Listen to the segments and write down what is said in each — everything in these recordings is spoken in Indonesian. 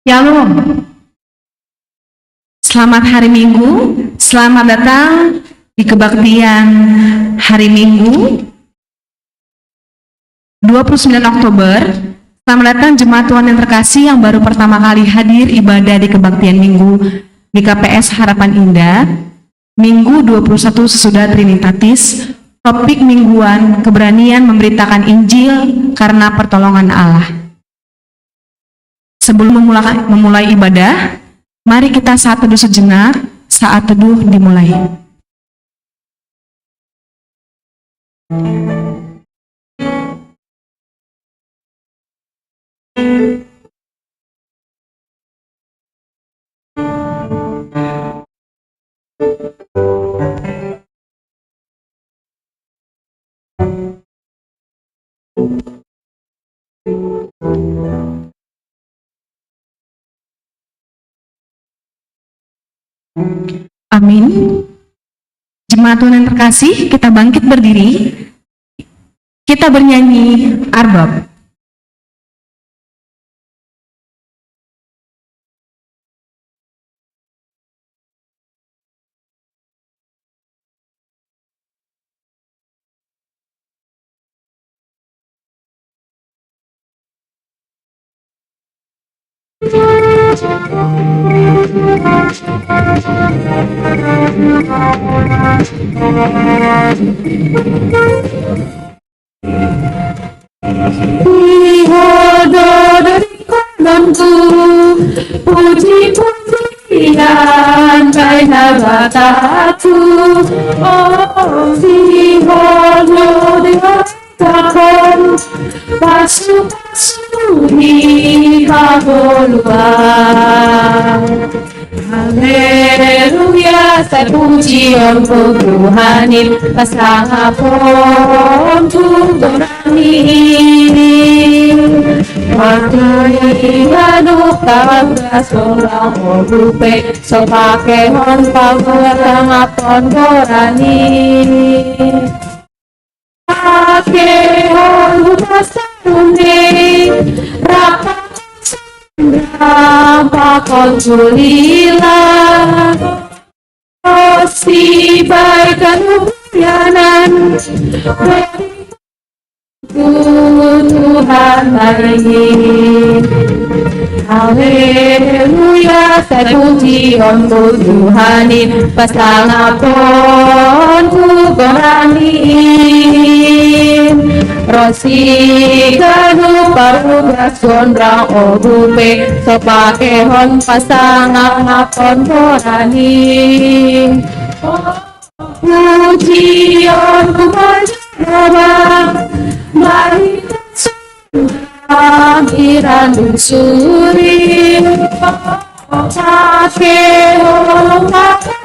Shalom, selamat hari Minggu, selamat datang di kebaktian hari Minggu 29 Oktober. Selamat datang jemaat Tuhan yang terkasih yang baru pertama kali hadir ibadah di kebaktian Minggu di KPS Harapan Indah, Minggu 21 sesudah Trinitatis. Topik mingguan, keberanian memberitakan Injil karena pertolongan Allah. Sebelum memulai ibadah, mari kita saat teduh sejenak. Saat teduh dimulai. Amin. Jemaat Tuhan yang terkasih, kita bangkit berdiri. Kita bernyanyi Arbab. dari kolonku, puji-pujian karena bataku. Oh, dikatakan pasu-pasu di kabuluan. Haleluya, saya puji untuk Tuhanin, pasangapun Tuhanani. Makai hanuk tawas orang orupe, so pake hon pagurang apon gorani. Pake hon pasarune, rapat pakon julila, si baikan kemuliaan Tuhan hari. Haleluya, saya puji untuk Tuhanin, pasangapun Tugoranin. Rosi kanu parugas gondrang orupe, so pake hon pasangapun Goranin. Pujian ku menjawab, mari Akhiran suri, pakai holong patah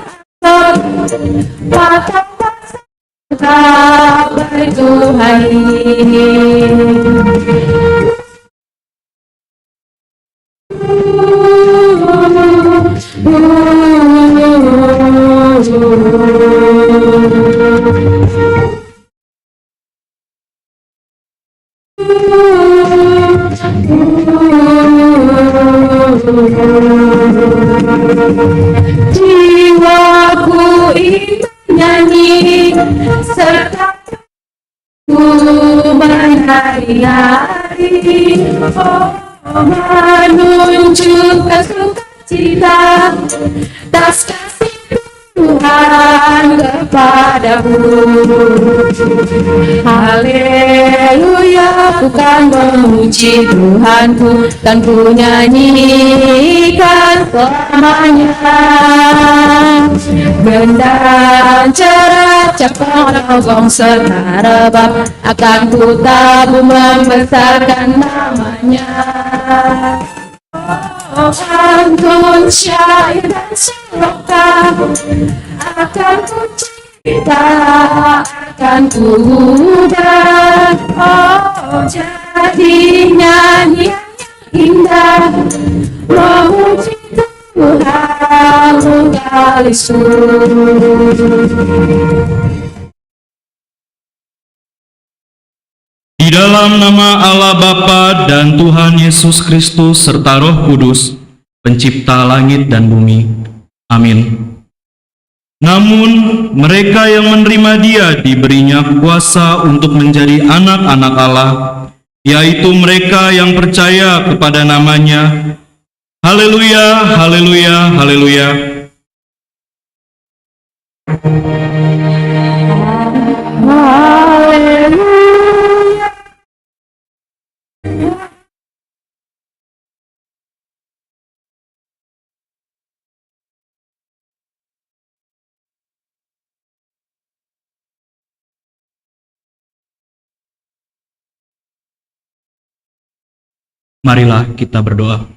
Tuhan ini. Jiwaku itu nyanyi serta ku menari-nari, oh, menunjukkan sukacita tas kasih Tuhan kepadamu. Haleluya, ku kan memuji Tuhanku dan ku nyanyikan selamanya. Gendang cerah capang rogong serta rebab akan ku tabur membesarkan namanya. Pantun, syair dan selokan akan ku cipta, akan ku ubah, oh, jadi nyanyian indah memuji Tuhan menggali Di dalam nama Allah Bapa dan Tuhan Yesus Kristus serta Roh Kudus. pencipta langit dan bumi. Amin. Namun mereka yang menerima Dia diberinya kuasa untuk menjadi anak-anak Allah, yaitu mereka yang percaya kepada nama-Nya. Haleluya, haleluya, haleluya. Marilah kita berdoa.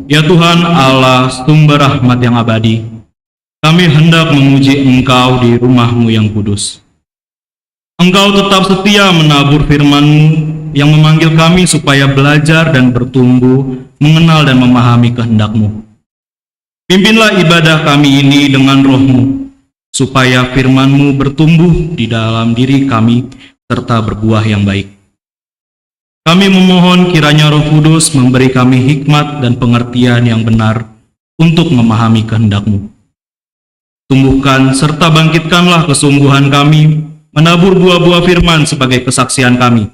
Ya Tuhan Allah, sumber rahmat yang abadi, kami hendak memuji Engkau di rumah-Mu yang kudus. Engkau tetap setia menabur firman-Mu yang memanggil kami supaya belajar dan bertumbuh, mengenal dan memahami kehendak-Mu. Pimpinlah ibadah kami ini dengan Roh-Mu, supaya firman-Mu bertumbuh di dalam diri kami, serta berbuah yang baik. Kami memohon kiranya Roh Kudus memberi kami hikmat dan pengertian yang benar untuk memahami kehendak-Mu. Tumbuhkan serta bangkitkanlah kesungguhan kami menabur buah-buah firman sebagai kesaksian kami,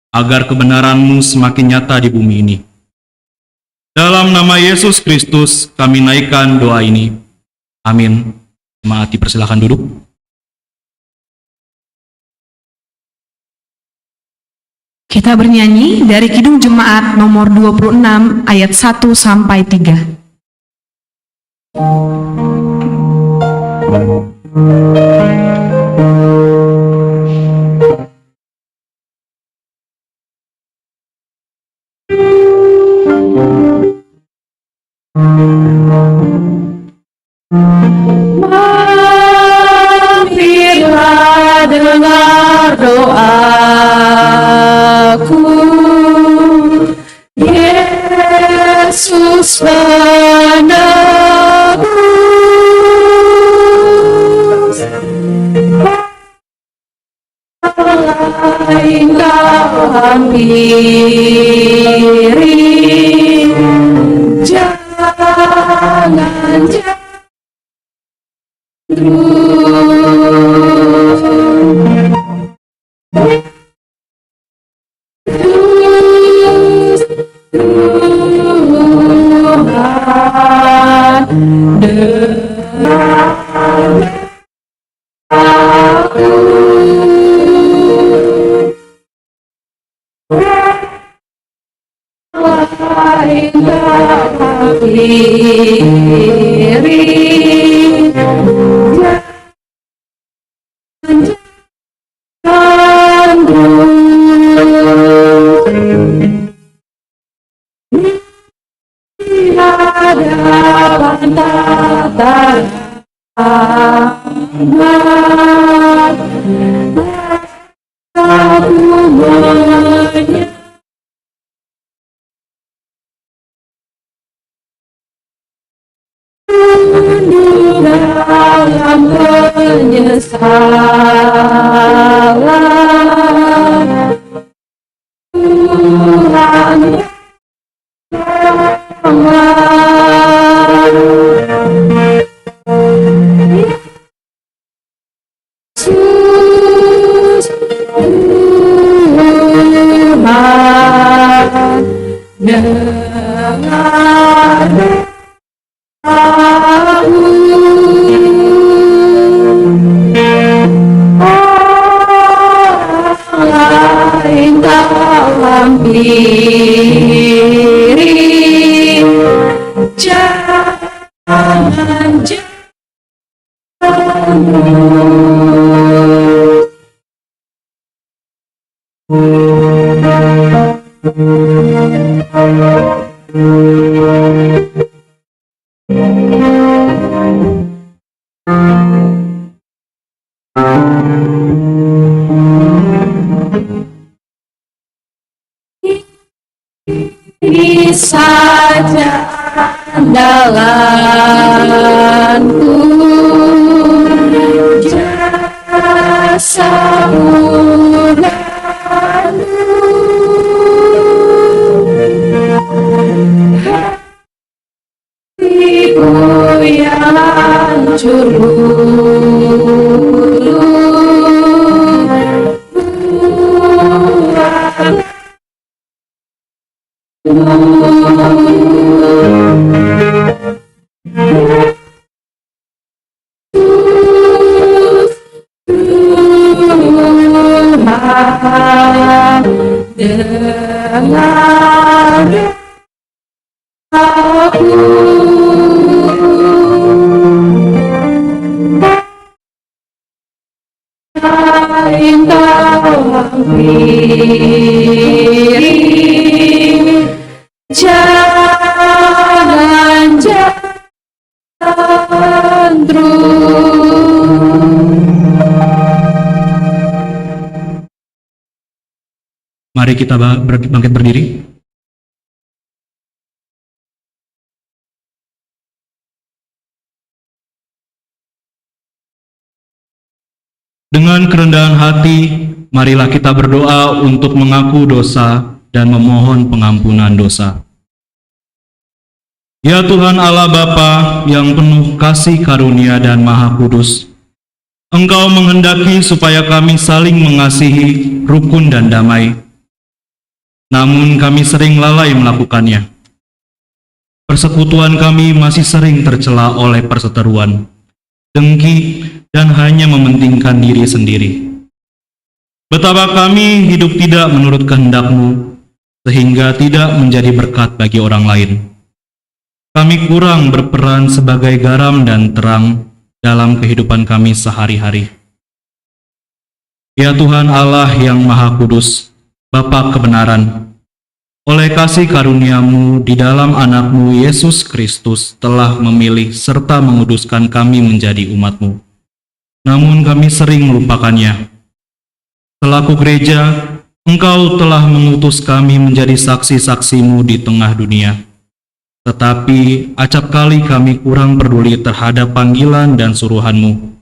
agar kebenaran-Mu semakin nyata di bumi ini. Dalam nama Yesus Kristus kami naikkan doa ini. Amin. Jemaat dipersilakan duduk. Kita bernyanyi dari Kidung Jemaat nomor 26 ayat 1 sampai 3. Mampirlah dengar doaku, Yesus penebus. Engkau hampiri, jangan dalam penyesalan, Tuhan Yesus Tuhan, dengar aku. Engkau hampiri, jangan ini saja andalanku, jasa murahmu. hancur bulu dengar aku engkau hampiri jangan Mari kita bangkit berdiri. Dengan kerendahan hati, marilah kita berdoa untuk mengaku dosa dan memohon pengampunan dosa. Ya Tuhan Allah Bapa yang penuh kasih karunia dan Maha Kudus, Engkau menghendaki supaya kami saling mengasihi, rukun dan damai. Namun kami sering lalai melakukannya. Persekutuan kami masih sering tercela oleh perseteruan, dengki, dan hanya mementingkan diri sendiri. Betapa kami hidup tidak menurut kehendak-Mu, sehingga tidak menjadi berkat bagi orang lain. Kami kurang berperan sebagai garam dan terang dalam kehidupan kami sehari-hari. Ya Tuhan Allah yang Maha Kudus, Bapa kebenaran, oleh kasih karunia-Mu di dalam anak-Mu Yesus Kristus telah memilih serta menguduskan kami menjadi umat-Mu. Namun kami sering melupakannya. Selaku gereja, Engkau telah mengutus kami menjadi saksi-saksi-Mu di tengah dunia. Tetapi acap kali kami kurang peduli terhadap panggilan dan suruhan-Mu.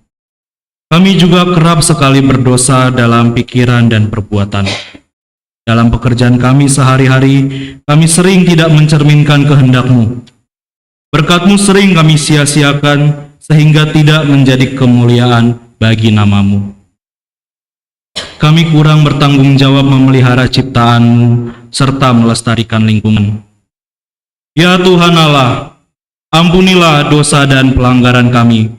Kami juga kerap sekali berdosa dalam pikiran dan perbuatan. Dalam pekerjaan kami sehari-hari, kami sering tidak mencerminkan kehendak-Mu. Berkat-Mu sering kami sia-siakan, sehingga tidak menjadi kemuliaan bagi nama-Mu. Kami kurang bertanggung jawab memelihara ciptaan-Mu, serta melestarikan lingkungan. Ya Tuhan Allah, ampunilah dosa dan pelanggaran kami,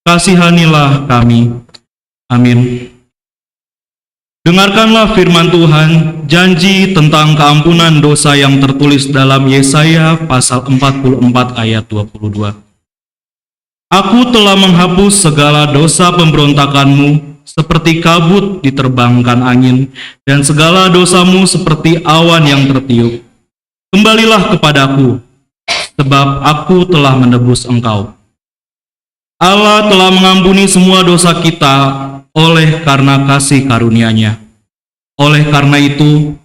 kasihanilah kami. Amin. Dengarkanlah firman Tuhan, janji tentang keampunan dosa yang tertulis dalam Yesaya pasal 44 ayat 22. Aku telah menghapus segala dosa pemberontakanmu seperti kabut diterbangkan angin, dan segala dosamu seperti awan yang tertiup. Kembalilah kepadaku, sebab aku telah menebus engkau. Allah telah mengampuni semua dosa kita oleh karena kasih karunia-Nya. Oleh karena itu,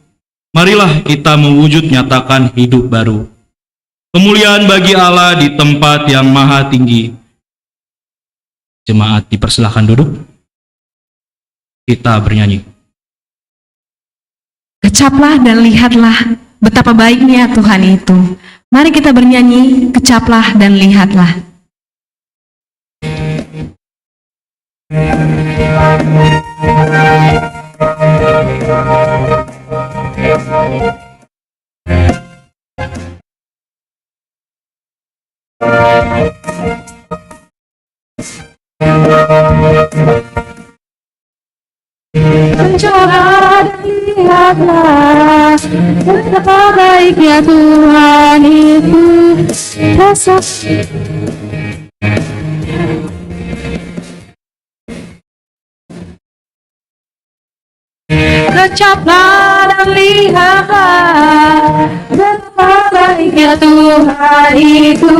marilah kita mewujud nyatakan hidup baru. Kemuliaan bagi Allah di tempat yang maha tinggi. Jemaat dipersilahkan duduk. Kita bernyanyi. Kecaplah dan lihatlah betapa baiknya Tuhan itu. Mari kita bernyanyi, kecaplah dan lihatlah. Kecaplah dan lihatlah betapa baiknya Tuhan itu. Kecaplah dan lihatlah betapa baiknya Tuhan itu.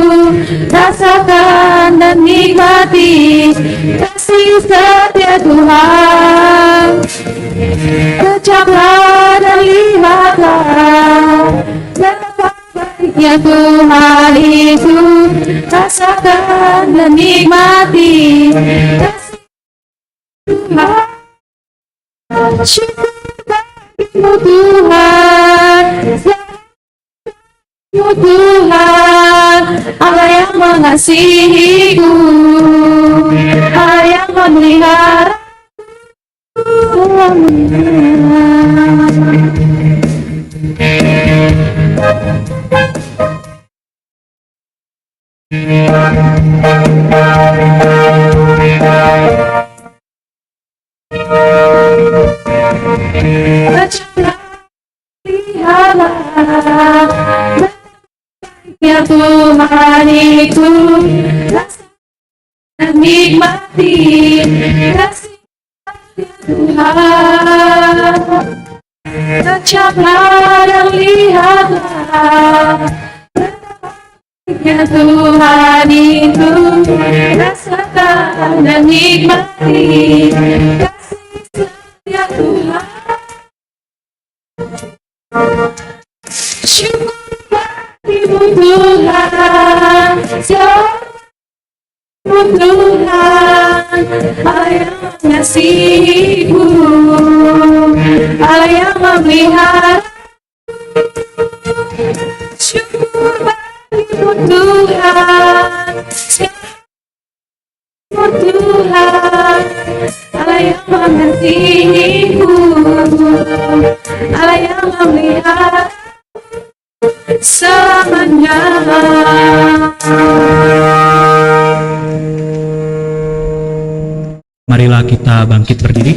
Rasakan dan nikmati kasih setia Tuhan. Kecaplah dan lihatlah betapa baiknya Tuhan itu. Rasakan dan nikmati kasih Tuhan. Syukur bagimu Tuhan, Tuhan, Allah yang mengasihiku. memelihara ya Tuhan itu rasakan nikmati kasih Tuhan. Kecaplah dan lihatlah ya Tuhan itu rasakan dan nikmati kasih setia Tuhan. Syukur Ibu Tuhan, Ibu Tuhan, Allah yang mengasihiku, Allah yang memelihara. Syukur Ibu Tuhan, Ibu Tuhan, Allah yang mengasihiku, Allah yang memelihara selamanya. Marilah kita bangkit berdiri.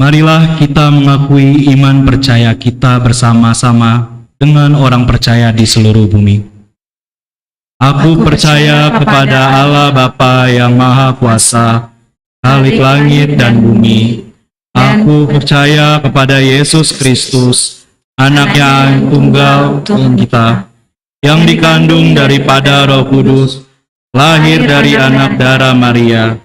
Marilah kita mengakui iman percaya kita bersama-sama dengan orang percaya di seluruh bumi. Aku percaya kepada Allah Bapa yang Maha Kuasa, Khalik langit dan bumi. Aku percaya kepada Yesus Kristus, Anak yang tunggal Tuhan kita, yang dikandung daripada Roh Kudus, lahir dari anak darah Maria,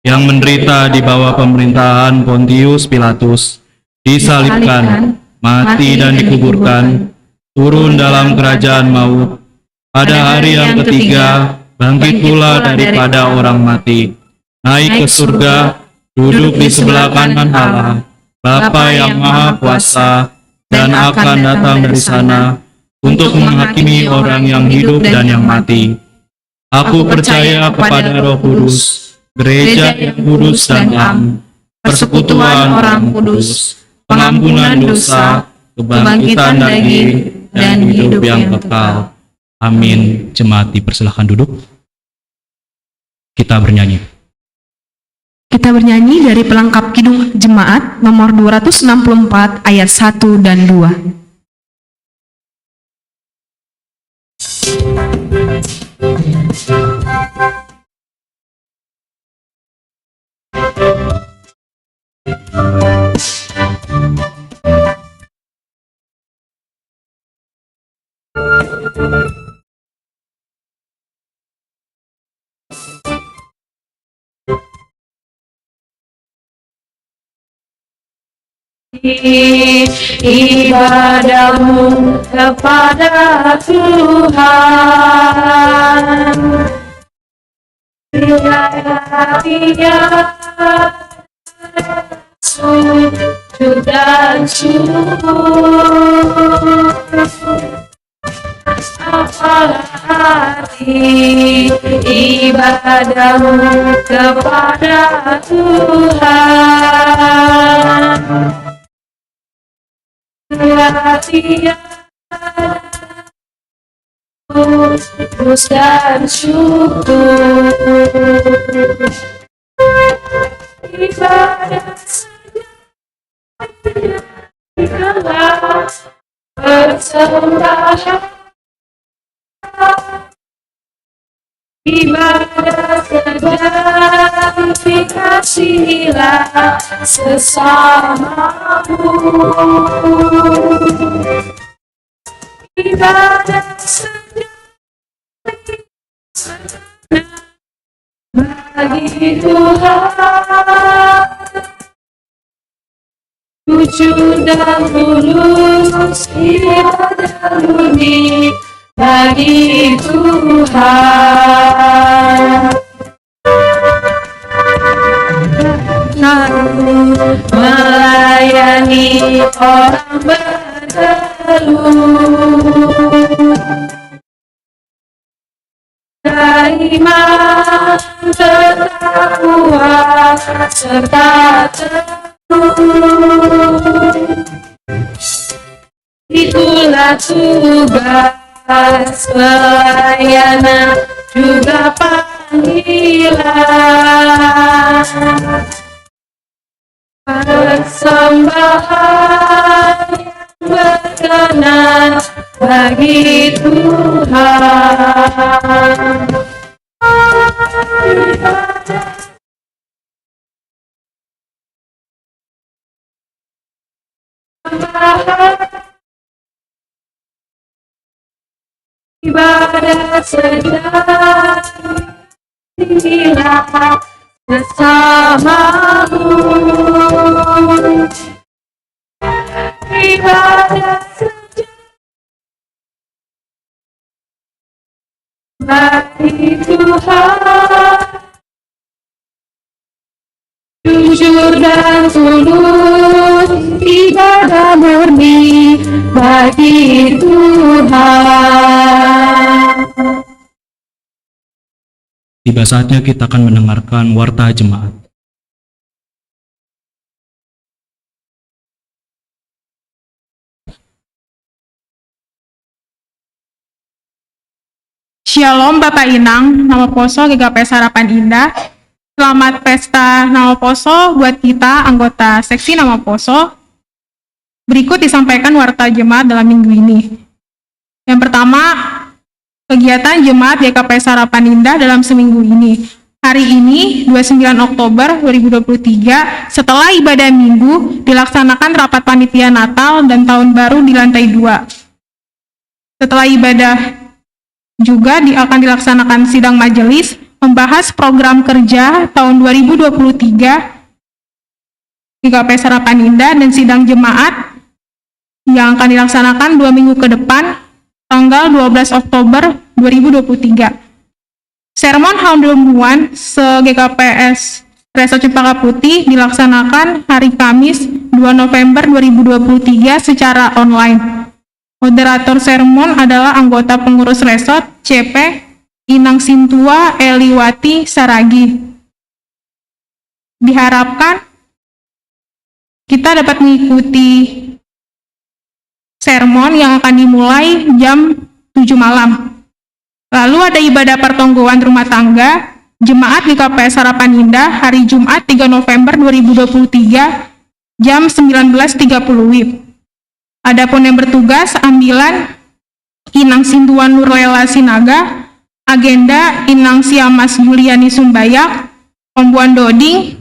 yang menderita di bawah pemerintahan Pontius Pilatus, disalibkan, mati dan dikuburkan, turun dalam kerajaan maut, pada hari yang ketiga, bangkit pula daripada orang mati, naik ke surga, duduk di sebelah kanan Allah, Bapa yang Maha Kuasa, dan akan datang dari sana untuk menghakimi orang yang hidup dan yang mati. Aku percaya kepada Roh Kudus, gereja yang kudus dan am, persekutuan orang kudus, pengampunan dosa, kebangkitan daging, dan hidup yang kekal. Amin. Jemaat dipersilakan duduk. Kita bernyanyi. Kita bernyanyi dari pelengkap Kidung Jemaat nomor 264 ayat 1 dan 2. Ibadahmu kepada Tuhan, Dia sujud dan syukur, apalah arti ibadahmu kepada Tuhan. Dia terus dan syukur, ibadah saja persembahan, ibadah saja dikasihilah sesamamu. Ibadah saja bagi Tuhan, jujur dan tulus ibadah murni bagi Tuhan. Melayani orang berkeluh, serta teguh. Itulah tugas pelayanan juga panggilan. Persembahan yang berkenan bagi Tuhan. Ibadah sejatilah bersamamu. Ibadah sejatilah bagi Tuhan. Jujur dan tulus, ibadah murni bagi Tuhan. Tiba saatnya kita akan mendengarkan warta jemaat. Shalom Bapak Inang, nama Poso GKPS Harapan Indah. Selamat pesta Nama Poso buat kita anggota seksi Nama Poso. Berikut disampaikan warta jemaat dalam minggu ini. Yang pertama, kegiatan jemaat GKPS Harapan Indah dalam seminggu ini. Hari ini, 29 Oktober 2023, setelah ibadah minggu, dilaksanakan rapat panitia Natal dan Tahun Baru di lantai 2. Setelah ibadah juga akan dilaksanakan sidang majelis membahas program kerja tahun 2023 GKPS Harapan Indah dan sidang jemaat yang akan dilaksanakan 2 minggu ke depan tanggal 12 Oktober 2023. Sermon Handomuan se-GKPS Resort Cempaka Putih dilaksanakan hari Kamis 2 November 2023 secara online. Moderator sermon adalah anggota pengurus resort CP Inang Sintua Eliwati Saragi. Diharapkan kita dapat mengikuti sermon yang akan dimulai jam 7 malam. Lalu ada ibadah pertonggoan rumah tangga Jemaat GKPS Harapan Indah hari Jumat 3 November 2023 jam 19.30 WIB. Adapun yang bertugas ambilan Inang Sintua Nurlela Sinaga, agenda Inang Siamas Juliani Sumbayak, Pembuan Doding,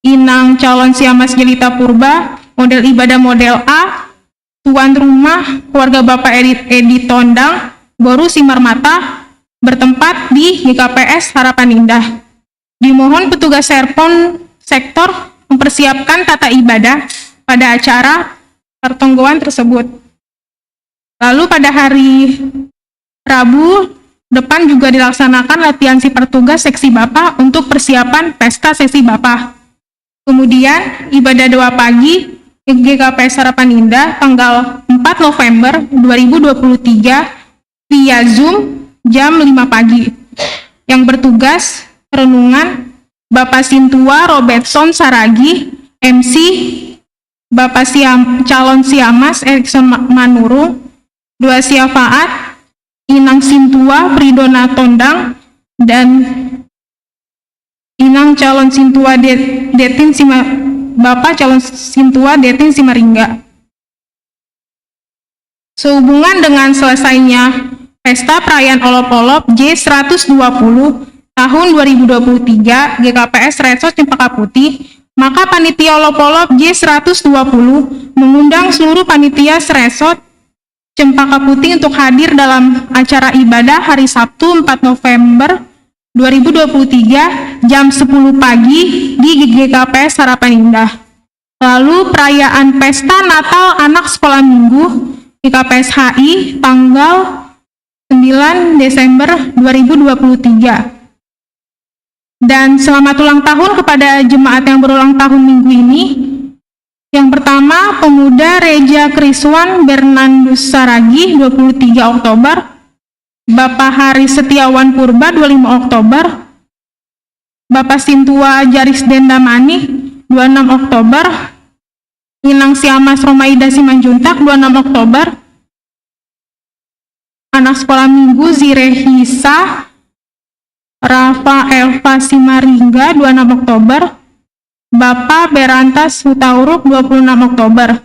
Inang Calon Siamas Jelita Purba, model ibadah model A, tuan rumah keluarga Bapak Edi Tondang, Boru Simarmata, bertempat di GKPS Harapan Indah. Dimohon petugas serpon sektor mempersiapkan tata ibadah pada acara pertonggoan tersebut. Lalu pada hari Rabu depan juga dilaksanakan latihan si pertugas seksi Bapak untuk persiapan pesta seksi Bapak. Kemudian ibadah doa pagi GKPS Harapan Indah tanggal 4 November 2023 via Zoom jam 5 pagi. Yang bertugas renungan Bapak Sintua Robertson Saragi, MC Bapak Calon Siamas Erikson Manurung, Dua Syafaat Inang Sintua Pridona Tondang, dan Inang Calon Sintua Bapak Calon Sintua Detin Simaringga. Sehubungan dengan selesainya Pesta Perayaan Olop-Olop J120 tahun 2023 GKPS Resort Cempaka Putih, maka panitia Olop-Olop J120 mengundang seluruh panitia Resort Cempaka Putih untuk hadir dalam acara ibadah hari Sabtu 4 November 2023 jam 10 pagi di GKPS Harapan Indah. Lalu perayaan Pesta Natal Anak Sekolah Minggu GKPS HI tanggal 9 Desember 2023. Dan selamat ulang tahun kepada jemaat yang berulang tahun minggu ini. Yang pertama, Pemuda Reja Kriswan Bernandus Saragi 23 Oktober, Bapak Hari Setiawan Purba 25 Oktober, Bapak Sintua Jaris Dendamani 26 Oktober, Inang Siamas Romaida Simanjuntak 26 Oktober, anak sekolah minggu Zirehisa Rafa Elva Simaringga 26 Oktober, Bapak Berantas Hutauruk 26 Oktober.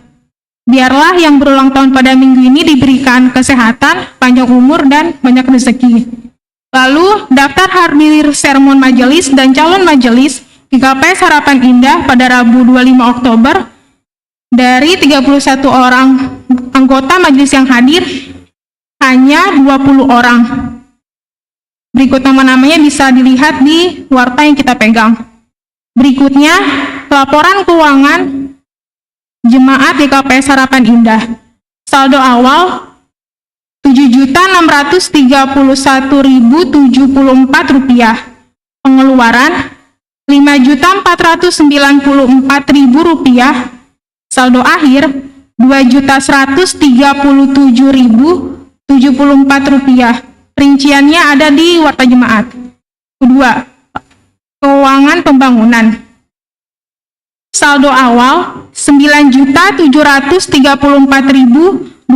Biarlah yang berulang tahun pada minggu ini diberikan kesehatan, panjang umur, dan banyak rezeki. Lalu, daftar hadir sermon majelis dan calon majelis GKPS Harapan Indah pada Rabu 25 Oktober dari 31 orang anggota majelis yang hadir, hanya 20 orang. Berikut nama-namanya bisa dilihat di warta yang kita pegang. Berikutnya, laporan keuangan Jemaat GKPS Harapan Indah. Saldo awal Rp7.631.074. Pengeluaran Rp5.494.000. Saldo akhir Rp2.137.074. Rinciannya ada di warta jemaat. Kedua, keuangan pembangunan. Saldo awal Rp9.734.252.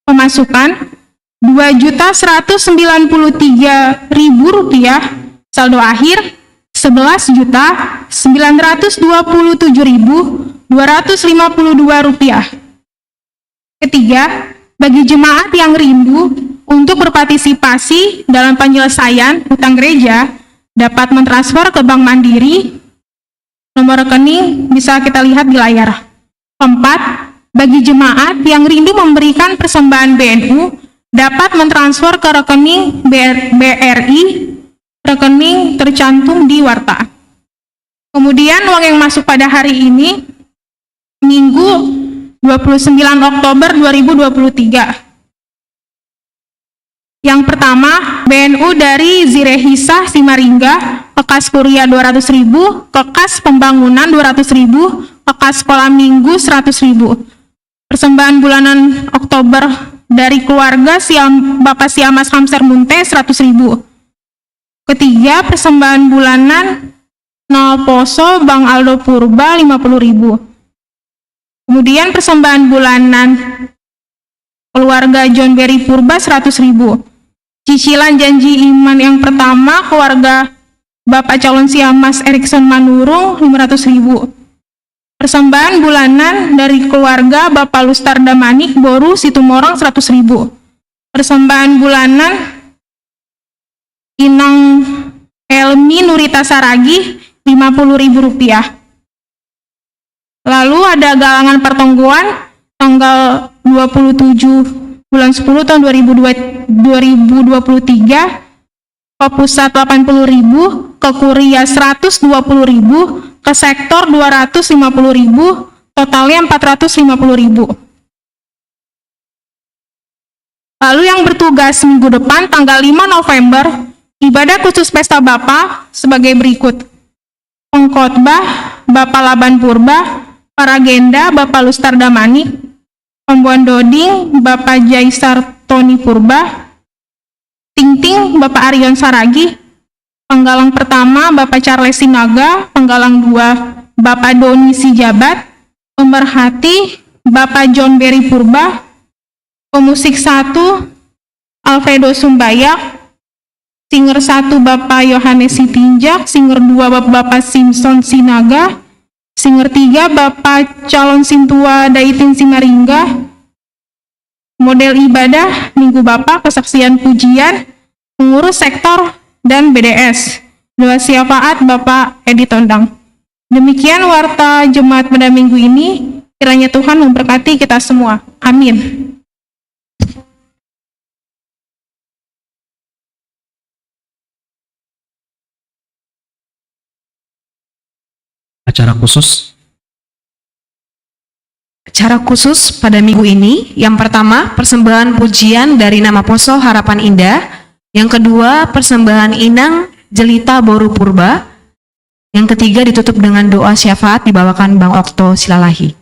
Pemasukan Rp2.193.000. Saldo akhir Rp11.927.252. Ketiga, bagi jemaat yang rindu untuk berpartisipasi dalam penyelesaian hutang gereja, dapat mentransfer ke Bank Mandiri. Nomor rekening bisa kita lihat di layar. Keempat, bagi jemaat yang rindu memberikan persembahan BNU, dapat mentransfer ke rekening BRI, rekening tercantum di warta. Kemudian uang yang masuk pada hari ini, Minggu 29 Oktober 2023. Yang pertama, BNU dari Zirehisa Simaringga, Kekas Kuria 200.000, Kekas Pembangunan 200.000, Kekas Sekolah Minggu 100.000. Persembahan bulanan Oktober dari keluarga Bapak Siamas Hamser Munte 100.000. Ketiga, persembahan bulanan Nol Poso Bang Aldo Purba 50.000. Kemudian persembahan bulanan keluarga John Berry Purba 100.000. Cicilan janji iman yang pertama keluarga Bapak calon Siamas Erikson Manurung 500.000. Persembahan bulanan dari keluarga Bapak Lustar Damanik Boru Situmorang 100.000. Persembahan bulanan Inang Elmi Nurita Saragi 50.000 rupiah. Lalu ada galangan pertengguan tanggal 27 bulan 10 tahun 2023, ke pusat 80.000, ke kuria 120.000, ke sektor 250.000, totalnya 450.000. Lalu yang bertugas minggu depan tanggal 5 November, ibadah khusus Pesta Bapa sebagai berikut. Pengkhotbah Bapak Laban Purba, Paragenda Bapak Lustar Damani, Pembuan Doding Bapak Jaisar Tony Purba, Ting-ting Bapak Arion Saragi, Penggalang pertama Bapak Charles Sinaga, Penggalang 2 Bapak Doni Sijabat, Pemerhati Bapak John Berry Purba, Pemusik 1 Alfredo Sumbayak, Singer 1 Bapak Yohanes Sitinjak, Singer 2 Bapak Simpson Sinaga, Singer 3 Bapak Calon Sintua Daitin Simaringga. Model ibadah Minggu Bapak, kesaksian pujian, pengurus sektor, dan BDS. Doa syafaat Bapak Edi Tondang. Demikian warta jemaat pada minggu ini. Kiranya Tuhan memberkati kita semua. Amin. Acara khusus. Acara khusus pada minggu ini, yang pertama persembahan pujian dari Nama Poso Harapan Indah, yang kedua persembahan Inang Jelita Boru Purba, yang ketiga ditutup dengan doa syafaat dibawakan Bang Okto Silalahi.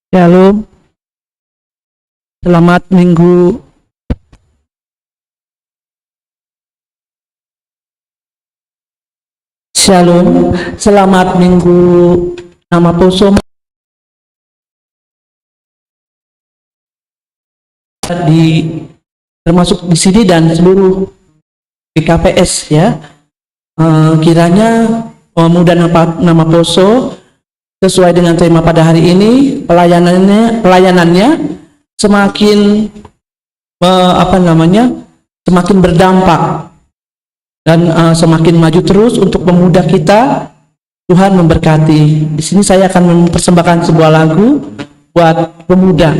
Shalom, selamat minggu. Shalom, selamat minggu nama Poso termasuk di sini dan seluruh BKPS ya. Kiranya pemuda nama Poso sesuai dengan tema pada hari ini, pelayanannya semakin semakin berdampak dan semakin maju terus untuk pemuda kita. Tuhan memberkati. Di sini saya akan mempersembahkan sebuah lagu buat pemuda.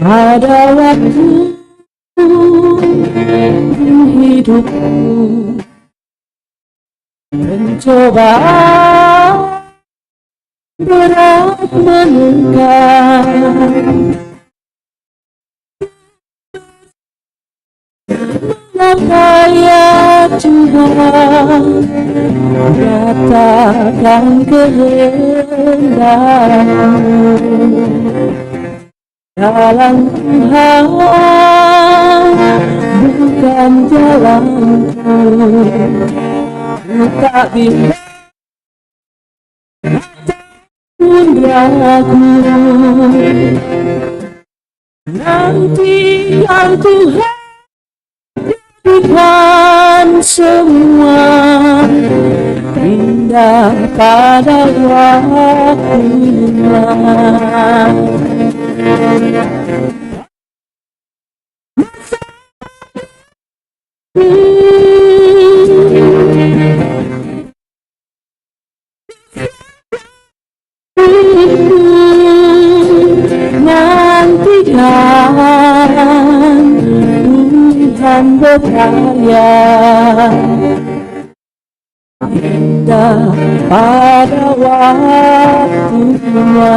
Ada waktu hidupku mencoba berat menunggang. Mengapa ya Tuhan katakan kehendakmu jalan Tuhan bukan jalanku. Ku tak bisa pun ragu. Nantikan Tuhan Tuhan semua indah pada waktunya. Nantikan Tuhan berkarya indah pada waktunya.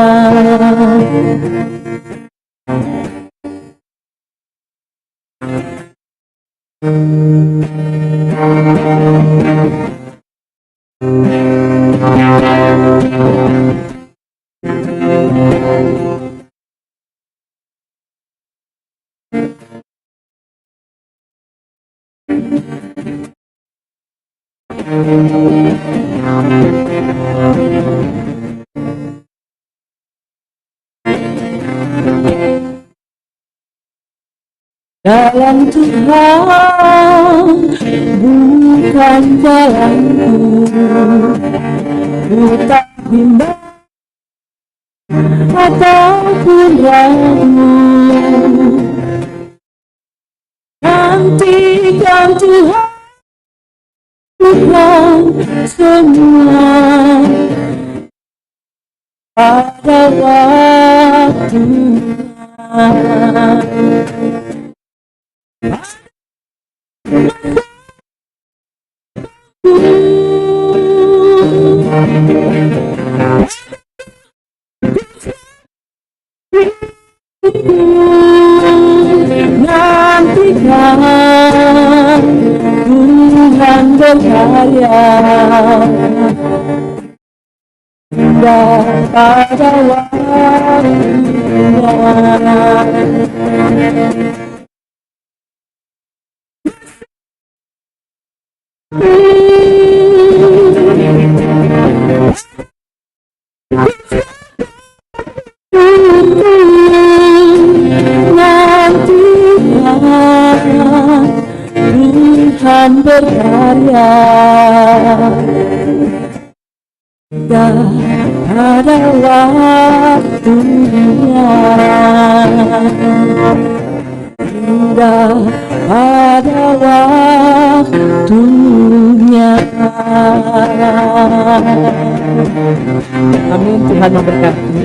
Jalan Tuhan bukan jalanku. Ku tak bimbang ataupun ragu. Nantikan Tuhan bukan semua pada waktunya. Nantikan Tuhan berkarya indah pada waktunya. Nantikan Tuhan berkarya indah pada waktunya. Indah pada waktunya. Amin. Tuhan memberkati.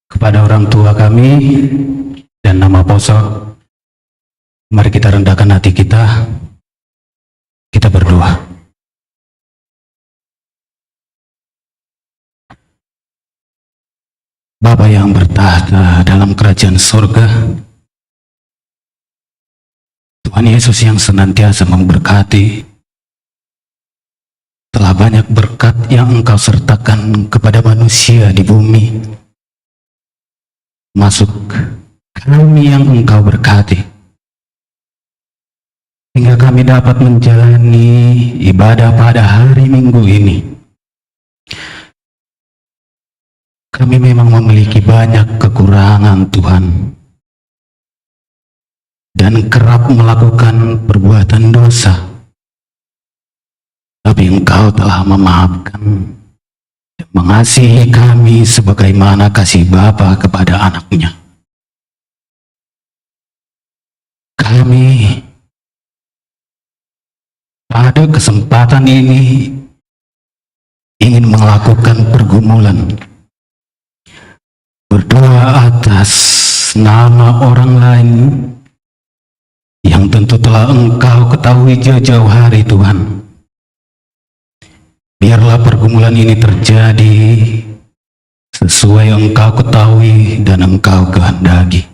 Kepada orang tua kami dan nama Poso, mari kita rendahkan hati kita berdoa. Bapa yang bertahta dalam kerajaan surga, Tuhan Yesus yang senantiasa memberkati, telah banyak berkat yang Engkau sertakan kepada manusia di bumi, masuk kami yang Engkau berkati, hingga kami dapat menjalani ibadah pada hari Minggu ini. Kami memang memiliki banyak kekurangan, Tuhan, dan kerap melakukan perbuatan dosa. Tapi Engkau telah memaafkan dan mengasihi kami sebagaimana kasih Bapa kepada anaknya. Kami pada kesempatan ini ingin melakukan pergumulan, berdoa atas nama orang lain yang tentu telah Engkau ketahui jauh-jauh hari, Tuhan. Biarlah pergumulan ini terjadi sesuai Engkau ketahui dan Engkau kehendaki.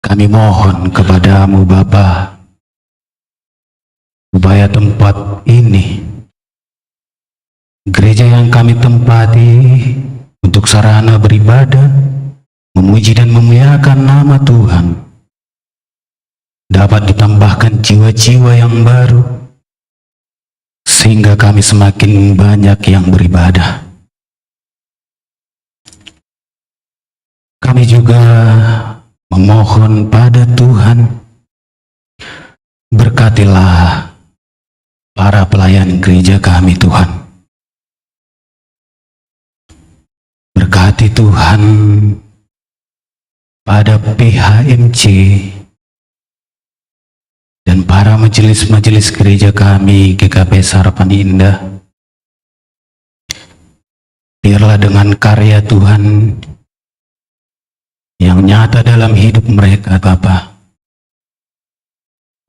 Kami mohon kepadamu, Bapa, supaya tempat ini, gereja yang kami tempati untuk sarana beribadah, memuji dan memuliakan nama Tuhan, dapat ditambahkan jiwa-jiwa yang baru, sehingga kami semakin banyak yang beribadah. Kami juga memohon pada Tuhan, berkatilah para pelayan gereja kami, Tuhan. Berkati Tuhan pada PHMC dan para majelis-majelis gereja kami GKPS Harapan Indah. Biarlah dengan karya Tuhan yang nyata dalam hidup mereka, Bapa,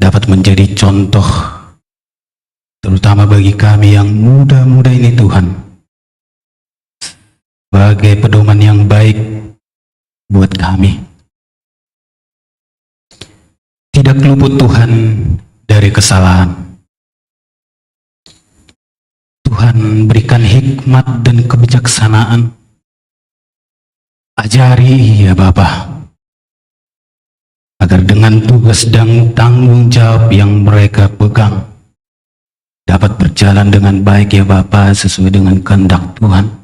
dapat menjadi contoh, terutama bagi kami yang muda-muda ini, Tuhan, sebagai pedoman yang baik buat kami. Tidak luput Tuhan dari kesalahan. Tuhan berikan hikmat dan kebijaksanaan. Ajari ya Bapa, agar dengan tugas dan tanggung jawab yang mereka pegang dapat berjalan dengan baik ya Bapa, sesuai dengan kehendak Tuhan.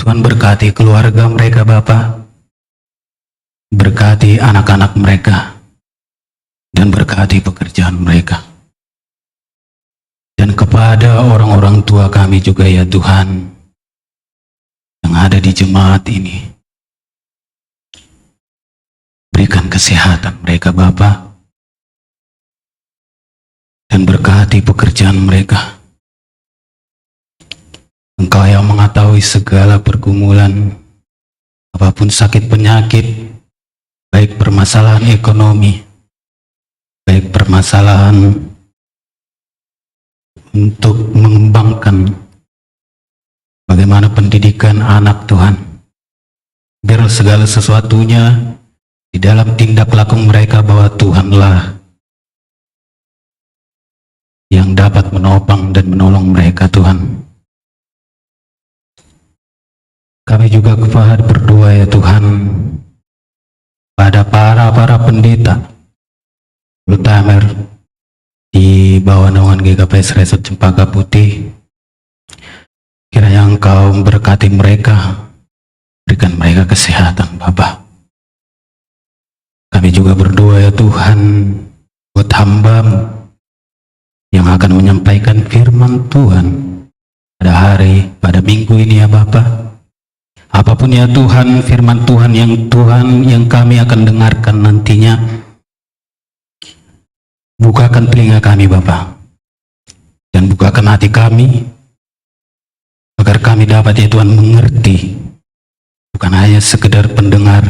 Tuhan berkati keluarga mereka, Bapa, berkati anak-anak mereka, dan berkati pekerjaan mereka. Dan kepada orang-orang tua kami juga ya Tuhan, yang ada di jemaat ini, berikan kesehatan mereka, Bapa, dan berkati pekerjaan mereka. Engkau yang mengetahui segala pergumulan, apapun sakit penyakit, baik permasalahan ekonomi, baik permasalahan untuk mengembangkan bagaimana pendidikan anak, Tuhan. Biar segala sesuatunya di dalam tindak laku mereka bahwa Tuhanlah yang dapat menopang dan menolong mereka, Tuhan. Kami juga kepada berdoa ya Tuhan pada para pendeta, terutama di bawah naungan GKPS Resort Cempaka Putih. Kiranya Engkau memberkati mereka, berikan mereka kesehatan, Bapa. Kami juga berdoa ya Tuhan buat hamba-Mu yang akan menyampaikan firman Tuhan pada minggu ini ya Bapa. Apapun ya Tuhan, firman Tuhan yang kami akan dengarkan nantinya, bukakan telinga kami Bapa, dan bukakan hati kami, agar kami dapat ya Tuhan mengerti, bukan hanya sekedar pendengar,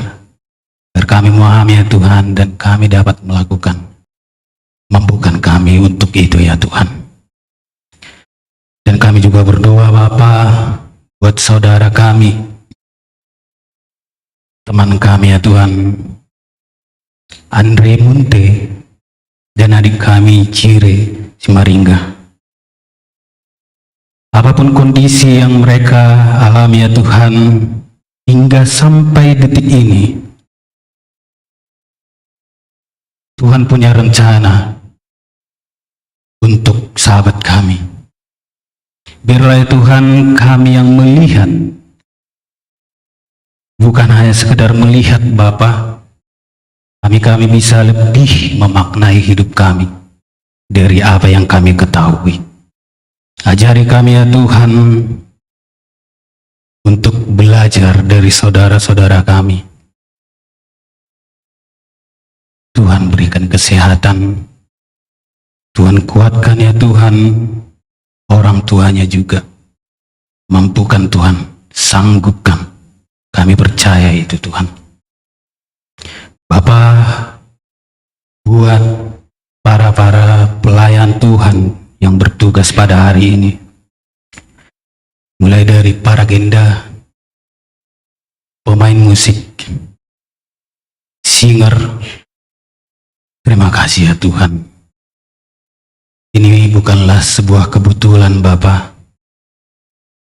agar kami memahami ya Tuhan, dan kami dapat melakukan. Mampukan kami untuk itu ya Tuhan. Dan kami juga berdoa Bapa, buat saudara kami, teman kami ya Tuhan, Andre Munte, dan adik kami Cire Simaringga. Apapun kondisi yang mereka alami ya Tuhan, hingga sampai detik ini, Tuhan punya rencana untuk sahabat kami. Biarlah ya Tuhan kami yang melihat, bukan hanya sekedar melihat Bapa, kami bisa lebih memaknai hidup kami dari apa yang kami ketahui. Ajari kami ya Tuhan untuk belajar dari saudara-saudara kami. Tuhan berikan kesehatan, Tuhan kuatkan ya Tuhan orang tuanya juga. Mampukan Tuhan, sanggupkan. Kami percaya itu Tuhan. Bapa, buat para pelayan Tuhan yang bertugas pada hari ini, mulai dari para genda, pemain musik, singer, terima kasih ya Tuhan. Ini bukanlah sebuah kebetulan Bapa,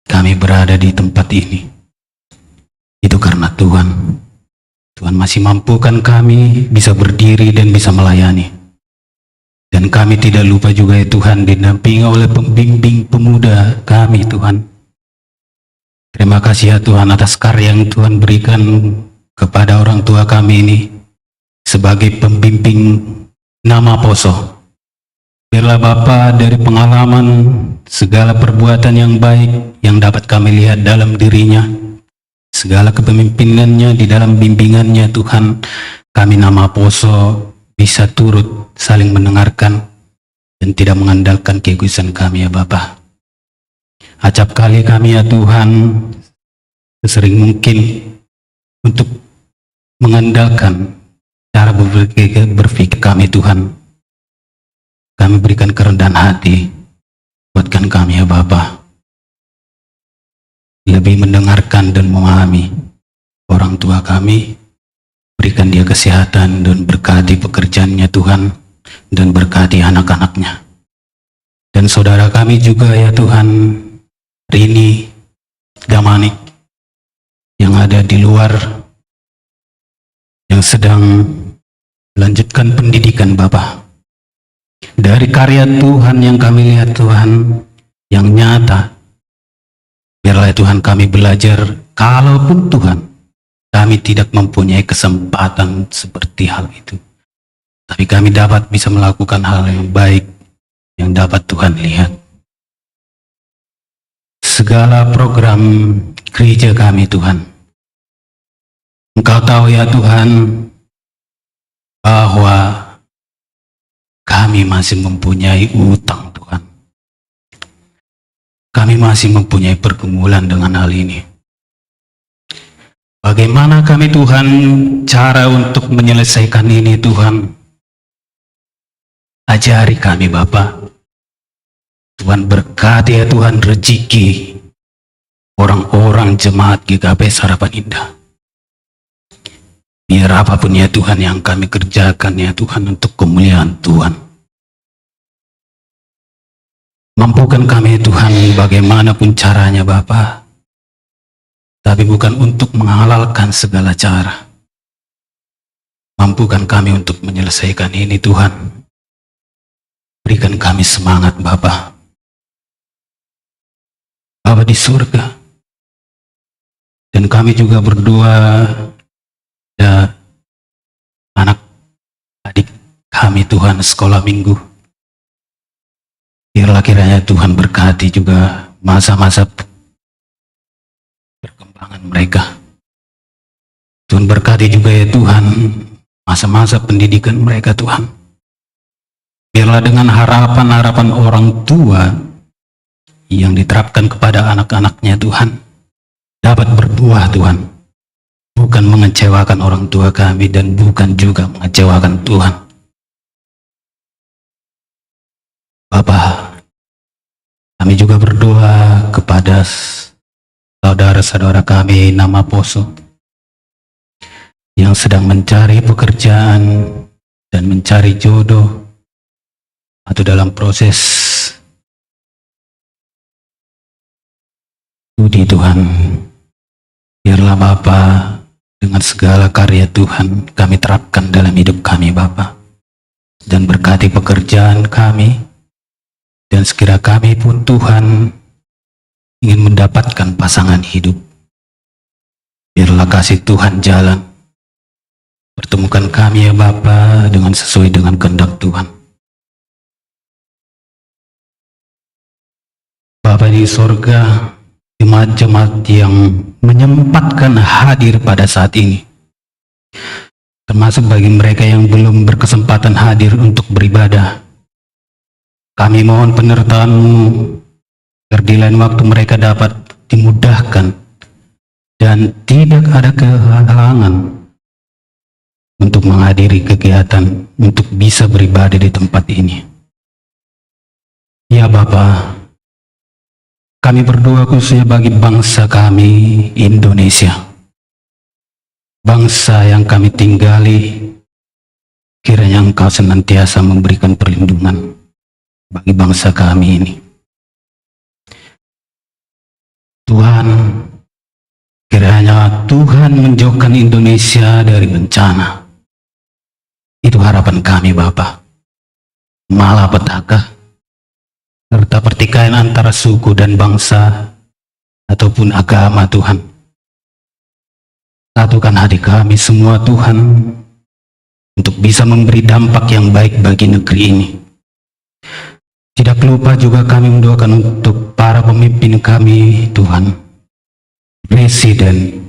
kami berada di tempat ini. Itu karena Tuhan. Tuhan masih mampukan kami bisa berdiri dan bisa melayani. Dan kami tidak lupa juga ya Tuhan, didampingi oleh pembimbing pemuda kami Tuhan. Terima kasih ya Tuhan atas karya yang Tuhan berikan kepada orang tua kami ini sebagai pembimbing nama Poso. Biarlah Bapa dari pengalaman segala perbuatan yang baik yang dapat kami lihat dalam dirinya, segala kepemimpinannya di dalam bimbingannya Tuhan, kami nama Poso bisa turut saling mendengarkan dan tidak mengandalkan keegoisan kami ya Bapa. Acap kali kami ya Tuhan sesering mungkin untuk mengandalkan cara berpikir kami Tuhan. Kami berikan kerendahan hati, buatkan kami ya Bapa lebih mendengarkan dan memahami orang tua kami. Berikan dia kesehatan dan berkati pekerjaannya Tuhan, dan berkati anak-anaknya. Dan saudara kami juga ya Tuhan, Rini, Damanik, yang ada di luar, yang sedang melanjutkan pendidikan Bapa. Dari karya Tuhan yang kami lihat Tuhan, yang nyata, biarlah Tuhan kami belajar, kalaupun Tuhan kami tidak mempunyai kesempatan seperti hal itu, tapi kami dapat bisa melakukan hal yang baik yang dapat Tuhan lihat. Segala program gereja kami Tuhan, Engkau tahu ya Tuhan bahwa kami masih mempunyai utang Tuhan. Kami masih mempunyai pergumulan dengan hal ini. Bagaimana kami Tuhan cara untuk menyelesaikan ini Tuhan? Ajari kami Bapa. Tuhan berkati ya Tuhan rezeki orang-orang jemaat GKP Harapan Indah. Biar apapun ya Tuhan yang kami kerjakan ya Tuhan untuk kemuliaan Tuhan. Mampukan kami Tuhan bagaimanapun caranya Bapa, tapi bukan untuk menghalalkan segala cara. Mampukan kami untuk menyelesaikan ini Tuhan. Berikan kami semangat Bapa. Bapa di surga. Dan kami juga berdoa ya anak adik kami Tuhan sekolah minggu. Biarlah kiranya Tuhan berkati juga masa-masa perkembangan mereka. Tuhan berkati juga ya Tuhan masa-masa pendidikan mereka Tuhan. Biarlah dengan harapan-harapan orang tua yang diterapkan kepada anak-anaknya Tuhan dapat berbuah Tuhan. Bukan mengecewakan orang tua kami dan bukan juga mengecewakan Tuhan. Bapa, kami juga berdoa kepada saudara-saudara kami nama Poso yang sedang mencari pekerjaan dan mencari jodoh atau dalam proses studi Tuhan. Biarlah Bapa, dengan segala karya Tuhan kami terapkan dalam hidup kami Bapa, dan berkati pekerjaan kami, dan sekira kami pun Tuhan ingin mendapatkan pasangan hidup, biarlah kasih Tuhan jalan, pertemukan kami ya Bapa dengan sesuai dengan kehendak Tuhan. Bapa di sorga, jemaat-jemaat yang menyempatkan hadir pada saat ini, termasuk bagi mereka yang belum berkesempatan hadir untuk beribadah, kami mohon penyertaan-Mu agar di lain waktu mereka dapat dimudahkan dan tidak ada kehalangan untuk menghadiri kegiatan, untuk bisa beribadah di tempat ini. Ya Bapa, kami berdoa khususnya bagi bangsa kami, Indonesia. Bangsa yang kami tinggali, kiranya Engkau senantiasa memberikan perlindungan bagi bangsa kami ini. Tuhan, kiranya Tuhan menjauhkan Indonesia dari bencana. Itu harapan kami Bapa. Malapetaka serta pertikaian antara suku dan bangsa ataupun agama Tuhan. Satukan hati kami semua Tuhan untuk bisa memberi dampak yang baik bagi negeri ini. Tidak lupa juga kami mendoakan untuk para pemimpin kami Tuhan, Presiden,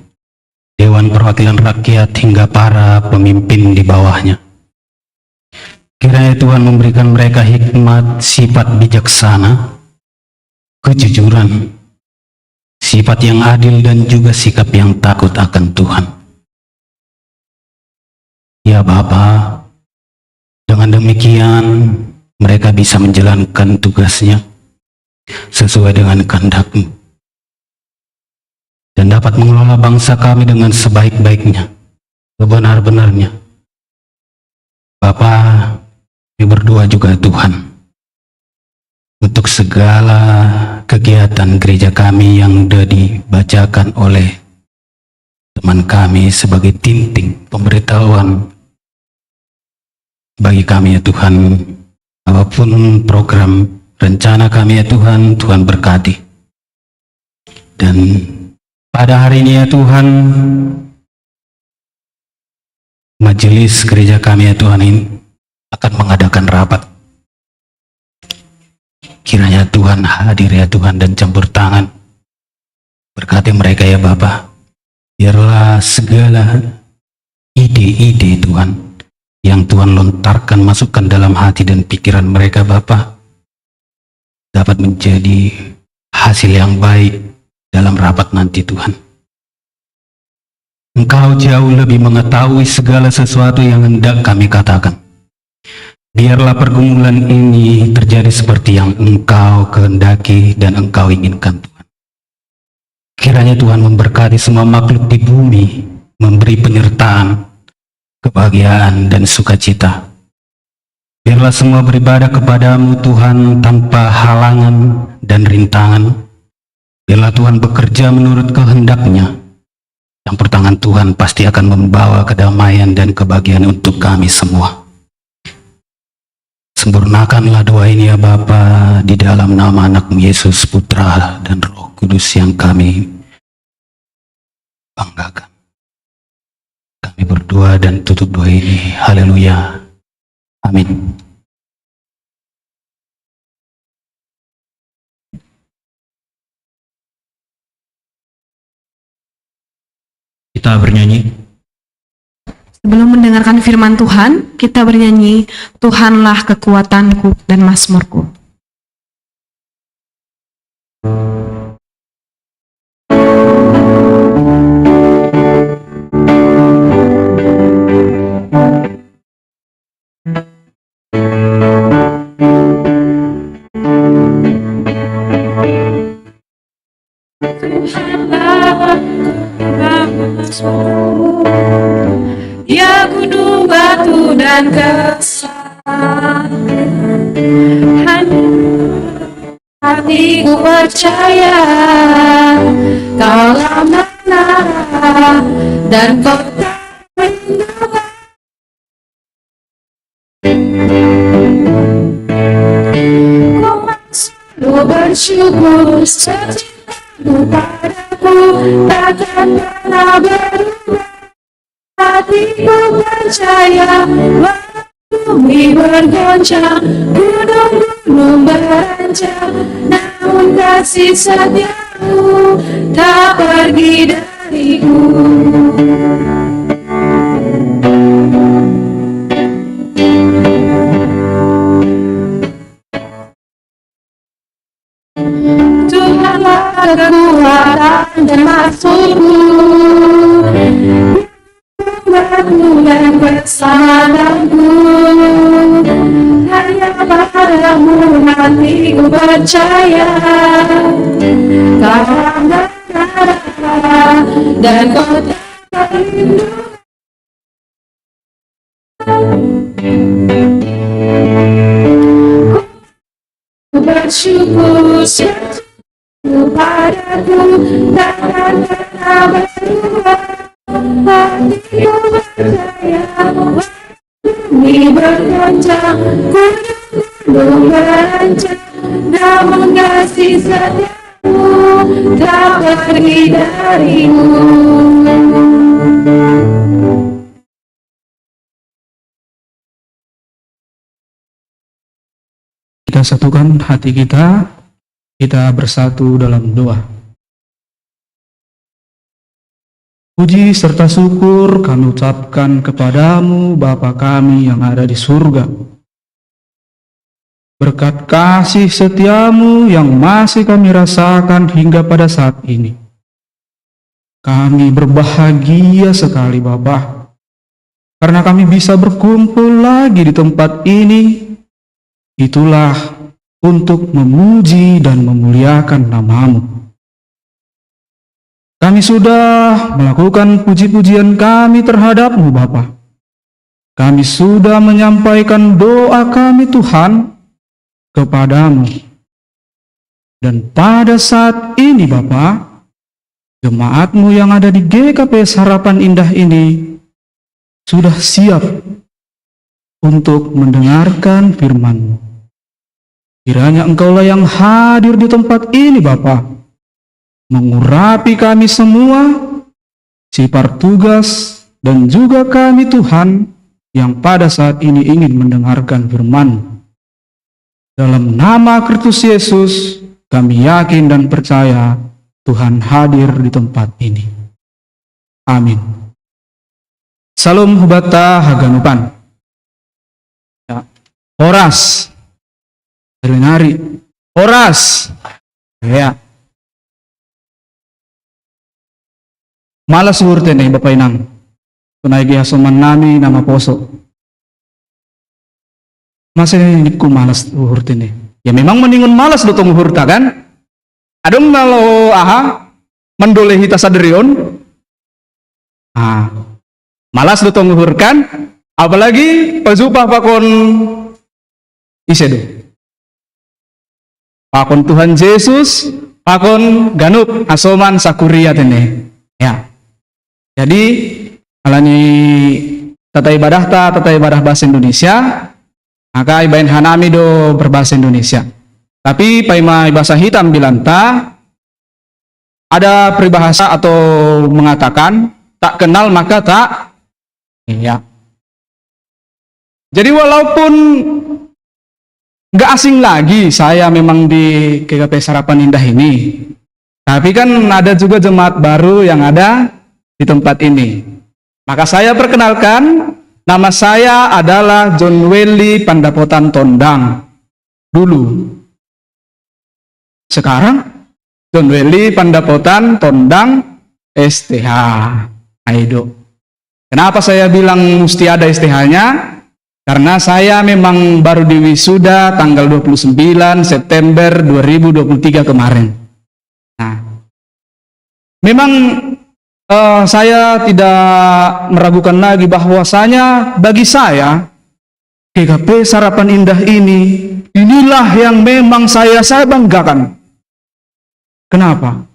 Dewan Perwakilan Rakyat hingga para pemimpin di bawahnya. Kiranya Tuhan memberikan mereka hikmat, sifat bijaksana, kejujuran, sifat yang adil dan juga sikap yang takut akan Tuhan. Ya Bapa, dengan demikian mereka bisa menjalankan tugasnya sesuai dengan kehendak-Mu dan dapat mengelola bangsa kami dengan sebaik-baiknya, sebenar-benarnya. Bapa, kami berdoa juga Tuhan untuk segala kegiatan gereja kami yang sudah dibacakan oleh teman kami sebagai tinting pemberitahuan bagi kami ya Tuhan. Apapun program rencana kami ya Tuhan, Tuhan berkati. Dan pada hari ini ya Tuhan, majelis gereja kami ya Tuhan ini akan mengadakan rapat. Kiranya Tuhan hadir ya Tuhan dan campur tangan. Berkati mereka ya Bapa. Biarlah segala ide-ide Tuhan yang Tuhan lontarkan, masukkan dalam hati dan pikiran mereka Bapa, dapat menjadi hasil yang baik dalam rapat nanti Tuhan. Engkau jauh lebih mengetahui segala sesuatu yang hendak kami katakan. Biarlah pergumulan ini terjadi seperti yang Engkau kehendaki dan Engkau inginkan Tuhan. Kiranya Tuhan memberkati semua makhluk di bumi, memberi penyertaan, kebahagiaan dan sukacita. Biarlah semua beribadah kepadamu Tuhan tanpa halangan dan rintangan. Biarlah Tuhan bekerja menurut kehendak-Nya. Campur tangan Tuhan pasti akan membawa kedamaian dan kebahagiaan untuk kami semua. Sempurnakanlah doa ini ya Bapa, di dalam nama anak-Mu Yesus Putra dan Roh Kudus yang kami banggakan. Kami berdoa dan tutup doa ini. Haleluya. Amin. Kita bernyanyi. Sebelum mendengarkan firman Tuhan, kita bernyanyi, Tuhanlah kekuatanku dan mazmurku. Tuhanlah batu dan kesan. Hatiku percaya Kaulah menara dan kota perlindungan. Ku selalu bersyukur secintamu padaku takkan pernah berubah. Hatiku percaya bumi bergoncang, gunung-gunung beranjak, namun kasih setiamu tak pergi dariku. Tuhanlah kekuatan dan maksudku, dan keselamatanku. Hanya padamu hatiku percaya, Kaulah menara dan kota perlindungan. Ku bersyukur secintamu padaku takkan pernah berubah. Hatiku percaya bumi bergoncang, gunung beranjak, namun kasih setiamu tak pergi darimu. Kita satukan hati kita bersatu dalam doa. Puji serta syukur kami ucapkan kepadamu Bapa kami yang ada di surga. Berkat kasih setiamu yang masih kami rasakan hingga pada saat ini. Kami berbahagia sekali Bapa, karena kami bisa berkumpul lagi di tempat ini. Itulah untuk memuji dan memuliakan nama-Mu. Kami sudah melakukan puji-pujian kami terhadap-Mu Bapa. Kami sudah menyampaikan doa kami Tuhan kepadamu. Dan pada saat ini Bapa, jemaat-Mu yang ada di GKPS Harapan Indah ini sudah siap untuk mendengarkan firman-Mu. Kiranya Engkaulah yang hadir di tempat ini Bapa, mengurapi kami semua, sipar tugas, dan juga kami Tuhan yang pada saat ini ingin mendengarkan firman. Dalam nama Kristus Yesus, kami yakin dan percaya Tuhan hadir di tempat ini. Amin. Salam hubata haganupan. Ya. Horas. Nari. Horas. Ya. Malas hurte nih Bapak Inang. Tunai gihasoman nami nama poso. Masih ini ku malas hurte nih. Ya memang mendingan malas do tong hurta kan? Adong nalo mendolehi tasaderion. Malas do tong hur kan? Apalagi pazupah pakon isedo. Pakon Tuhan Yesus, pakon ganup asoman sakuria tene. Ya. Jadi alani tata ibadah bahasa Indonesia, maka ibain hanami do berbahasa Indonesia. Tapi paima bahasa hitam bilanta ada peribahasa atau mengatakan tak kenal maka tak ya. Jadi walaupun nggak asing lagi saya memang di GKPS Harapan Indah ini, tapi kan ada juga jemaat baru yang ada di tempat ini. Maka saya perkenalkan, nama saya adalah John Welly Pandapotan Tondang dulu. Sekarang John Welly Pandapotan Tondang STH Aido. Kenapa saya bilang mesti ada STH-nya? Karena saya memang baru diwisuda tanggal 29 September 2023 kemarin. Nah, memang saya tidak meragukan lagi bahwasanya bagi saya GKP Sarapan Indah inilah yang memang saya banggakan. Kenapa?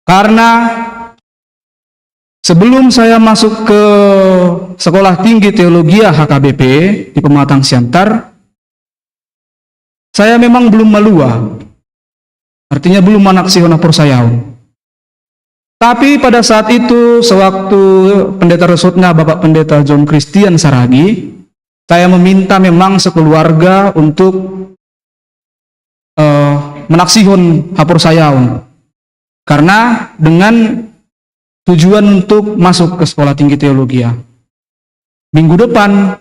Karena sebelum saya masuk ke Sekolah Tinggi Teologi HKBP di Pematang Siantar, saya memang belum malua. Artinya belum manaksihona Porsayaun. Tapi pada saat itu, sewaktu pendeta resutnya Bapak Pendeta John Christian Saragi, saya meminta memang sekeluarga untuk menaksihon Porsayaun. Karena dengan tujuan untuk masuk ke Sekolah Tinggi Teologi minggu depan.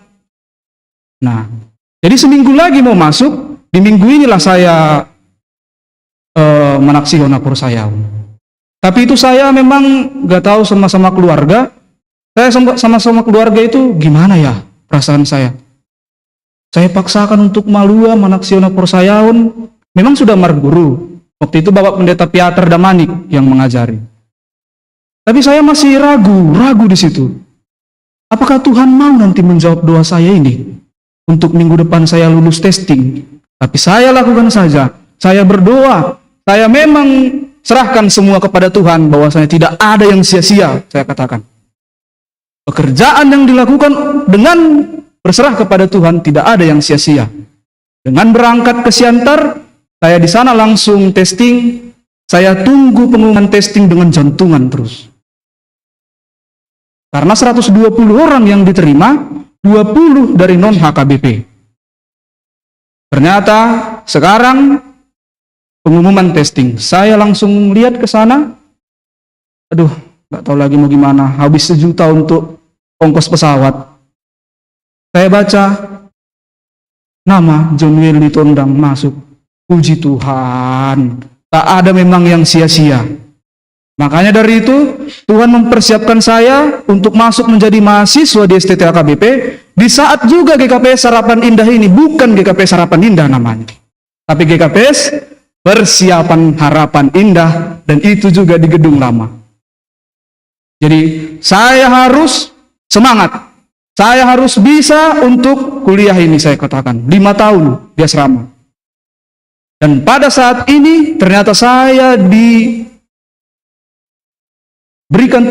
Nah, jadi seminggu lagi mau masuk, di minggu inilah saya menaksihon Porsayaun. Tapi itu saya memang gak tahu sama-sama keluarga. Saya sama-sama keluarga itu gimana ya perasaan saya. Saya paksakan untuk malua manaksiona Porsayaun. Memang sudah marguru. Waktu itu Bapak Pendeta Piater Damanik yang mengajari. Tapi saya masih ragu di situ. Apakah Tuhan mau nanti menjawab doa saya ini? Untuk minggu depan saya lulus testing. Tapi saya lakukan saja. Saya berdoa. Saya memang serahkan semua kepada Tuhan, bahwasanya tidak ada yang sia-sia, saya katakan. Pekerjaan yang dilakukan dengan berserah kepada Tuhan tidak ada yang sia-sia. Dengan berangkat ke Siantar, saya di sana langsung testing, saya tunggu pengumuman testing dengan jantungan terus. Karena 120 orang yang diterima, 20 dari non-HKBP. Ternyata sekarang pengumuman testing, saya langsung lihat ke sana. Aduh, nggak tahu lagi mau gimana. Habis 1 juta untuk ongkos pesawat. Saya baca nama John Welly Tondang masuk. Puji Tuhan, tak ada memang yang sia-sia. Makanya dari itu Tuhan mempersiapkan saya untuk masuk menjadi mahasiswa di STT HKBP di saat juga GKPS Sarapan Indah ini bukan GKPS Harapan Indah namanya, tapi GKPS Persiapan Harapan Indah, dan itu juga di gedung lama. Jadi saya harus semangat. Saya harus bisa untuk kuliah ini, saya katakan. 5 tahun di asrama. Dan pada saat ini ternyata saya diberikan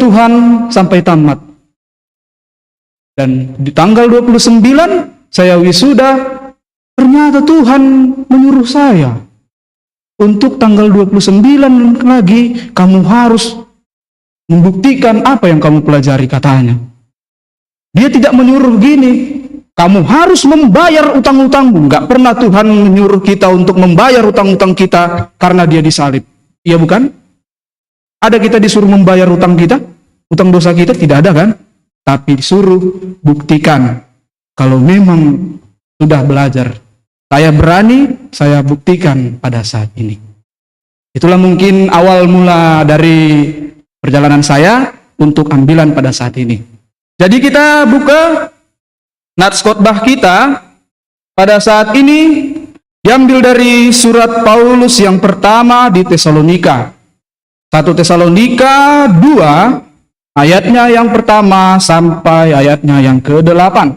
Tuhan sampai tamat. Dan di tanggal 29 saya wisuda. Ternyata Tuhan menyuruh saya untuk tanggal 29 lagi, kamu harus membuktikan apa yang kamu pelajari, katanya. Dia tidak menyuruh gini, kamu harus membayar utang-utangmu. Nggak pernah Tuhan menyuruh kita untuk membayar utang-utang kita karena dia disalib. Iya bukan? Ada kita disuruh membayar utang kita? Utang dosa kita? Tidak ada kan? Tapi disuruh buktikan. Kalau memang sudah belajar, saya berani, saya buktikan pada saat ini. Itulah mungkin awal mula dari perjalanan saya untuk ambilan pada saat ini. Jadi kita buka nats khotbah kita pada saat ini diambil dari surat Paulus yang pertama di Tesalonika. 1 Tesalonika 2 ayatnya yang pertama sampai ayatnya yang ke-8.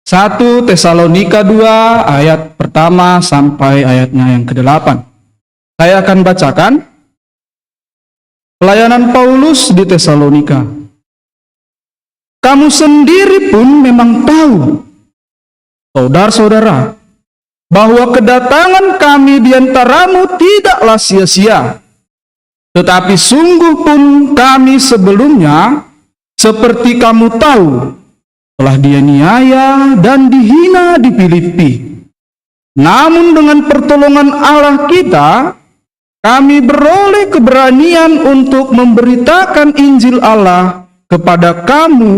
1 Tesalonika 2 ayat pertama sampai ayatnya yang ke-8. Saya akan bacakan pelayanan Paulus di Tesalonika. Kamu sendiri pun memang tahu, saudara-saudara, bahwa kedatangan kami di antaramu tidaklah sia-sia. Tetapi sungguh pun kami sebelumnya, seperti kamu tahu, telah dianiaya dan dihina di Filipi. Namun dengan pertolongan Allah kita, kami beroleh keberanian untuk memberitakan Injil Allah kepada kamu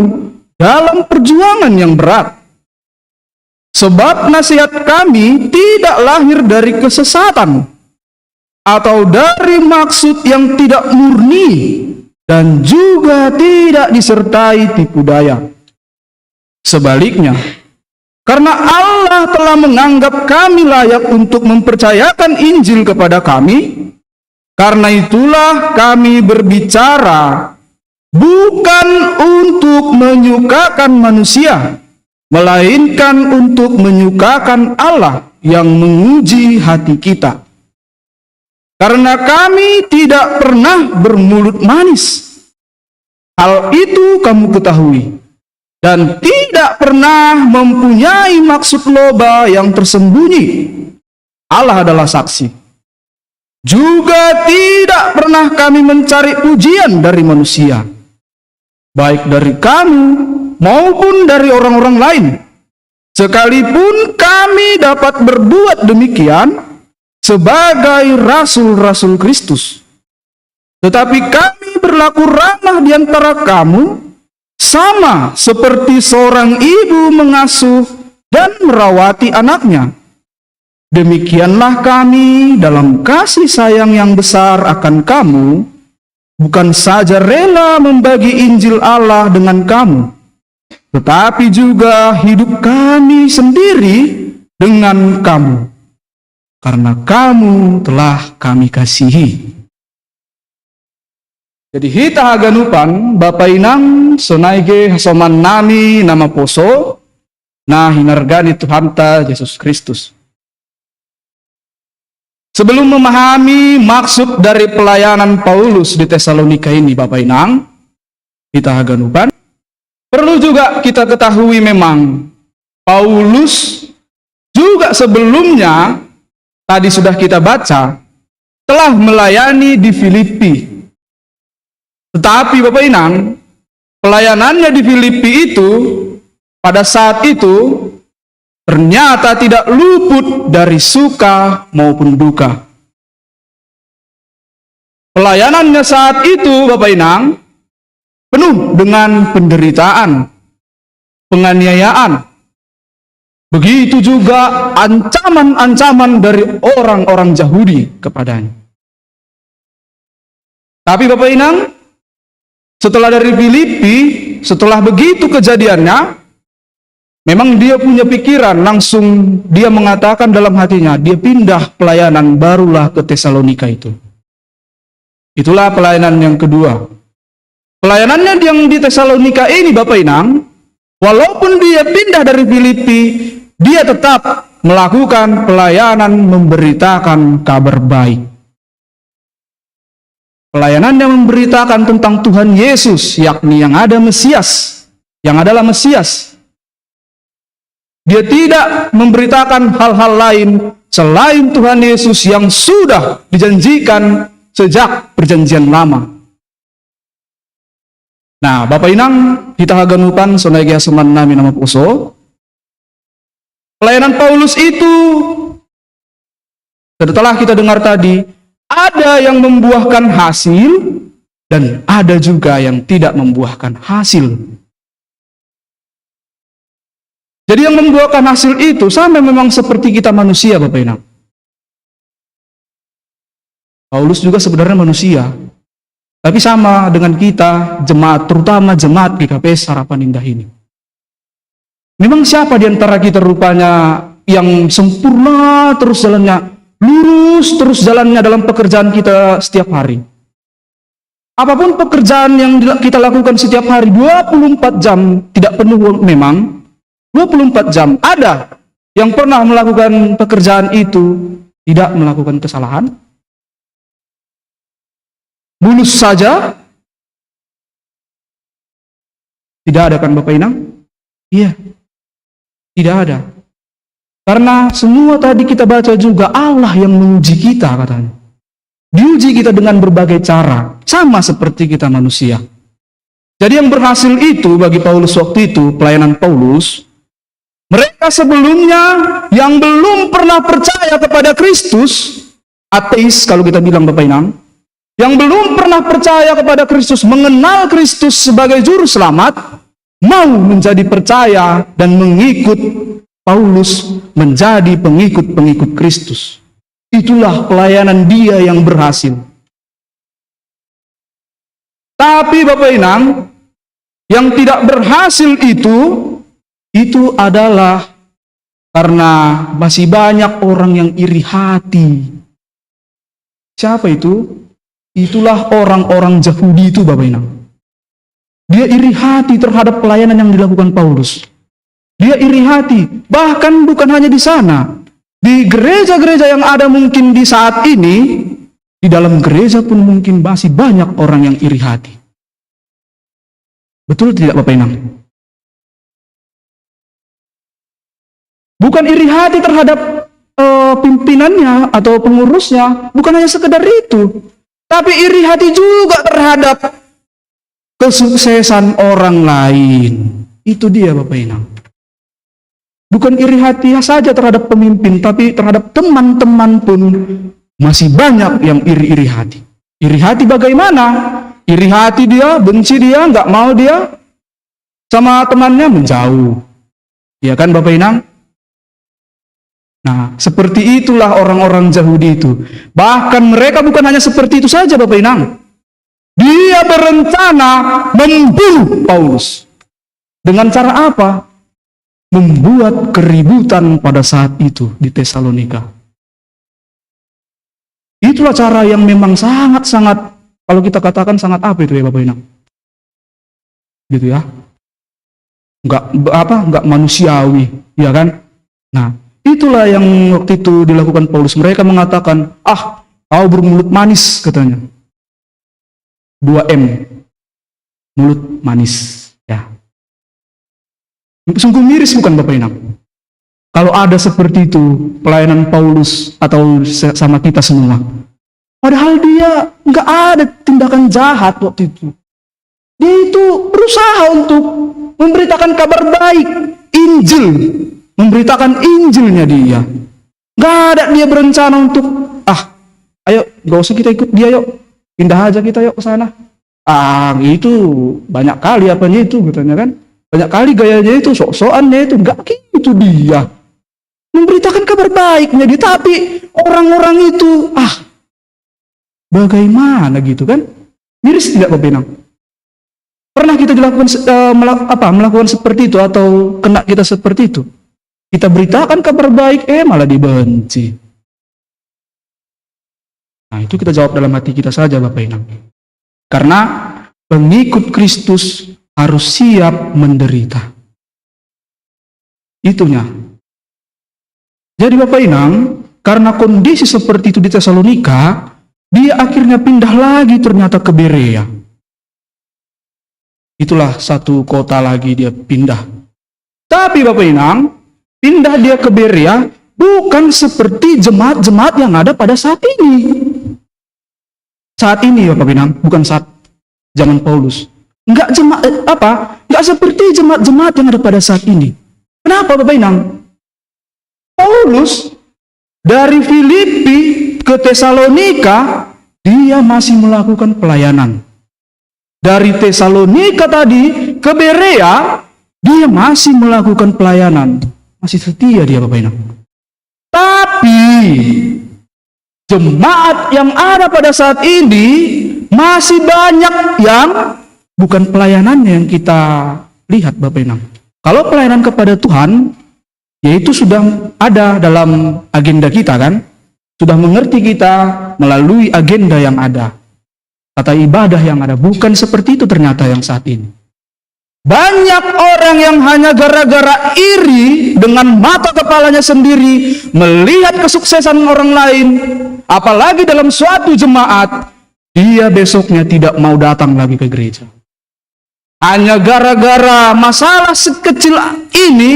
dalam perjuangan yang berat. Sebab nasihat kami tidak lahir dari kesesatan atau dari maksud yang tidak murni, dan juga tidak disertai tipu daya. Sebaliknya, karena Allah telah menganggap kami layak untuk mempercayakan Injil kepada kami, Karena itulah kami berbicara bukan untuk menyukakan manusia, melainkan untuk menyukakan Allah yang menguji hati kita. Karena kami tidak pernah bermulut manis. Hal itu kamu ketahui. Dan tidak pernah mempunyai maksud loba yang tersembunyi. Allah adalah saksi. Juga tidak pernah kami mencari pujian dari manusia, baik dari kamu maupun dari orang-orang lain. Sekalipun kami dapat berbuat demikian sebagai rasul-rasul Kristus. Tetapi kami berlaku ramah di antara kamu, sama seperti seorang ibu mengasuh dan merawati anaknya. Demikianlah kami dalam kasih sayang yang besar akan kamu, bukan saja rela membagi Injil Allah dengan kamu, tetapi juga hidup kami sendiri dengan kamu, karena kamu telah kami kasihi. Jadi hita haganupan Bapak Inang sonaige hasoman nami nama poso nah hinargani Tuhan ta Yesus Kristus. Sebelum memahami maksud dari pelayanan Paulus di Tesalonika ini Bapak Inang, hita haganupan, perlu juga kita ketahui memang Paulus juga sebelumnya tadi sudah kita baca telah melayani di Filipi. Tetapi Bapak Inang, pelayanannya di Filipi itu pada saat itu ternyata tidak luput dari suka maupun duka. Pelayanannya saat itu Bapak Inang penuh dengan penderitaan, penganiayaan. Begitu juga ancaman-ancaman dari orang-orang Yahudi kepadanya. Tapi Bapak Inang, setelah dari Filipi, setelah begitu kejadiannya, memang dia punya pikiran, langsung dia mengatakan dalam hatinya, dia pindah pelayanan barulah ke Tesalonika itu. Itulah pelayanan yang kedua. Pelayanannya yang di Tesalonika ini Bapak Inang, walaupun dia pindah dari Filipi, dia tetap melakukan pelayanan memberitakan kabar baik. Pelayanan yang memberitakan tentang Tuhan Yesus, yakni yang ada Mesias, yang adalah Mesias. Dia tidak memberitakan hal-hal lain selain Tuhan Yesus yang sudah dijanjikan sejak perjanjian lama. Nah, Bapak Inang, kita haganupan sonaigia seman nami nama poso. Pelayanan Paulus itu, setelah kita dengar tadi, ada yang membuahkan hasil dan ada juga yang tidak membuahkan hasil. Jadi yang membuahkan hasil itu sama memang seperti kita manusia Bapak Inang. Paulus juga sebenarnya manusia, tapi sama dengan kita jemaat, terutama jemaat GKPS Harapan Indah ini. Memang siapa di antara kita rupanya yang sempurna terus jalannya, lurus terus jalannya dalam pekerjaan kita setiap hari? Apapun pekerjaan yang kita lakukan setiap hari 24 jam, tidak penuh memang 24 jam. Ada yang pernah melakukan pekerjaan itu tidak melakukan kesalahan? Mulus saja? Tidak ada kan Bapak Inang? Iya, tidak ada. Karena semua tadi kita baca juga Allah yang menguji kita katanya. Diuji kita dengan berbagai cara, sama seperti kita manusia. Jadi yang berhasil itu bagi Paulus waktu itu, pelayanan Paulus, mereka sebelumnya yang belum pernah percaya kepada Kristus, ateis kalau kita bilang Bapak Inang, yang belum pernah percaya kepada Kristus, mengenal Kristus sebagai juru selamat, mau menjadi percaya dan mengikut Paulus menjadi pengikut-pengikut Kristus. Itulah pelayanan dia yang berhasil. Tapi Bapak Inang, yang tidak berhasil itu adalah karena masih banyak orang yang iri hati. Siapa itu? Itulah orang-orang Yahudi itu, Bapak Inang. Dia iri hati terhadap pelayanan yang dilakukan Paulus. Dia iri hati, bahkan bukan hanya di sana. Di gereja-gereja yang ada mungkin di saat ini, di dalam gereja pun mungkin masih banyak orang yang iri hati. Betul tidak, Bapak Inang? Bukan iri hati terhadap pimpinannya atau pengurusnya, bukan hanya sekedar itu, tapi iri hati juga terhadap kesuksesan orang lain. Itu dia, Bapak Inang. Bukan iri hati saja terhadap pemimpin, tapi terhadap teman-teman pun masih banyak yang iri-iri hati. Iri hati bagaimana? Iri hati dia, benci dia, nggak mau dia sama temannya menjauh. Ya kan, Bapak Inang? Nah, seperti itulah orang-orang Yahudi itu. Bahkan mereka bukan hanya seperti itu saja, Bapak Inang. Dia berencana membunuh Paulus. Dengan cara apa? Membuat keributan pada saat itu di Tesalonika. Itulah cara yang memang sangat-sangat, kalau kita katakan sangat apa itu ya, Bapak Inang? Gitu ya. Enggak manusiawi, ya kan? Nah, itulah yang waktu itu dilakukan Paulus. Mereka mengatakan, kau bermulut manis, katanya. 2M, mulut manis. Ya. Sungguh miris bukan, Bapak Inang? Kalau ada seperti itu pelayanan Paulus atau sama kita semua. Padahal dia nggak ada tindakan jahat waktu itu. Dia itu berusaha untuk memberitakan kabar baik, Injil, memberitakan Injilnya dia. Nggak ada dia berencana untuk, ayo nggak usah kita ikut dia, yuk pindah aja kita yuk ke sana. Itu banyak kali apanya itu, katanya kan. Banyak kali gayanya itu, sok-sokannya itu, nggak gitu dia. Memberitakan kabar baiknya dia, tapi orang-orang itu, bagaimana gitu kan? Miris tidak, Bapak Inang? Pernah kita melakukan seperti itu atau kena kita seperti itu? Kita beritakan kabar baik, malah dibenci. Nah, itu kita jawab dalam hati kita saja, Bapak Inang. Karena pengikut Kristus harus siap menderita. Itunya. Jadi Bapak Inang, karena kondisi seperti itu di Tesalonika, dia akhirnya pindah lagi ternyata ke Berea. Itulah satu kota lagi dia pindah. Tapi Bapak Inang, pindah dia ke Berea bukan seperti jemaat-jemaat yang ada pada saat ini. Saat ini ya Bapak Inang, bukan saat zaman Paulus. Enggak seperti jemaat-jemaat yang ada pada saat ini. Kenapa Bapak Inang? Paulus dari Filipi ke Tesalonika, dia masih melakukan pelayanan. Dari Tesalonika tadi ke Berea, dia masih melakukan pelayanan. Masih setia dia, Bapak Inang. Tapi jemaat yang ada pada saat ini masih banyak yang bukan pelayanannya yang kita lihat, Bapak Inang. Kalau pelayanan kepada Tuhan, yaitu sudah ada dalam agenda kita kan, sudah mengerti kita melalui agenda yang ada, tata ibadah yang ada. Bukan seperti itu ternyata yang saat ini. Banyak orang yang hanya gara-gara iri dengan mata kepalanya sendiri melihat kesuksesan orang lain, apalagi dalam suatu jemaat, dia besoknya tidak mau datang lagi ke gereja. Hanya gara-gara masalah sekecil ini,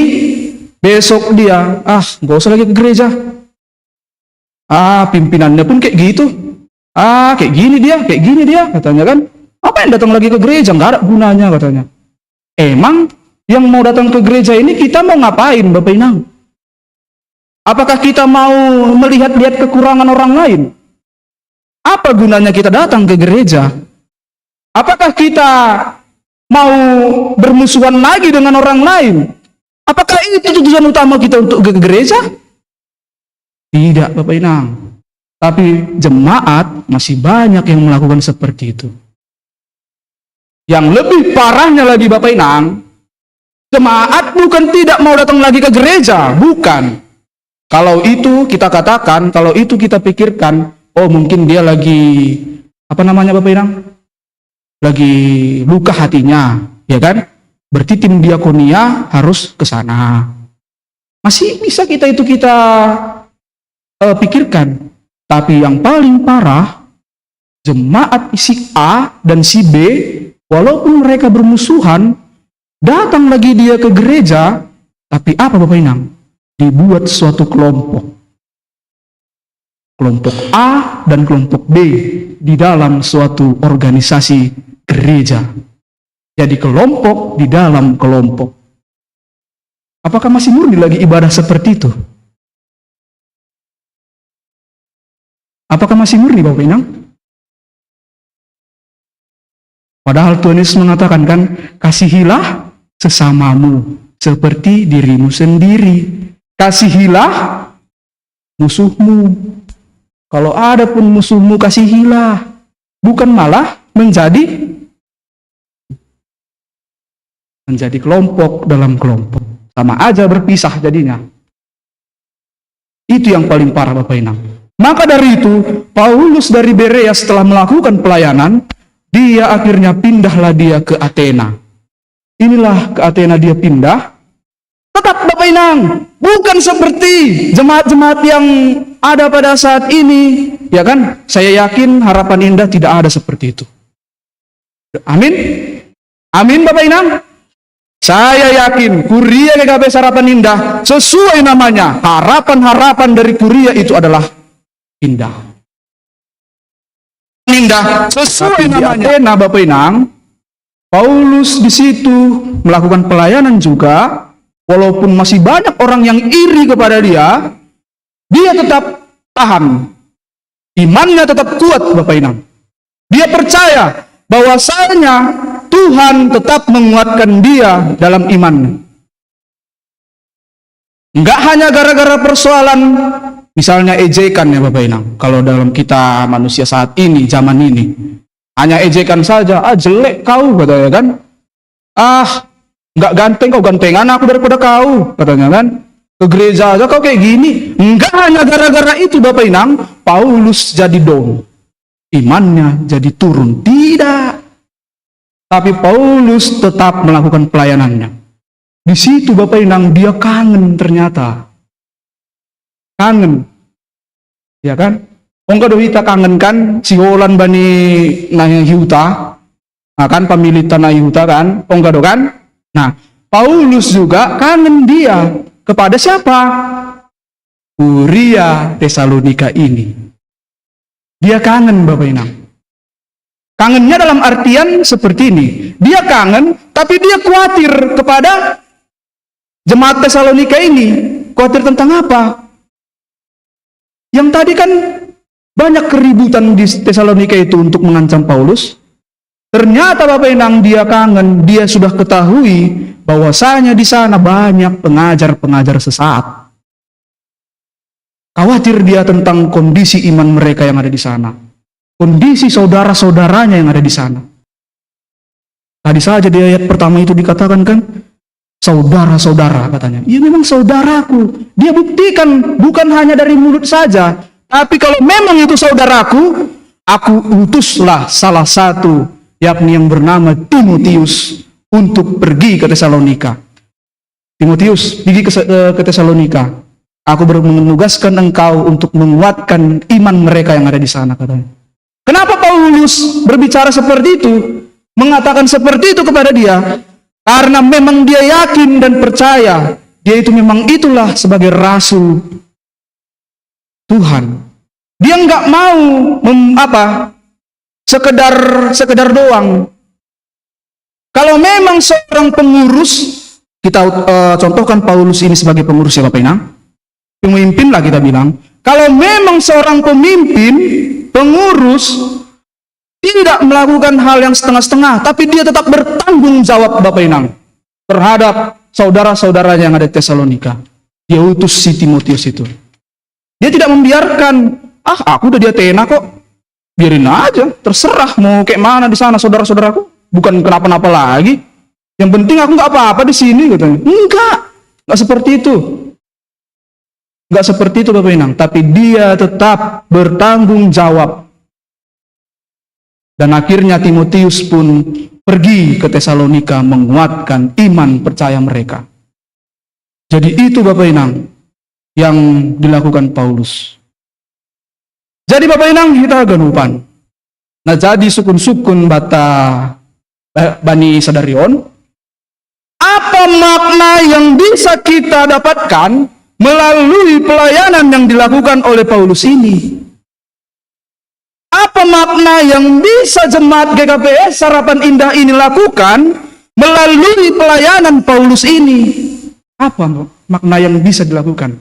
besok dia, gak usah lagi ke gereja. Pimpinannya pun kayak gitu. Kayak gini dia, katanya kan. Apa yang datang lagi ke gereja? Gak ada gunanya, katanya. Emang yang mau datang ke gereja ini kita mau ngapain, Bapak Inang? Apakah kita mau melihat-lihat kekurangan orang lain? Apa gunanya kita datang ke gereja? Apakah kita mau bermusuhan lagi dengan orang lain? Apakah itu tujuan utama kita untuk ke gereja? Tidak, Bapak Inang. Tapi jemaat masih banyak yang melakukan seperti itu. Yang lebih parahnya lagi, Bapak Inang, jemaat bukan tidak mau datang lagi ke gereja, bukan. Kalau itu kita katakan, kalau itu kita pikirkan, oh mungkin dia lagi, apa namanya Bapak Inang? Lagi luka hatinya, ya kan? Berarti tim diakonia harus ke sana. Masih bisa kita pikirkan. Tapi yang paling parah, jemaat si A dan si B, walaupun mereka bermusuhan, datang lagi dia ke gereja, tapi apa Bapak Inang? Dibuat suatu kelompok. Kelompok A dan kelompok B di dalam suatu organisasi gereja. Jadi kelompok di dalam kelompok. Apakah masih murni lagi ibadah seperti itu? Apakah masih murni Bapak Inang? Padahal Tuhan Yesus mengatakan kan, kasihilah sesamamu seperti dirimu sendiri. Kasihilah musuhmu. Kalau ada pun musuhmu, kasihilah. Bukan malah menjadi kelompok dalam kelompok. Sama aja berpisah jadinya. Itu yang paling parah Bapak Inang. Maka dari itu, Paulus dari Berea setelah melakukan pelayanan, dia akhirnya pindahlah dia ke Athena. Inilah ke Athena dia pindah. Tetap Bapak Inang, bukan seperti jemaat-jemaat yang ada pada saat ini, ya kan? Saya yakin Harapan Indah tidak ada seperti itu. Amin. Amin Bapak Inang. Saya yakin Kuria GKP Harapan Indah sesuai namanya. Harapan-harapan dari Kuria itu adalah indah. Indah sesuai namanya. Athena Bapak Inang, Paulus di situ melakukan pelayanan juga. Walaupun masih banyak orang yang iri kepada dia, dia tetap tahan. Imannya tetap kuat Bapak Inang. Dia percaya bahwasanya Tuhan tetap menguatkan dia dalam imannya. Enggak hanya gara-gara persoalan misalnya ejekan ya Bapak Inang. Kalau dalam kita manusia saat ini, zaman ini, hanya ejekan saja, jelek kau katanya kan. Nggak ganteng, kau gantengan aku daripada kau, katanya kan. Ke gereja aja kau kayak gini. Enggak hanya gara-gara itu Bapak Inang, Paulus jadi down. Imannya jadi turun. Tidak. Tapi Paulus tetap melakukan pelayanannya. Di situ Bapak Inang, dia kangen ternyata. Kangen. Ya kan? Ongka dohita kangen kan, si Holan bani nanya hiuta. Nah kan, pemilik tanah hiuta kan, ongka do kan? Nah, Paulus juga kangen dia kepada siapa? Kuria Tesalonika ini. Dia kangen Bapak Inang. Kangennya dalam artian seperti ini. Dia kangen, tapi dia khawatir kepada jemaat Tesalonika ini. Khawatir tentang apa? Yang tadi kan banyak keributan di Tesalonika itu untuk mengancam Paulus. Ternyata Bapak Inang, dia kangen, dia sudah ketahui bahwasanya di sana banyak pengajar-pengajar sesat. Khawatir dia tentang kondisi iman mereka yang ada di sana. Kondisi saudara-saudaranya yang ada di sana. Tadi saja di ayat pertama itu dikatakan kan, saudara-saudara katanya. Iya memang saudaraku. Dia buktikan bukan hanya dari mulut saja. Tapi kalau memang itu saudaraku, aku utuslah salah satu, yakni yang bernama Timotius, untuk pergi ke Tesalonika. Timotius, pergi ke Tesalonika. Aku menugaskan engkau untuk menguatkan iman mereka yang ada di sana, katanya. Kenapa Paulus berbicara seperti itu? Mengatakan seperti itu kepada dia? Karena memang dia yakin dan percaya dia itu memang itulah sebagai rasul Tuhan. Dia nggak mau sekedar doang. Kalau memang seorang pengurus, kita contohkan Paulus ini sebagai pengurus ya Bapak Inang, pemimpin lah kita bilang. Kalau memang seorang pemimpin, pengurus tidak melakukan hal yang setengah-setengah, tapi dia tetap bertanggung jawab Bapak Inang terhadap saudara-saudaranya yang ada di Tesalonika. Dia utus si Timotius itu. Dia tidak membiarkan, aku udah di Athena kok, biarin aja, terserah mau kayak mana di sana saudara-saudaraku, bukan kenapa-napa lagi. Yang penting aku nggak apa-apa di sini, katanya. Enggak seperti itu. Nggak seperti itu Bapak Inang, tapi dia tetap bertanggung jawab. Dan akhirnya Timotius pun pergi ke Tesalonika menguatkan iman percaya mereka. Jadi itu Bapak Inang yang dilakukan Paulus. Jadi Bapak Inang kita ganupan. Nah jadi sukun-sukun bata Bani Sadarion, apa makna yang bisa kita dapatkan melalui pelayanan yang dilakukan oleh Paulus ini? Apa makna yang bisa jemaat GKPS Harapan Indah ini lakukan melalui pelayanan Paulus ini? Apa makna yang bisa dilakukan?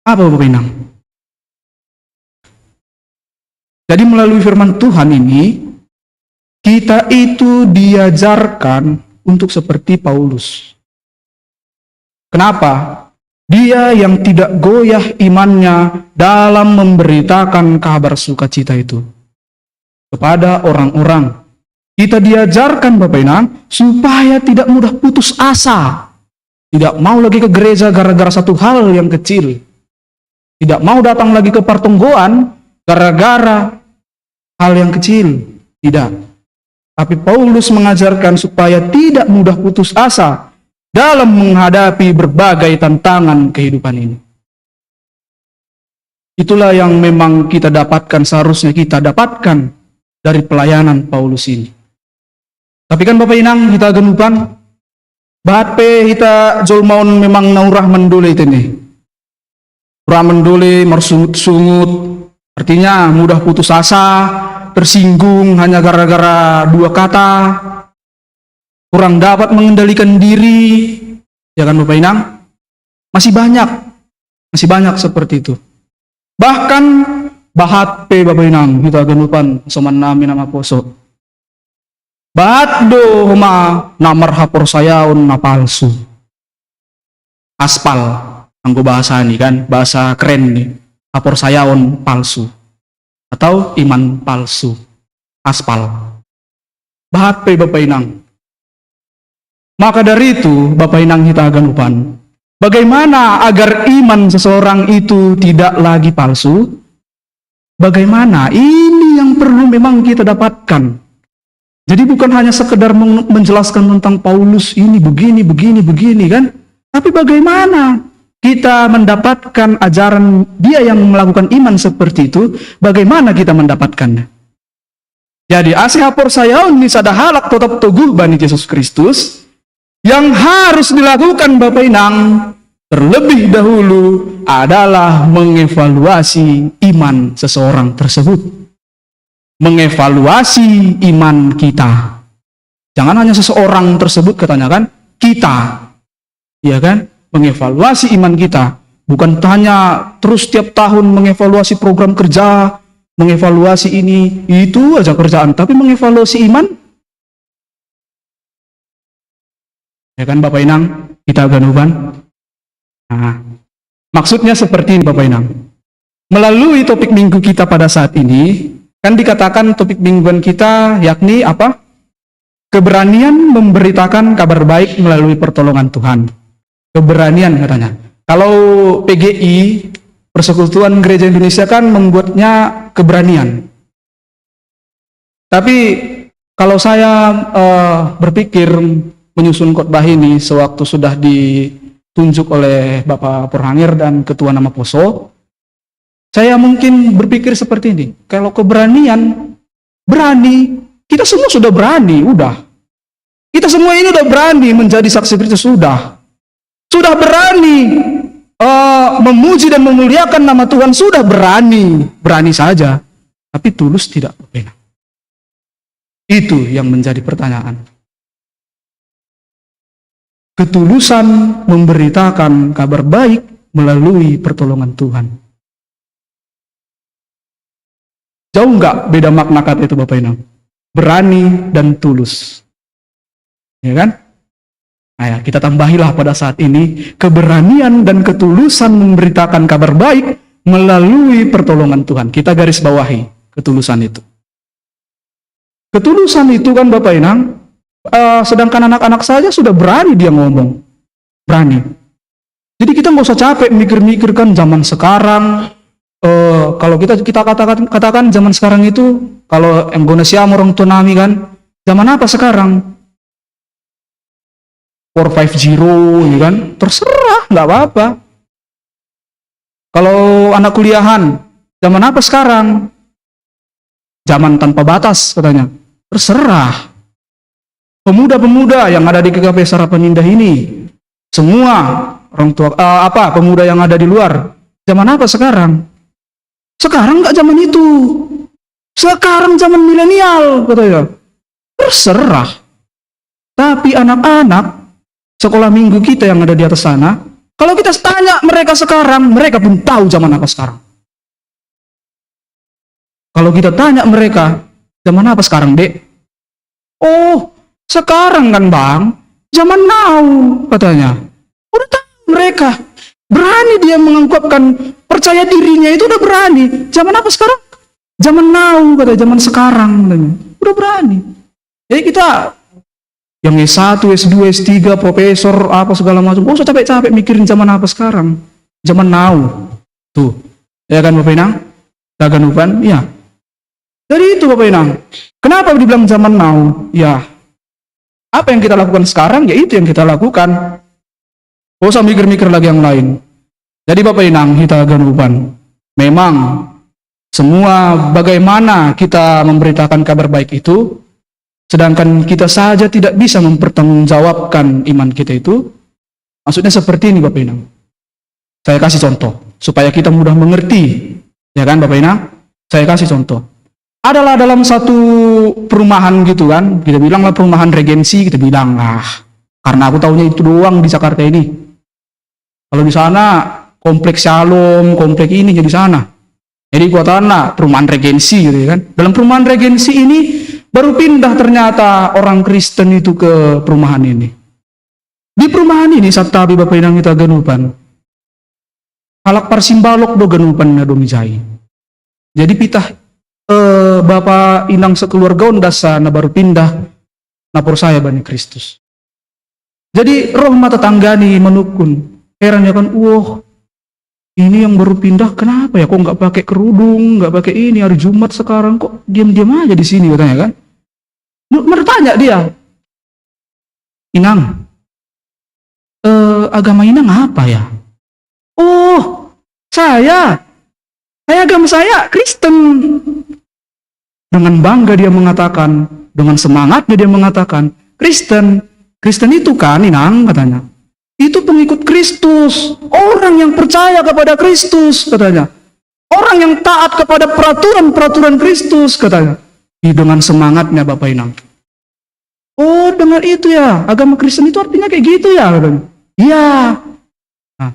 Apa Bapak Inang? Jadi melalui firman Tuhan ini, kita itu diajarkan untuk seperti Paulus. Kenapa? Dia yang tidak goyah imannya dalam memberitakan kabar sukacita itu kepada orang-orang. Kita diajarkan Bapak Inang supaya tidak mudah putus asa. Tidak mau lagi ke gereja gara-gara satu hal yang kecil. Tidak mau datang lagi ke pertonggoan gara-gara hal yang kecil. Tidak. Tapi Paulus mengajarkan supaya tidak mudah putus asa dalam menghadapi berbagai tantangan kehidupan ini. Itulah yang memang kita dapatkan, seharusnya kita dapatkan dari pelayanan Paulus ini. Tapi kan Bapak Inang kita genupan, bahape kita jolmaun memang naurah mendule itu nih. Urah mendule mersungut-sungut, artinya mudah putus asa, tersinggung hanya gara-gara dua kata, kurang dapat mengendalikan diri, ya kan Bapak Inang? Masih banyak seperti itu. Bahkan bahat pe Bapak Inang kita genupan soman nami nama poso. Bahat do homa namar hapor sayaon na palsu. Aspal, anggo bahasa ini kan, bahasa keren nih. Hapor sayaon palsu atau iman palsu. Aspal. Bahat pe Bapak Inang. Maka dari itu, Bapak Inang kita ganupan, bagaimana agar iman seseorang itu tidak lagi palsu? Bagaimana? Ini yang perlu memang kita dapatkan. Jadi bukan hanya sekedar menjelaskan tentang Paulus ini begini kan? Tapi bagaimana kita mendapatkan ajaran dia yang melakukan iman seperti itu? Bagaimana kita mendapatkannya? Jadi asihapor sayaon ni sadahalak tetap teguh bani Yesus Kristus. Yang harus dilakukan Bapak Inang terlebih dahulu adalah mengevaluasi iman seseorang tersebut. Mengevaluasi iman kita. Jangan hanya seseorang tersebut ketanyakan, kita. Ya kan? Mengevaluasi iman kita. Bukan hanya terus tiap tahun mengevaluasi program kerja, mengevaluasi ini, itu aja kerjaan. Tapi mengevaluasi iman, ya kan Bapak Inang, kita ganuban. Nah, maksudnya seperti ini Bapak Inang. Melalui topik minggu kita pada saat ini, kan dikatakan topik mingguan kita yakni apa? Keberanian memberitakan kabar baik melalui pertolongan Tuhan. Keberanian katanya. Kalau PGI, Persekutuan Gereja Indonesia kan membuatnya keberanian. Tapi kalau saya berpikir menyusun khotbah ini sewaktu sudah ditunjuk oleh Bapak Purhangir dan Ketua Nama Poso, saya mungkin berpikir seperti ini. Kalau keberanian, berani, kita semua sudah berani, udah. Kita semua ini udah berani menjadi saksi Kristus, sudah berani memuji dan memuliakan nama Tuhan, sudah berani saja. Tapi tulus tidak? Itu yang menjadi pertanyaan. Ketulusan memberitakan kabar baik melalui pertolongan Tuhan. Jauh nggak beda makna kata itu Bapak Inang? Berani dan tulus. Ya kan? Nah ya, kita tambahilah pada saat ini keberanian dan ketulusan memberitakan kabar baik melalui pertolongan Tuhan. Kita garis bawahi ketulusan itu. Ketulusan itu kan Bapak Inang, sedangkan anak-anak saja sudah berani dia ngomong. Berani. Jadi kita nggak usah capek mikir-mikirkan zaman sekarang. Kalau kita katakan zaman sekarang itu, kalau Indonesia orang tua nami kan, zaman apa sekarang? 450 ini kan, terserah, nggak apa-apa. Kalau anak kuliahan, zaman apa sekarang? Zaman tanpa batas katanya, terserah. Pemuda-pemuda yang ada di KKP Harapan Indah ini, semua orang tua pemuda yang ada di luar, zaman apa sekarang? Sekarang nggak zaman itu, sekarang zaman milenial katanya, terserah. Tapi anak-anak sekolah minggu kita yang ada di atas sana, kalau kita tanya mereka sekarang, mereka pun tahu zaman apa sekarang. Kalau kita tanya mereka, zaman apa sekarang, Dek? Oh, sekarang kan Bang, zaman now katanya. Udah tahu mereka. Berani dia mengungkapkan, percaya dirinya itu udah berani. Zaman apa sekarang? Zaman now katanya, zaman sekarang katanya. Udah berani. Jadi kita yang S1, S2, S3, profesor, apa segala macam, gak usah capek-capek mikirin zaman apa sekarang. Zaman now. Tuh. Ya kan Bapak Inang? Taganupan? Ya. Dari itu Bapak Inang. Kenapa dibilang zaman now? Ya. Apa yang kita lakukan sekarang, ya itu yang kita lakukan. Gak usah mikir-mikir lagi yang lain. Jadi Bapak Inang, kita ganupan. Memang, semua bagaimana kita memberitakan kabar baik itu, sedangkan kita saja tidak bisa mempertanggungjawabkan iman kita itu, maksudnya seperti ini Bapak Inang. Saya kasih contoh, supaya kita mudah mengerti. Ya kan Bapak Inang? Saya kasih contoh. Adalah dalam satu perumahan gitu kan, kita bilang lah perumahan Regensi, kita bilang lah. Karena aku tahunya itu doang di Jakarta ini. Kalau di sana, kompleks Shalom, kompleks ini jadi sana. Jadi gua tanah perumahan Regensi gitu kan. Dalam perumahan Regensi ini, baru pindah ternyata orang Kristen itu ke perumahan ini. Di perumahan ini, Sabtabi Bapak Inang kita genupan. Halak parsimbalok do genupan na domijai. Jadi pitah Bapak Inang sekeluarga ondasa na baru pindah napor saya Bani Kristus. Jadi roh mata tangga nih menukun. Heran ya kan, wah ini yang baru pindah kenapa ya, kok nggak pakai kerudung, nggak pakai ini, hari Jumat sekarang kok diam-diam aja di sini katanya kan. Bertanya dia, Inang, agama Inang apa ya? Oh, saya agama saya Kristen. Dengan bangga dia mengatakan, dengan semangatnya dia mengatakan, Kristen itu kan Inang katanya. Itu pengikut Kristus, orang yang percaya kepada Kristus katanya. Orang yang taat kepada peraturan Kristus katanya. Dengan semangatnya Bapak Inang. Oh, dengan itu ya, agama Kristen itu artinya kayak gitu ya katanya. Iya. Nah,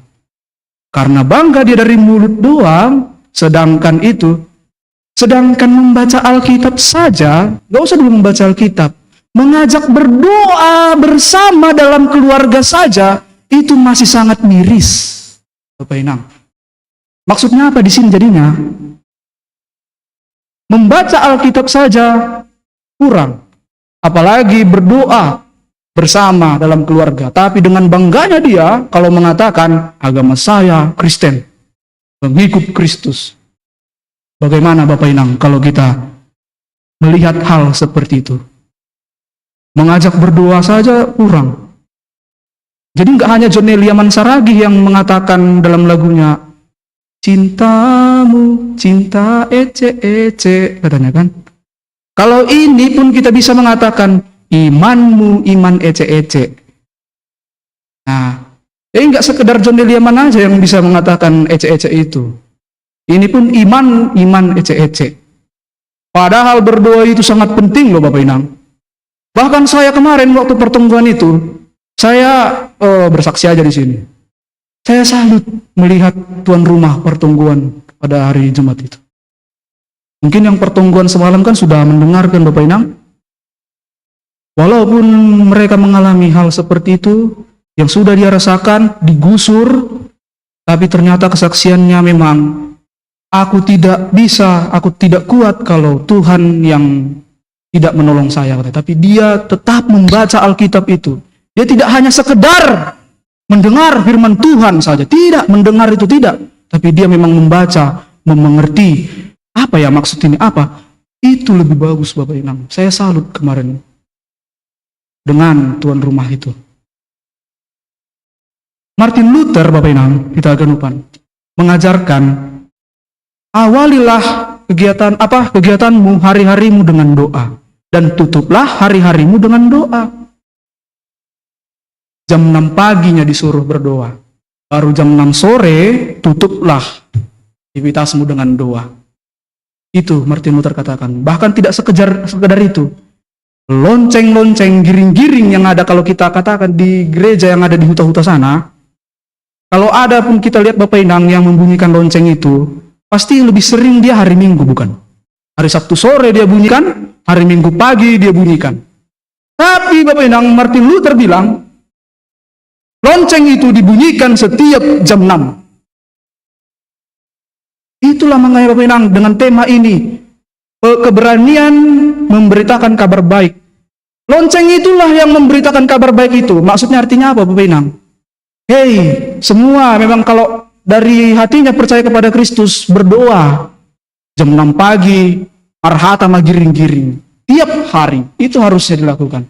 karena bangga dia dari mulut doang, sedangkan membaca Alkitab saja, gak usah dulu membaca Alkitab, mengajak berdoa bersama dalam keluarga saja, itu masih sangat miris, Bapak Inang. Maksudnya apa di sini jadinya? Membaca Alkitab saja kurang, apalagi berdoa bersama dalam keluarga. Tapi dengan bangganya dia kalau mengatakan agama saya Kristen, mengikut Kristus. Bagaimana Bapak Inang kalau kita melihat hal seperti itu? Mengajak berdoa saja kurang. Jadi nggak hanya John Elia Mansaragi yang mengatakan dalam lagunya, cintamu, cinta ece, katanya kan. Kalau ini pun kita bisa mengatakan, imanmu, iman ece. Nah, jadi nggak sekedar John Elia Man aja yang bisa mengatakan ece itu. Ini pun iman ece. Padahal berdoa itu sangat penting loh Bapak Inang. Bahkan saya kemarin waktu pertemuan itu, saya bersaksi aja di sini. Saya salut melihat tuan rumah pertungguan pada hari Jumat itu. Mungkin yang pertungguan semalam kan sudah mendengarkan Bapak Inang. Walaupun mereka mengalami hal seperti itu, yang sudah dia rasakan, digusur, tapi ternyata kesaksiannya memang, aku tidak kuat kalau Tuhan yang tidak menolong saya. Tapi dia tetap membaca Alkitab itu. Dia tidak hanya sekedar mendengar firman Tuhan saja. Tidak, mendengar itu tidak. Tapi dia memang membaca, mengerti. Apa ya maksud ini? Apa? Itu lebih bagus Bapak Inang. Saya salut kemarin dengan tuan rumah itu. Martin Luther, Bapak Inang, kita ganupan, mengajarkan, awalilah kegiatanmu hari-harimu dengan doa, dan tutuplah hari-harimu dengan doa. Jam 6 paginya disuruh berdoa, baru jam 6 sore tutuplah aktivitasmu dengan doa. Itu Martin Luther katakan. Bahkan tidak sekedar itu. Lonceng-lonceng, giring-giring yang ada kalau kita katakan di gereja yang ada di huta-huta sana, kalau ada pun kita lihat Bapak Inang yang membunyikan lonceng itu, pasti lebih sering dia hari Minggu, bukan? Hari Sabtu sore dia bunyikan, hari Minggu pagi dia bunyikan. Tapi Bapak Inang, Martin Luther bilang, lonceng itu dibunyikan setiap jam 6. Itulah makanya Bapak Inang, dengan tema ini, keberanian memberitakan kabar baik. Lonceng itulah yang memberitakan kabar baik itu. Maksudnya artinya apa Bapak Inang? Hei, semua memang kalau dari hatinya percaya kepada Kristus, berdoa jam 6 pagi, marhata magiring-giring, tiap hari, itu harusnya dilakukan.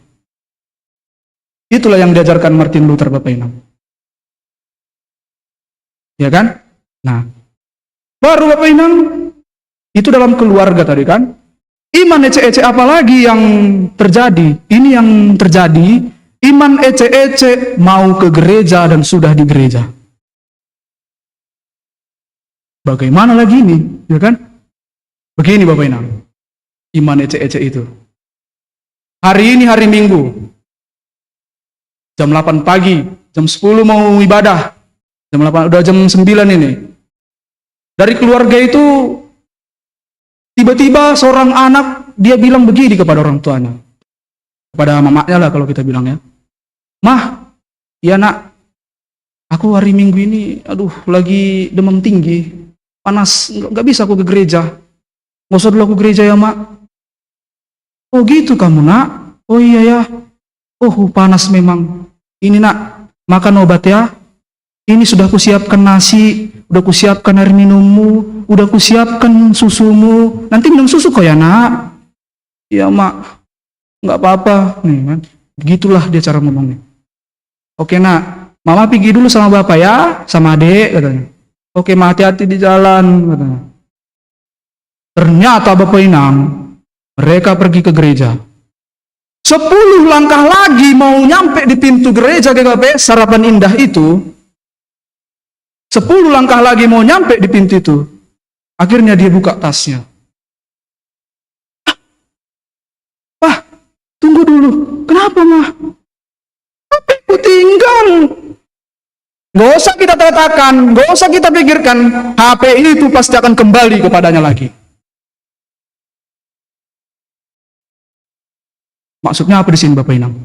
Itulah yang diajarkan Martin Luther Bapak Inang. Ya kan? Nah, baru Bapak Inang, itu dalam keluarga tadi kan? Iman ece-ece apalagi yang terjadi? Ini yang terjadi, iman ece-ece mau ke gereja dan sudah di gereja. Bagaimana lagi ini? Ya kan? Begini Bapak Inang, iman ece-ece itu. Hari ini hari Minggu, jam 8 pagi, jam 10 mau ibadah, jam 8, udah jam 9 ini. Dari keluarga itu, tiba-tiba seorang anak, dia bilang begini kepada orang tuanya. Kepada mamanya lah kalau kita bilang ya. Mah, ya nak, aku hari Minggu ini, aduh lagi demam tinggi, panas, nggak bisa aku ke gereja. Nggak usah dulu aku gereja ya mak. Oh gitu kamu nak? Oh iya ya. Oh panas memang. Ini nak, makan obat ya. Ini sudah kusiapkan nasi, udah kusiapkan air minummu, udah kusiapkan susumu. Nanti minum susu kok ya nak? Iya mak, nggak apa-apa. Nih kan, begitulah dia cara ngomongnya. Oke nak, mama pergi dulu sama bapak ya, sama adik katanya. Oke mak, hati-hati di jalan katanya. Ternyata Bapak Inang, mereka pergi ke gereja. 10 langkah lagi mau nyampe di pintu gereja GKP Harapan Indah itu. 10 langkah lagi mau nyampe di pintu itu. Akhirnya dia buka tasnya. Wah, tunggu dulu. Kenapa mah? HP-ku tinggal. Gak usah kita katakan, gak usah kita pikirkan. HP itu pasti akan kembali kepadanya lagi. Maksudnya apa di sini Bapak Inang?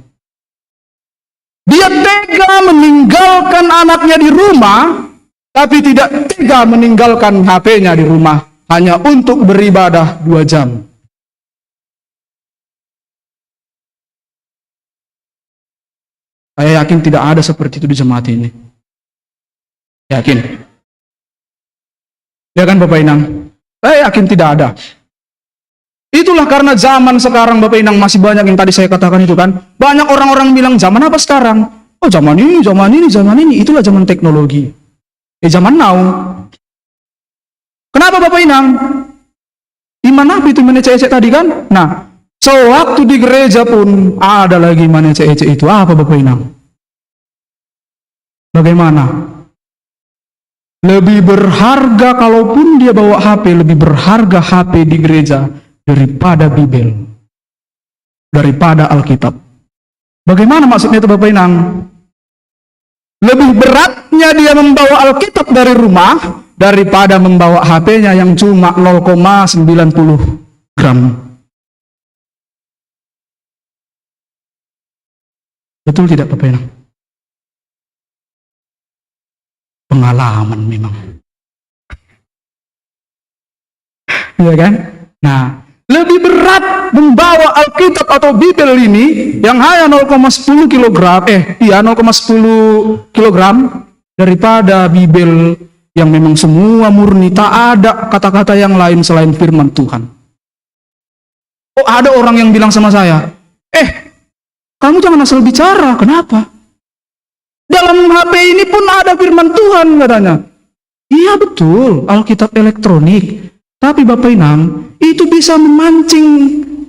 Dia tega meninggalkan anaknya di rumah, tapi tidak tega meninggalkan HP-nya di rumah hanya untuk beribadah 2 jam. Saya yakin tidak ada seperti itu di jemaat ini. Yakin? Ya kan Bapak Inang? Saya yakin tidak ada. Itulah karena zaman sekarang Bapak Inang masih banyak yang tadi saya katakan itu kan. Banyak orang-orang bilang zaman apa sekarang? Oh zaman ini, zaman ini, zaman ini. Itulah zaman teknologi. Zaman now. Kenapa Bapak Inang? Iman apa itu iman ece-ece tadi kan? Nah, sewaktu di gereja pun ada lagi iman ece-ece itu. Apa Bapak Inang? Bagaimana? Lebih berharga kalaupun dia bawa HP, lebih berharga HP di gereja daripada Bibel, daripada Alkitab. Bagaimana maksudnya itu Bapak Inang? Lebih beratnya dia membawa Alkitab dari rumah daripada membawa HP-nya yang cuma 0,90 gram. Betul tidak Bapak Inang? Pengalaman memang. Iya kan? Nah, lebih berat membawa Alkitab atau Bible ini yang hanya 0,10 kilogram, 0,10 kilogram daripada Bible yang memang semua murni, tak ada kata-kata yang lain selain firman Tuhan. Oh, ada orang yang bilang sama saya, kamu jangan asal bicara, kenapa? Dalam HP ini pun ada firman Tuhan katanya. Iya betul, Alkitab elektronik. Tapi Bapak Inang, itu bisa memancing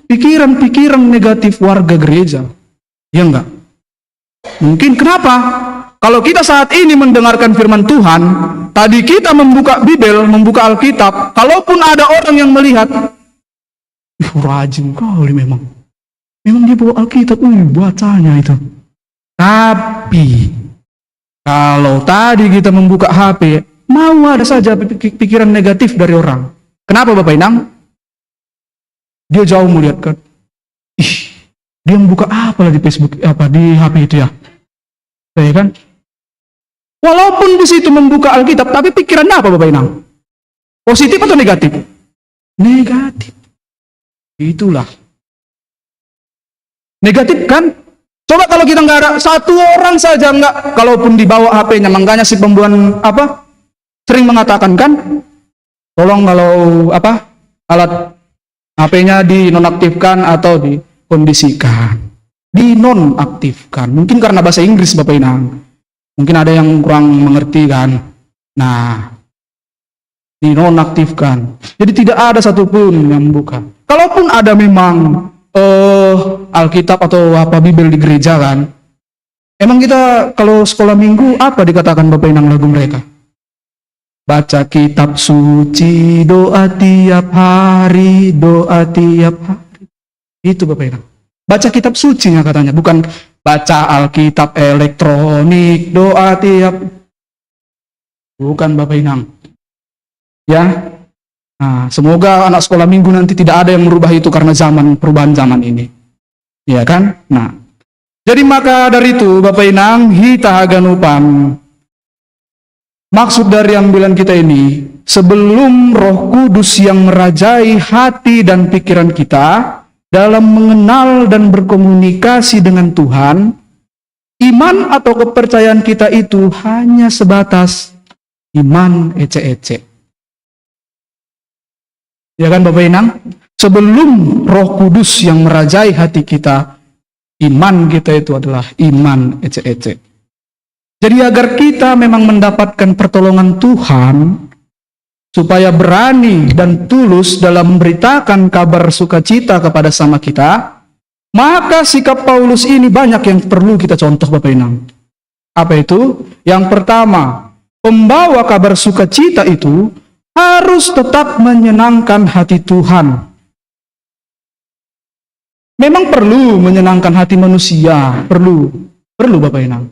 pikiran-pikiran negatif warga gereja. Ya enggak? Mungkin kenapa? Kalau kita saat ini mendengarkan firman Tuhan, tadi kita membuka Bible, membuka Alkitab, kalaupun ada orang yang melihat, rajin kali memang. Memang dia bawa Alkitab, bacanya itu. Tapi, kalau tadi kita membuka HP, mau ada saja pikiran negatif dari orang. Kenapa Bapak Inang? Dia jauh melihat kan. Dia membuka apa di Facebook, di HP itu ya. Ya kan? Walaupun di situ membuka Alkitab, tapi pikirannya apa Bapak Inang? Positif atau negatif? Negatif. Itulah. Negatif kan? Coba kalau kita nggak ada satu orang saja nggak, kalaupun dibawa HP-nya, makanya si pembuat sering mengatakan kan, tolong kalau alat HP-nya dinonaktifkan atau dikondisikan, dinonaktifkan. Mungkin karena bahasa Inggris Bapak Inang. Mungkin ada yang kurang mengerti kan. Nah, dinonaktifkan. Jadi tidak ada satupun yang membuka. Kalaupun ada memang Alkitab atau Bible di gereja kan, emang kita kalau sekolah minggu apa dikatakan Bapak Inang lagu mereka? Baca kitab suci, doa tiap hari, doa tiap hari. Itu Bapak Inang. Baca kitab suci ya katanya, bukan baca Alkitab elektronik, doa tiap. Bukan Bapak Inang. Ya. Nah, semoga anak sekolah minggu nanti tidak ada yang merubah itu karena perubahan zaman ini. Ya kan? Nah. Jadi maka dari itu Bapak Inang, hita haganupan. Maksud dari ambilan kita ini, sebelum Roh Kudus yang merajai hati dan pikiran kita dalam mengenal dan berkomunikasi dengan Tuhan, iman atau kepercayaan kita itu hanya sebatas iman ece-ece. Ya kan Bapak Inang? Sebelum Roh Kudus yang merajai hati kita, iman kita itu adalah iman ece-ece. Jadi agar kita memang mendapatkan pertolongan Tuhan, supaya berani dan tulus dalam memberitakan kabar sukacita kepada sama kita, maka sikap Paulus ini banyak yang perlu kita contoh Bapak Inang. Apa itu? Yang pertama, pembawa kabar sukacita itu harus tetap menyenangkan hati Tuhan. Memang perlu menyenangkan hati manusia, perlu Bapak Inang.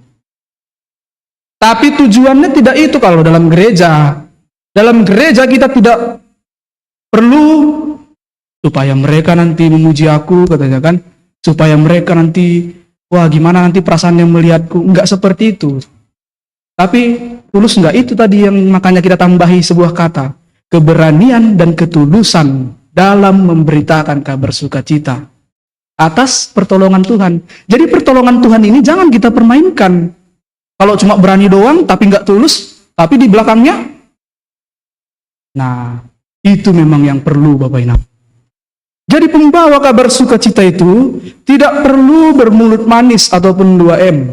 Tapi tujuannya tidak itu kalau dalam gereja. Dalam gereja kita tidak perlu supaya mereka nanti memuji aku, katanya kan. Supaya mereka nanti, wah gimana nanti perasaan yang melihatku. Enggak seperti itu. Tapi tulus enggak itu tadi yang makanya kita tambahi sebuah kata. Keberanian dan ketulusan dalam memberitakan kabar sukacita. Atas pertolongan Tuhan. Jadi pertolongan Tuhan ini jangan kita permainkan. Kalau cuma berani doang, tapi nggak tulus, tapi di belakangnya, nah itu memang yang perlu Bapak Inang. Jadi pembawa kabar sukacita itu tidak perlu bermulut manis ataupun 2M.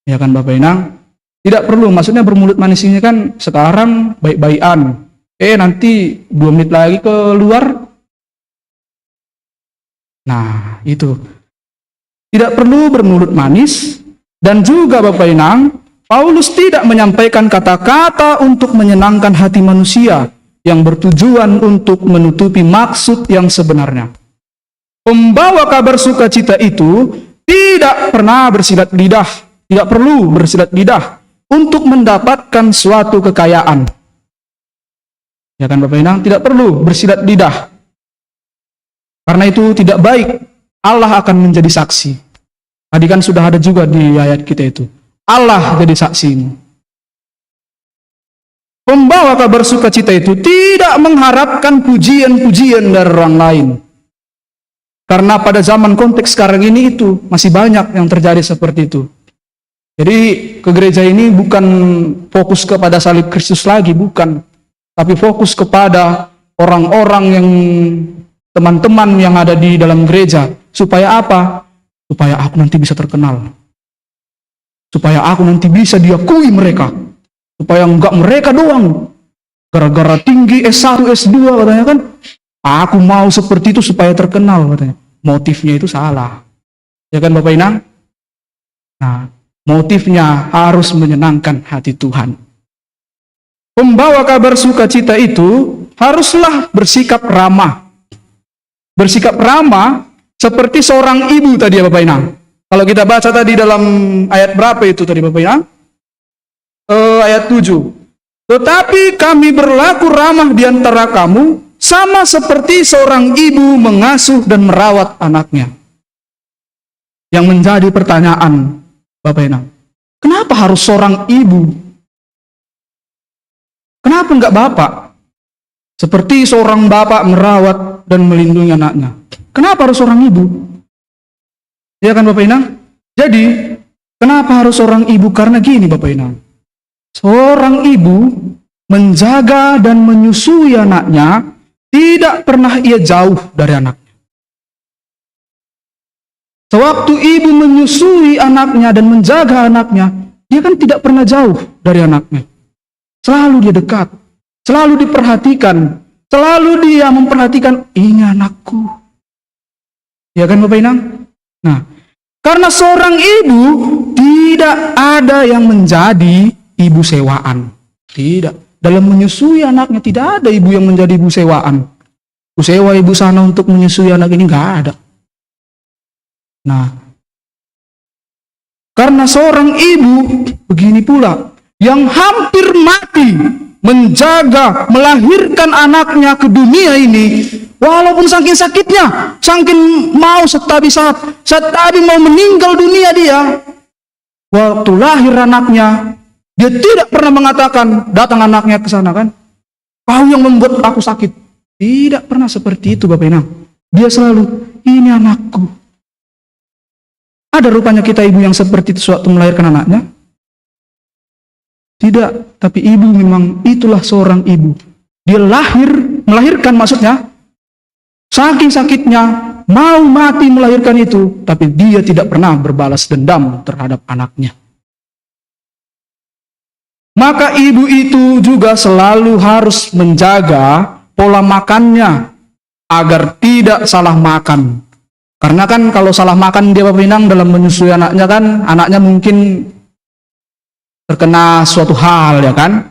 Ya kan Bapak Inang? Tidak perlu, maksudnya bermulut manis ini kan sekarang baik-baikan. Nanti 2 menit lagi keluar. Nah itu. Tidak perlu bermulut manis. Dan juga Bapak Inang, Paulus tidak menyampaikan kata-kata untuk menyenangkan hati manusia yang bertujuan untuk menutupi maksud yang sebenarnya. Pembawa kabar sukacita itu tidak pernah bersilat lidah, tidak perlu bersilat lidah untuk mendapatkan suatu kekayaan. Ya kan Bapak Inang, tidak perlu bersilat lidah. Karena itu tidak baik, Allah akan menjadi saksi. Tadi kan sudah ada juga di ayat kita itu. Allah jadi saksimu. Pembawa kabar sukacita itu tidak mengharapkan pujian-pujian dari orang lain. Karena pada zaman konteks sekarang ini itu masih banyak yang terjadi seperti itu. Jadi ke gereja ini bukan fokus kepada salib Kristus lagi, bukan. Tapi fokus kepada orang-orang yang teman-teman yang ada di dalam gereja. Supaya apa? Supaya aku nanti bisa terkenal. Supaya aku nanti bisa diakui mereka. Supaya enggak mereka doang. Gara-gara tinggi S1, S2 katanya kan. Aku mau seperti itu supaya terkenal katanya. Motifnya itu salah. Ya kan Bapak Inang? Nah, motifnya harus menyenangkan hati Tuhan. Pembawa kabar sukacita itu haruslah bersikap ramah. Bersikap ramah seperti seorang ibu tadi ya Bapak Inang. Kalau kita baca tadi dalam ayat berapa itu tadi Bapak Inang? Ayat 7. Tetapi kami berlaku ramah di antara kamu, sama seperti seorang ibu mengasuh dan merawat anaknya. Yang menjadi pertanyaan Bapak Inang, kenapa harus seorang ibu? Kenapa enggak bapak? Seperti seorang bapak merawat dan melindungi anaknya. Kenapa harus seorang ibu? Ya kan Bapak Inang? Jadi, kenapa harus seorang ibu? Karena gini Bapak Inang. Seorang ibu menjaga dan menyusui anaknya, tidak pernah ia jauh dari anaknya. Sewaktu ibu menyusui anaknya dan menjaga anaknya, dia kan tidak pernah jauh dari anaknya. Selalu dia dekat, selalu diperhatikan, selalu dia memperhatikan, ini anakku. Ya kan Bapak Inang? Nah, karena seorang ibu tidak ada yang menjadi ibu sewaan. Tidak. Dalam menyusui anaknya tidak ada ibu yang menjadi ibu sewaan. Aku sewa ibu sana untuk menyusui anak ini, nggak ada. Nah, karena seorang ibu begini pula yang hampir mati menjaga, melahirkan anaknya ke dunia ini, walaupun saking sakitnya, saking mau setabi mau meninggal dunia dia, waktu lahir anaknya, dia tidak pernah mengatakan, datang anaknya ke sana kan, kau yang membuat aku sakit. Tidak pernah seperti itu Bapak Inang. Dia selalu, ini anakku. Ada rupanya kita ibu yang seperti itu sewaktu melahirkan anaknya? Tidak, tapi ibu memang itulah seorang ibu. Dia melahirkan maksudnya, saking sakitnya, mau mati melahirkan itu, tapi dia tidak pernah berbalas dendam terhadap anaknya. Maka ibu itu juga selalu harus menjaga pola makannya agar tidak salah makan. Karena kan kalau salah makan dia Bapak Inang dalam menyusui anaknya kan, anaknya mungkin terkena suatu hal ya kan.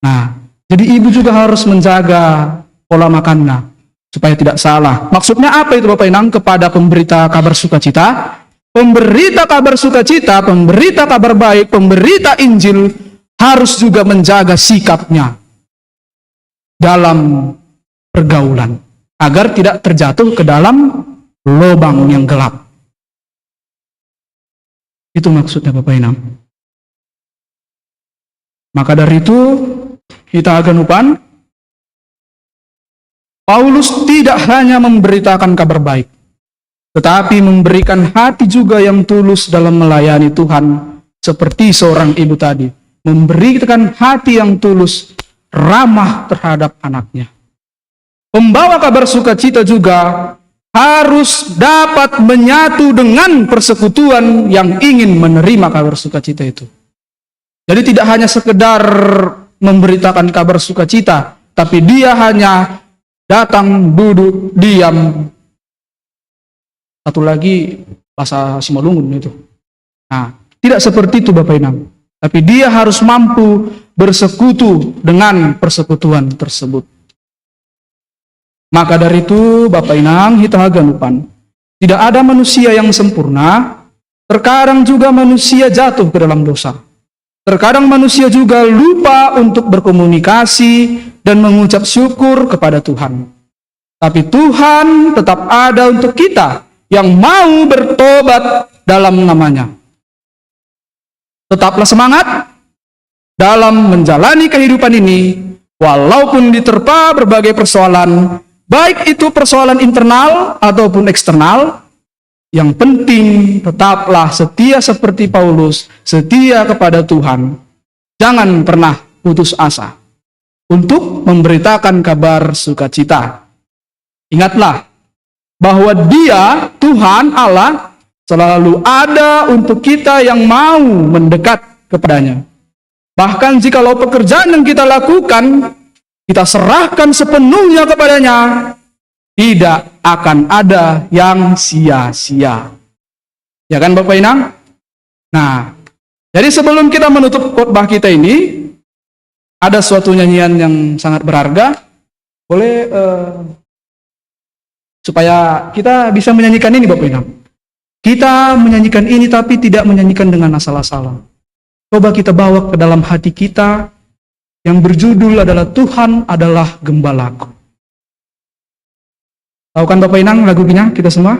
Nah, jadi ibu juga harus menjaga pola makannya supaya tidak salah. Maksudnya apa itu Bapak Inang kepada pemberita kabar sukacita? Pemberita kabar sukacita, pemberita kabar baik, pemberita Injil harus juga menjaga sikapnya dalam pergaulan agar tidak terjatuh ke dalam lubang yang gelap. Itu maksudnya Bapak Inang. Maka dari itu kita aganupan Paulus tidak hanya memberitakan kabar baik, tetapi memberikan hati juga yang tulus dalam melayani Tuhan seperti seorang ibu tadi. Memberikan hati yang tulus, ramah terhadap anaknya. Pembawa kabar sukacita juga harus dapat menyatu dengan persekutuan yang ingin menerima kabar sukacita itu. Jadi tidak hanya sekedar memberitakan kabar sukacita, tapi dia hanya datang, duduk, diam. Satu lagi bahasa Simalungun itu. Nah, tidak seperti itu Bapak Inang. Tapi dia harus mampu bersekutu dengan persekutuan tersebut. Maka dari itu Bapak Inang, kita aganupan, tidak ada manusia yang sempurna. Terkadang juga manusia jatuh ke dalam dosa. Terkadang manusia juga lupa untuk berkomunikasi dan mengucap syukur kepada Tuhan. Tapi Tuhan tetap ada untuk kita yang mau bertobat dalam namanya. Tetaplah semangat, dalam menjalani kehidupan ini, walaupun diterpa berbagai persoalan, baik itu persoalan internal ataupun eksternal, yang penting tetaplah setia seperti Paulus, setia kepada Tuhan. Jangan pernah putus asa untuk memberitakan kabar sukacita. Ingatlah bahwa Dia, Tuhan Allah, selalu ada untuk kita yang mau mendekat kepadanya. Bahkan jikalau pekerjaan yang kita lakukan, kita serahkan sepenuhnya kepadanya, tidak akan ada yang sia-sia. Ya kan Bapak Inang? Nah, jadi sebelum kita menutup khotbah kita ini, ada suatu nyanyian yang sangat berharga. Boleh supaya kita bisa menyanyikan ini Bapak Inang. Kita menyanyikan ini tapi tidak menyanyikan dengan asal-asalan. Coba kita bawa ke dalam hati kita yang berjudul adalah Tuhan adalah Gembalaku. Tahu kan Bapak Inang lagunya kita semua?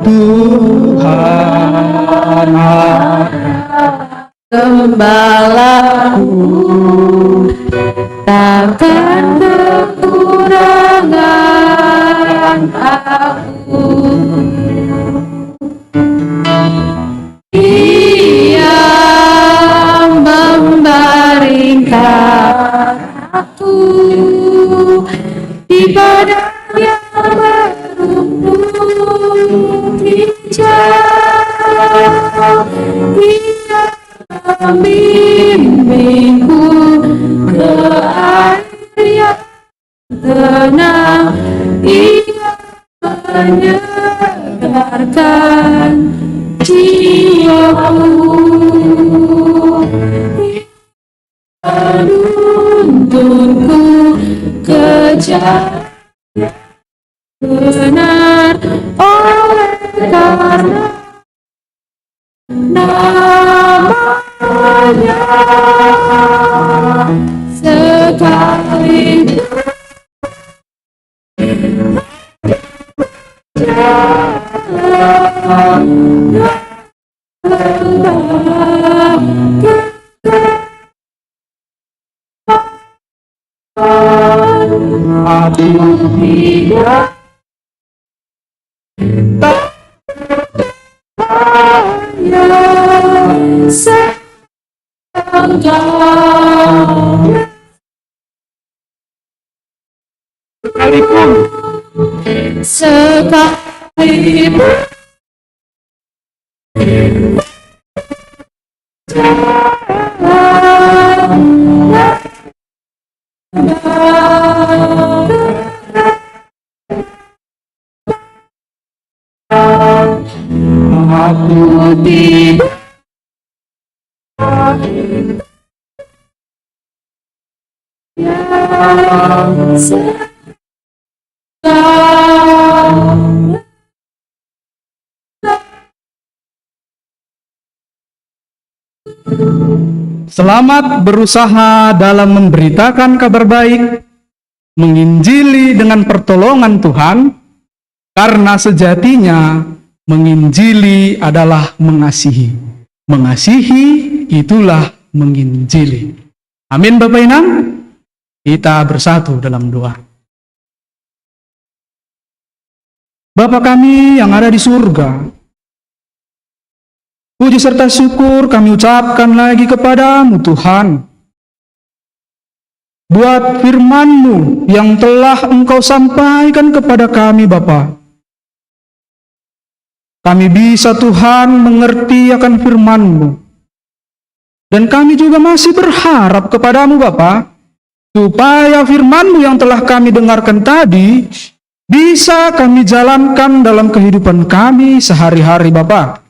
Tuhan Gembalaku, takkan kekurangan aku. Dia membaringkan aku di padang yang berumpun hijau. Dia membimbingku ke air yang tenang. Ia menyegarkan jiwaku. Ia menuntunku ke jalan benar oleh karena namanya. Sekali aku tidak sekalipun aku tidak yang Selamat berusaha dalam memberitakan kabar baik, menginjili dengan pertolongan Tuhan, karena sejatinya menginjili adalah mengasihi. Mengasihi itulah menginjili. Amin Bapak Inang. Kita bersatu dalam doa. Bapa kami yang ada di surga, puji serta syukur kami ucapkan lagi kepadamu Tuhan, buat firman-Mu yang telah Engkau sampaikan kepada kami Bapa. Kami bisa Tuhan mengerti akan firman-Mu, dan kami juga masih berharap kepadamu Bapa, supaya firman-Mu yang telah kami dengarkan tadi bisa kami jalankan dalam kehidupan kami sehari-hari Bapa.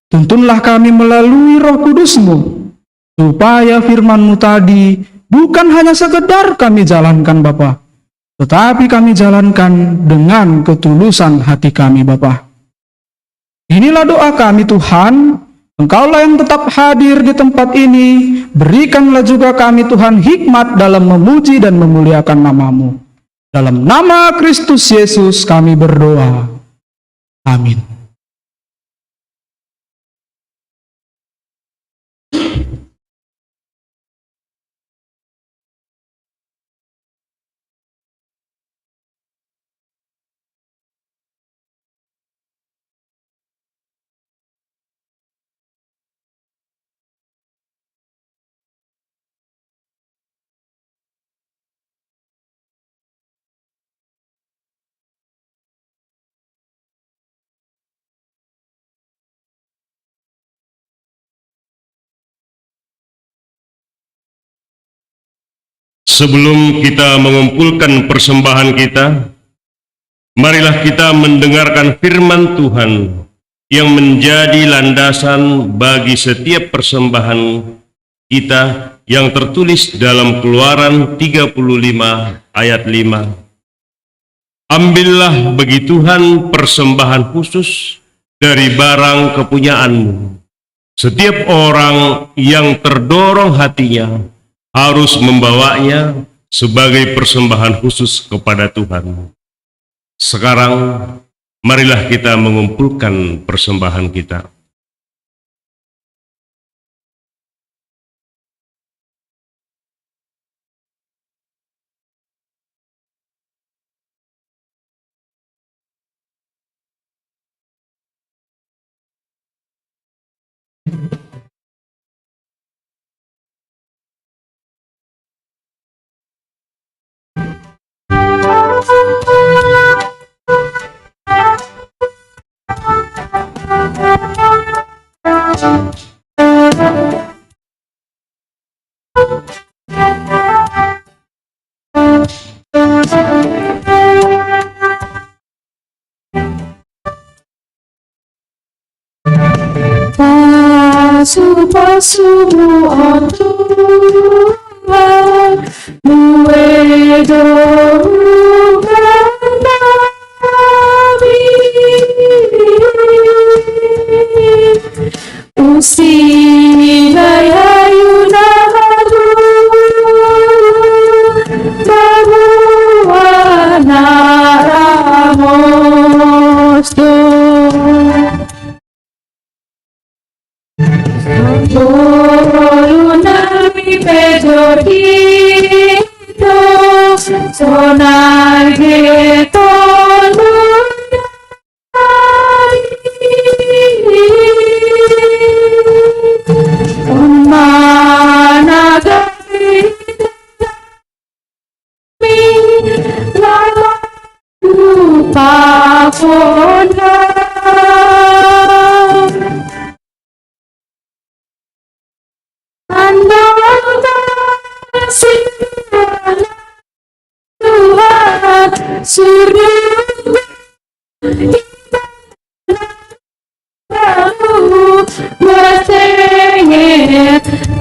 Tuntunlah kami melalui Roh Kudus-Mu, supaya firman-Mu tadi bukan hanya sekedar kami jalankan Bapa, tetapi kami jalankan dengan ketulusan hati kami, Bapa. Inilah doa kami, Tuhan. Engkaulah yang tetap hadir di tempat ini. Berikanlah juga kami, Tuhan, hikmat dalam memuji dan memuliakan nama-Mu. Dalam nama Kristus Yesus kami berdoa. Amin. Sebelum kita mengumpulkan persembahan kita, marilah kita mendengarkan firman Tuhan yang menjadi landasan bagi setiap persembahan kita yang tertulis dalam Keluaran 35 ayat 5. Ambillah bagi Tuhan persembahan khusus dari barang kepunyaanmu. Setiap orang yang terdorong hatinya harus membawanya sebagai persembahan khusus kepada Tuhan. Sekarang, marilah kita mengumpulkan persembahan kita. Pasu-pasumu, oh Tuhan, Nuwe dorongan kami. Usilai ayunamu, bahwa naramos Corunami pedorito, sonar getonu mana mi lama lupa pona.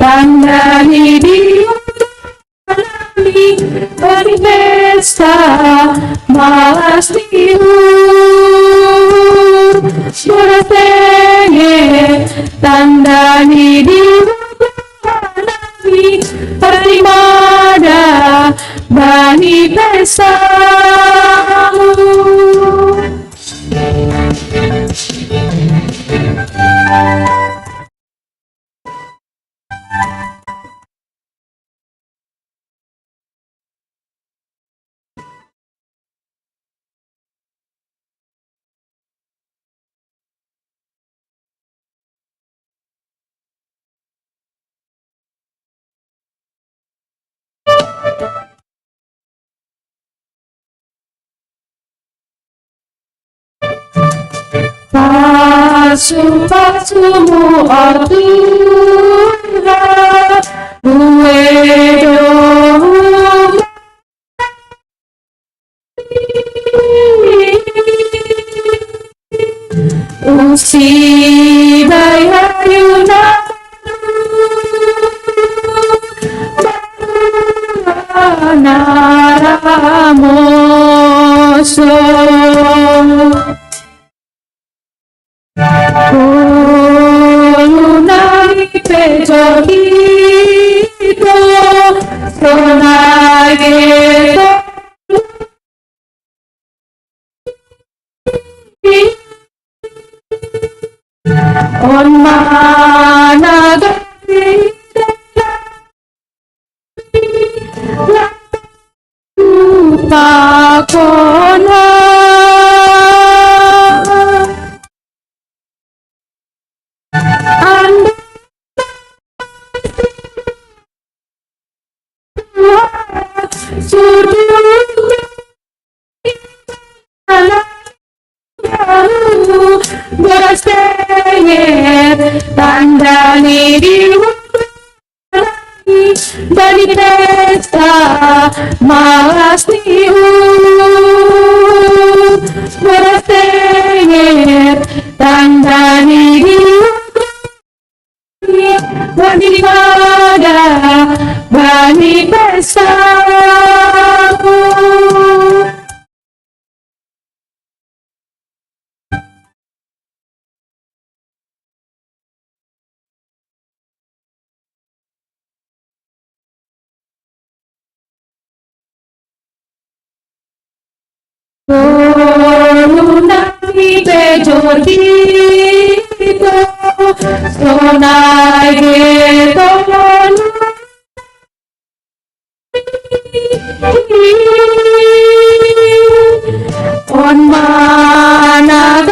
Tanda hidup kami berpesta malas tiur bertenge tanda hidup kami beribadah bani pestamu. Pasu-pasumu, oh Tuhan, Nuwe dorongan usilai ayunamu, bahwa naramos poso lunari pejo kita sonageto on managa Pakona Anda tandani di dari pesta malas bertengger tandani di daripada bani pesta lunari bejor kita sonai geto on mana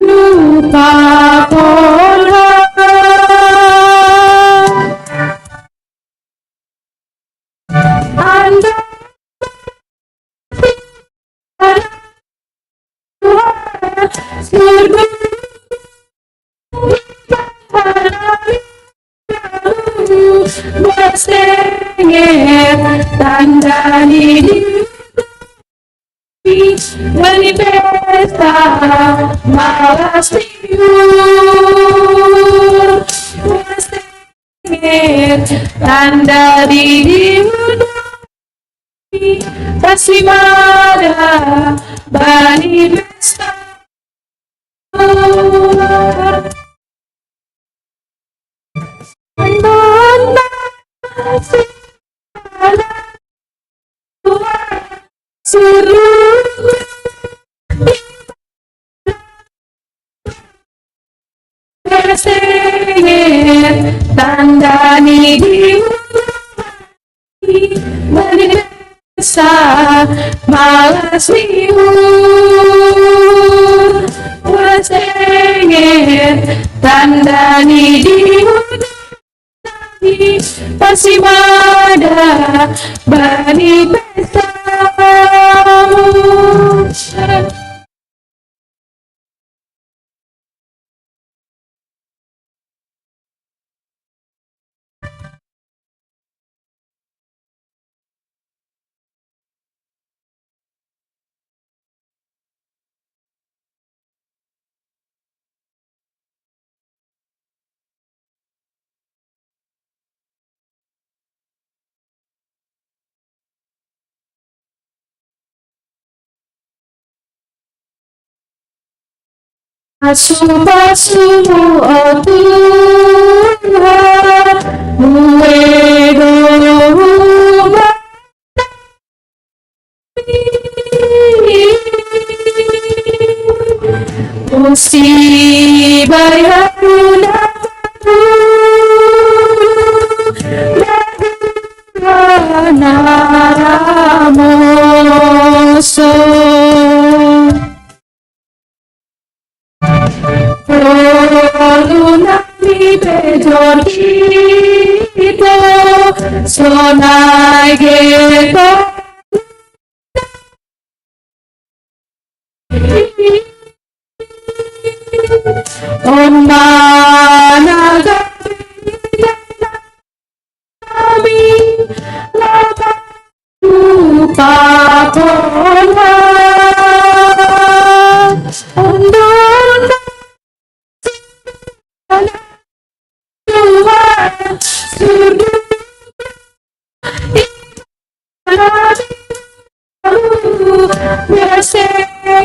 lupa kona Anda surga bersenger tandani di wali pesta malas tidur bersenger tandani di kasih pada bani pesta tandani di bani pesta malas tidur bersenger tandani di pasti pada bani pesta Asumu otu muedo musibah naramoso lunari bejor kita sonai geto on mana kami lupa kona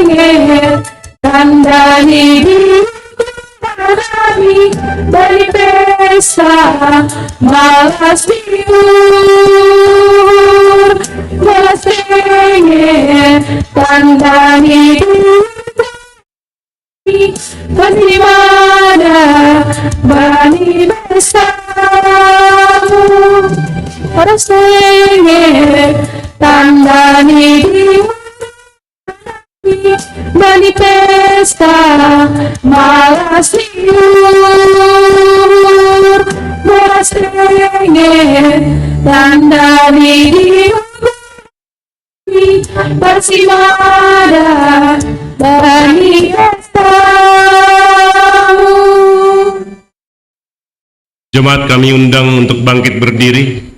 sengit tanda hidup kami dari pesta balas tiur balas sengit tanda hidup Bani mana bani besamu Para sengit tanda hidup Bani pesta malas tiur Malas sengit tanda hidup Bersimada bani pestamu. Jemaat kami undang untuk bangkit berdiri.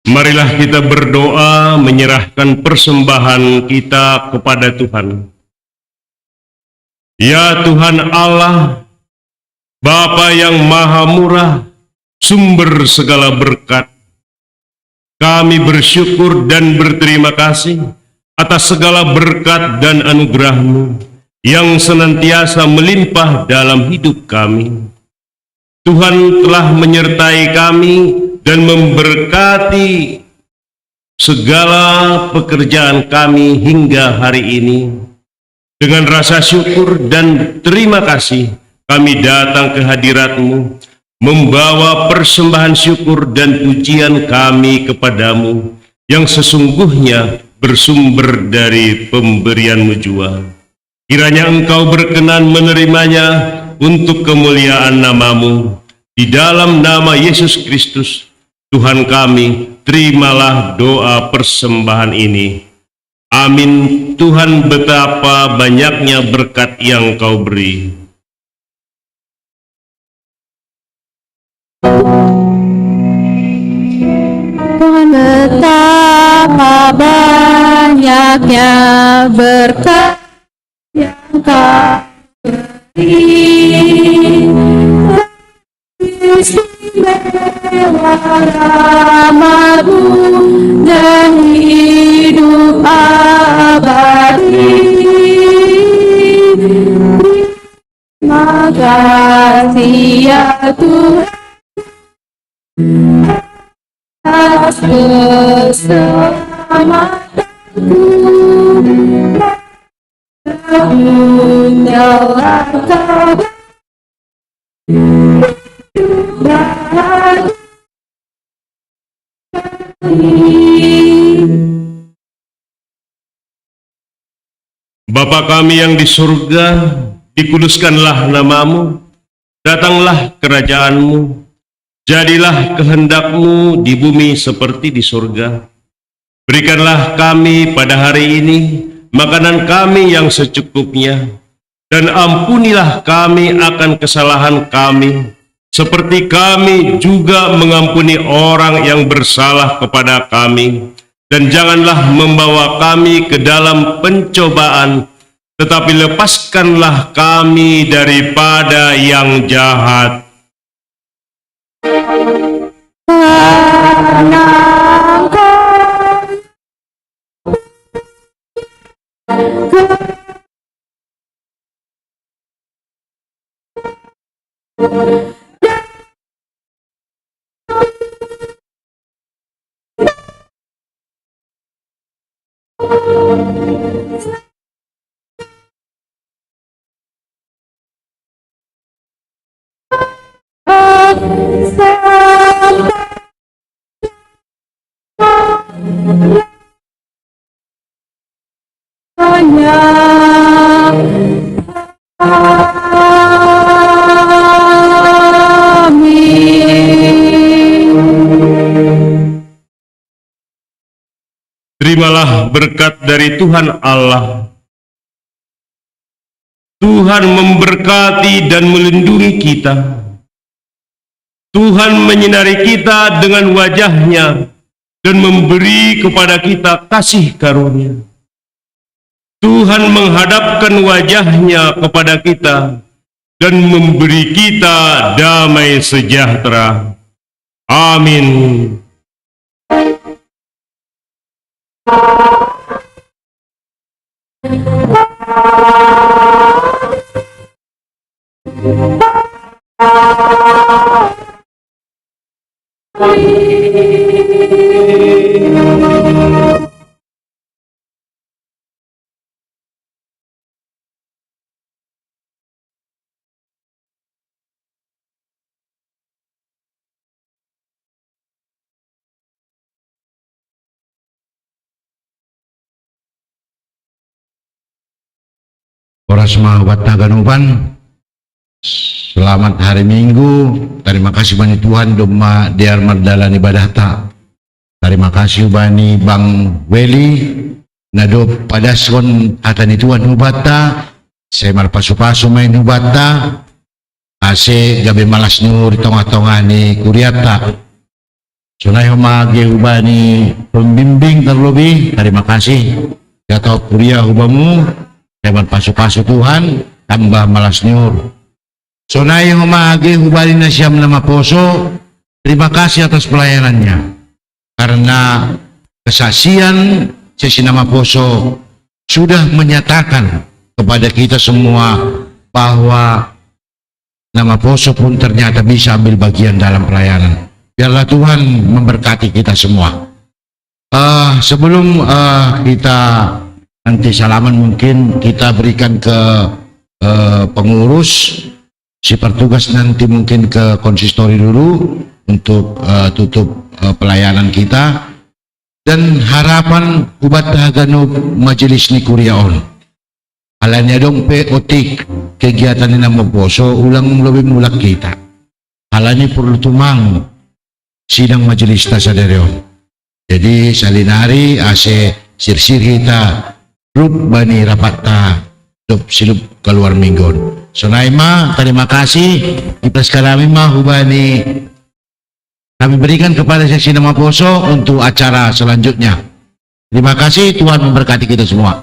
Marilah kita berdoa menyerahkan persembahan kita kepada Tuhan. Ya Tuhan Allah, Bapa yang Maha Murah, sumber segala berkat, kami bersyukur dan berterima kasih atas segala berkat dan anugerah-Mu yang senantiasa melimpah dalam hidup kami. Tuhan telah menyertai kami dan memberkati segala pekerjaan kami hingga hari ini. Dengan rasa syukur dan terima kasih, kami datang ke hadirat-Mu, membawa persembahan syukur dan pujian kami kepadamu, yang sesungguhnya bersumber dari pemberian-Mu jua. Kiranya Engkau berkenan menerimanya untuk kemuliaan nama-Mu. Di dalam nama Yesus Kristus, Tuhan kami, terimalah doa persembahan ini. Amin. Tuhan, betapa banyaknya berkat yang Kau beri. Tuhan, betapa banyaknya berkat yang Kau beri. Istimewa rahmat-Mu dan hidup abadi. Terima kasih ya Tuhan atas keselamatanku. Punyalah Kau Bapa kami yang di surga, dikuduskanlah nama-Mu, datanglah kerajaan-Mu, jadilah kehendak-Mu di bumi seperti di surga. Berikanlah kami pada hari ini makanan kami yang secukupnya, dan ampunilah kami akan kesalahan kami, seperti kami juga mengampuni orang yang bersalah kepada kami. Dan janganlah membawa kami ke dalam pencobaan, tetapi lepaskanlah kami daripada yang jahat. Terimalah berkat dari Tuhan Allah. Tuhan memberkati dan melindungi kita. Tuhan menyinari kita dengan wajah-Nya dan memberi kepada kita kasih karunia. Tuhan menghadapkan wajahnya kepada kita dan memberi kita damai sejahtera. Amin. Ora semua obat ganuban. Selamat hari Minggu. Terima kasih banyak Tuhan doma diar mardalan ibadah tak. Terima kasih bani Bang Weli nado padason atani Tuhan ubata. Saya marpasu-pasu main ubata. Ase gabe malas nur tengah-tengah ni kuriata. Sunai homage ubani pembimbing terlebih. Terima kasih. Ya tahu kuliah ubamu. Hebat pasu-pasu Tuhan, tambah malas nyur. Sonay yang umahagi hubali na siyam na maposo, terima kasih atas pelayanannya. Karena kesaksian sesi nama poso sudah menyatakan kepada kita semua bahwa nama poso pun ternyata bisa ambil bagian dalam pelayanan. Biarlah Tuhan memberkati kita semua. Sebelum kita nanti salaman, mungkin kita berikan ke pengurus, si pertugas nanti mungkin ke konsistori dulu untuk tutup pelayanan kita, dan harapan ubat hagano majelis ni kuriaon halanya dong otik kegiatan ni nama poso ulang lebih mulak kita halanya perlu tumang sidang majelis tasadereon. Jadi salinari ase sir-sir kita Rup bani rapata dop silup keluar minggon. Sonaima terima kasih. Ipres kami mah hubani kami berikan kepada seksi nama poso untuk acara selanjutnya. Terima kasih, Tuhan memberkati kita semua.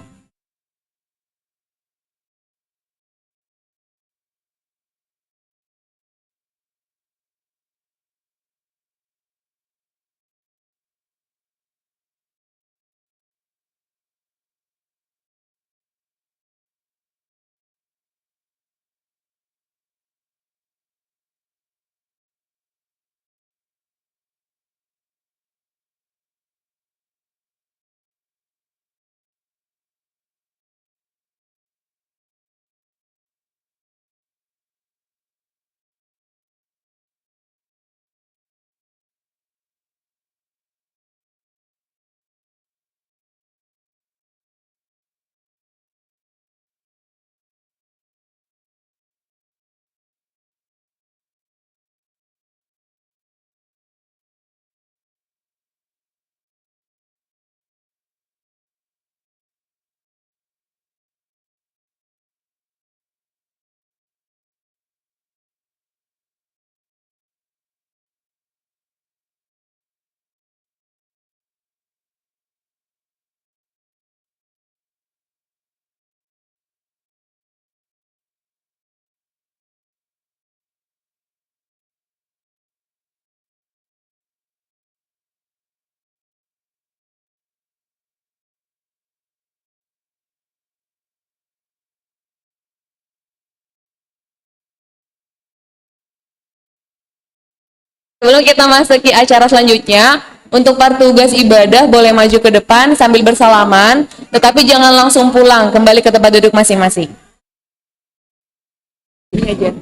Sebelum kita masuki acara selanjutnya, untuk petugas ibadah boleh maju ke depan sambil bersalaman, tetapi jangan langsung pulang, kembali ke tempat duduk masing-masing. Ini aja.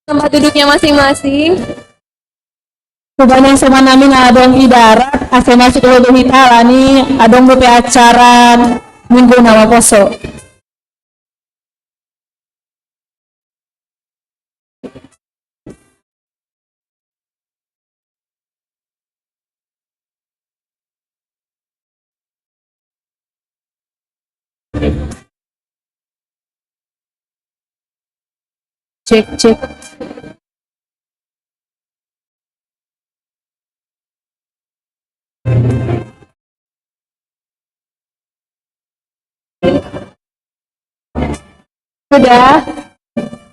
tempat duduknya masing-masing. Kebanyakan sama nami ngadong idarat, asa masuk ke hitala nih, adong bepe acara minggu nama poso. Cek cek.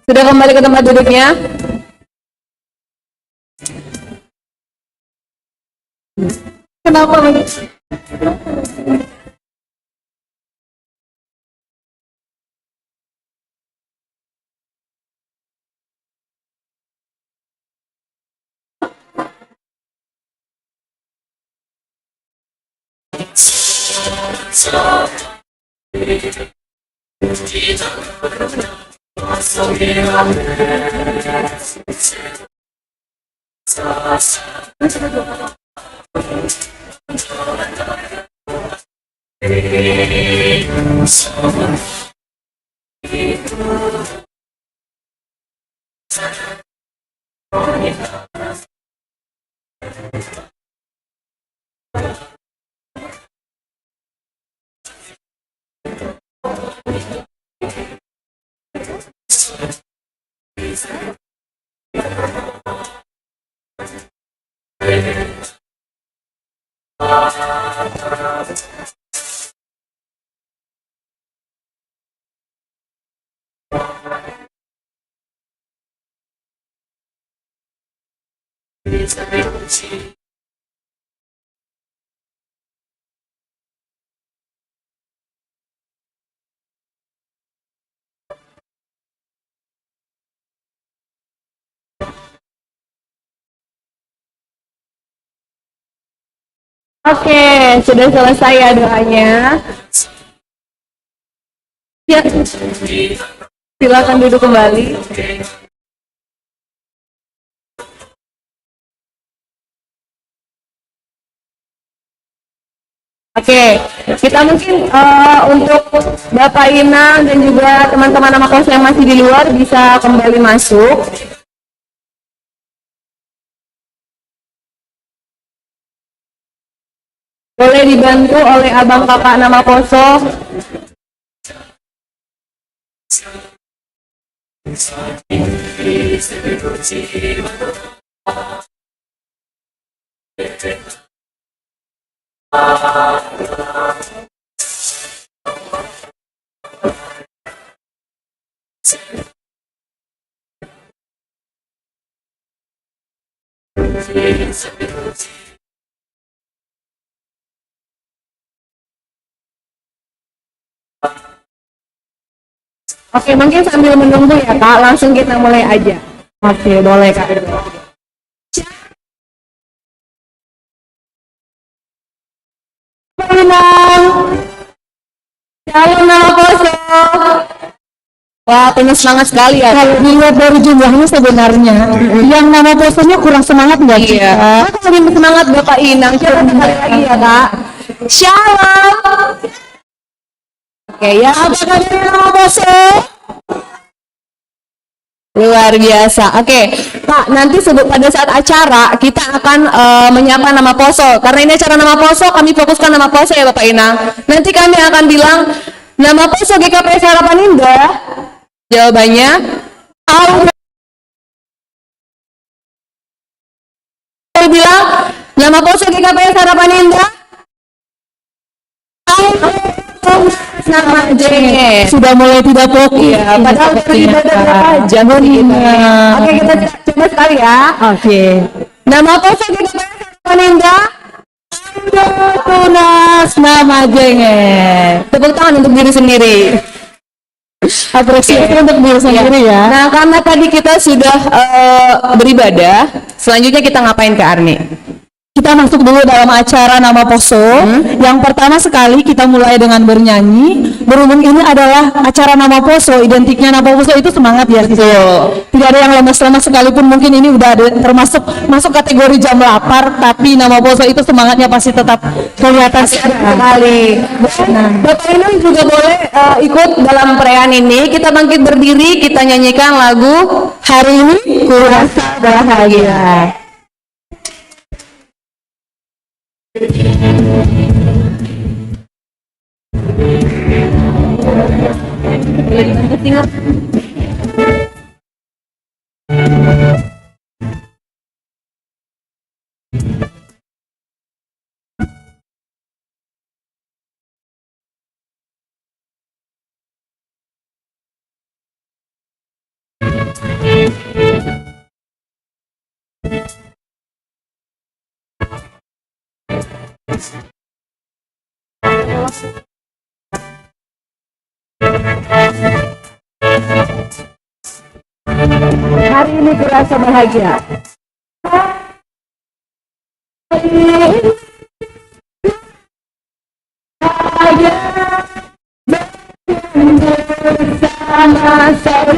Sudah kembali ke tempat duduknya. Kenapa lagi? Oke, sudah selesai ya doanya. Ya, silakan duduk kembali. Oke, kita mungkin untuk Bapak Inang dan juga teman-teman nama kelas yang masih di luar bisa kembali masuk. Boleh dibantu oleh abang kakak nama poso. Oke, mungkin sambil menunggu ya Kak, langsung kita mulai aja. Oke, boleh Kak. Inang, shalom nama poso. Wah, penuh semangat sekali ya. Kalau dilihat dari jumlahnya sebenarnya, yang nama posonya kurang semangat nggak sih? Iya. Kalau lebih semangat Bapak Inang, coba sekali lagi ya Kak. Shalom. Oke ya, apa kabar nama poso? Luar biasa. Oke, Pak, nanti pada saat acara kita akan menyapa nama poso. Karena ini acara nama poso, kami fokuskan nama poso ya Bapak Inang. Nanti kami akan bilang nama poso GKPS Harapan Indah. Jawabannya bilang nama poso GKPS Harapan Indah. Nama JNE Sudah mulai tidak fokus. ya, padahal baru ibadah berapa jam gitu. Oke, kita coba sekali ya. Oke. Nama poso GKPS Harapan Indah. Tunas nama jengeng. Tepuk tangan untuk diri sendiri. Apresiasi untuk diri sendiri ya. Nah, karena tadi kita sudah beribadah, selanjutnya kita ngapain Kak Arni? Kita kita masuk dulu dalam acara Nama Poso. Yang pertama sekali kita mulai dengan bernyanyi. Berhubung ini adalah acara Nama Poso, identiknya Nama Poso itu semangat ya. Tidak ada yang lemas-lemas, sekalipun mungkin ini udah ada, termasuk masuk kategori jam lapar, tapi Nama Poso itu semangatnya pasti tetap kelihatan sekali. Bapak Inang juga boleh ikut dalam perayaan ini. Kita bangkit berdiri, kita nyanyikan lagu Hari Ini Ku Rasa Bahagia. Hari ini ku rasa bahagia. Bahagia bersama saudara.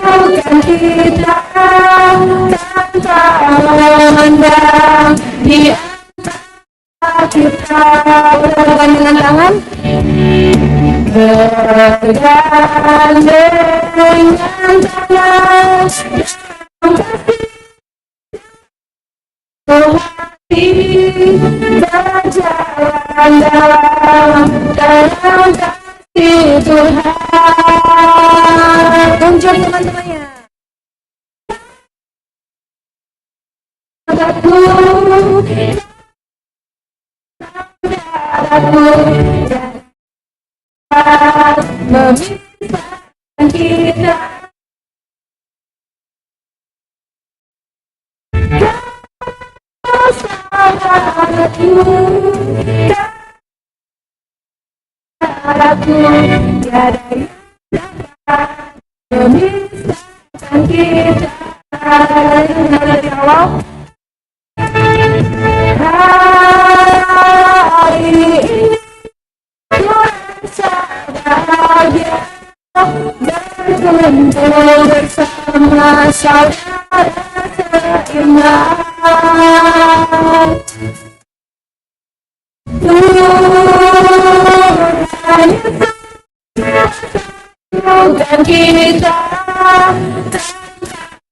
Bukan kita tanpa memandang di antara kita, berpegang dengan tangan, bergandengan tangan, hati berjalan dalam kasih Tuhan. Tunjuk teman-temannya. Saudaraku, memisahkan kita. Saudaraku, tiada yang dapat memisahkan kita. Dari awal. Hari ini ku rasa bahagia berkumpul bersama saudara seiman. Bukan kita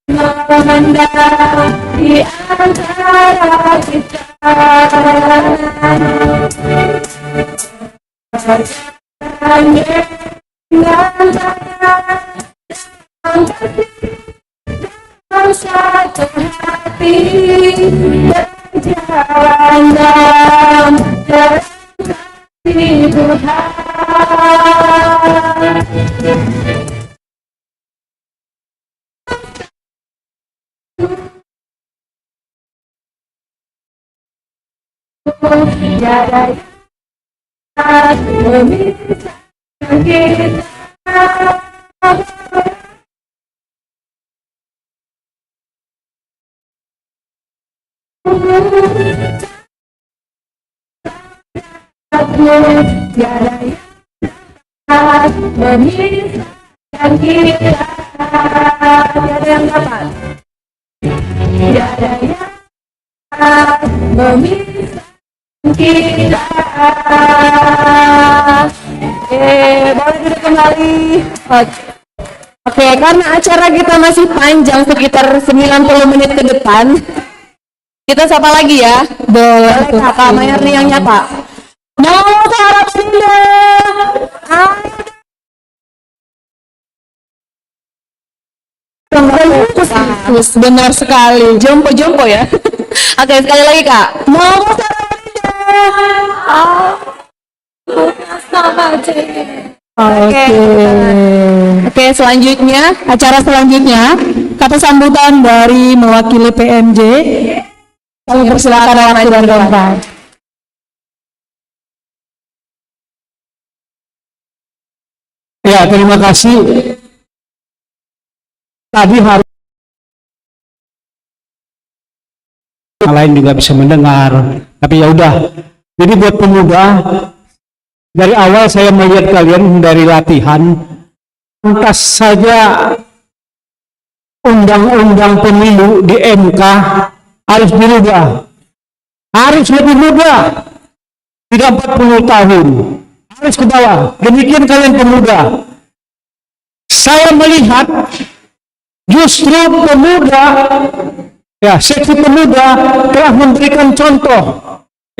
memandang di antara kita. Dengan tangan dalam satu hati, berjalan dalam kasih Tuhan. Tiada yang dapat memisahkan kita. Tiada yang dapat memisahkan kita. Tiada yang dapat. Tiada yang dapat memisahkan kita. Boleh duduk kembali. Oke, karena acara kita masih panjang sekitar 90 menit ke depan, kita sapa lagi ya. Boleh Kakak Mayarni yang nyapa. Mau harap indah. Benar sekali. Jompo-jompo ya. Oke, sekali lagi Kak. Mau harap indah. Oke, selanjutnya, acara selanjutnya, kata sambutan dari mewakili PMJ. Kami persilakan waktu dan tempat. Ya, terima kasih. Tadi harus yang lain juga bisa mendengar, tapi ya udah. Jadi buat pemuda, dari awal saya melihat kalian dari latihan, lantas saja undang-undang pemilu di MK harus dirubah, harus lebih muda, tidak 40 tahun, harus ke bawah. Demikian kalian pemuda. Saya melihat justru pemuda, ya, seksi pemuda telah memberikan contoh,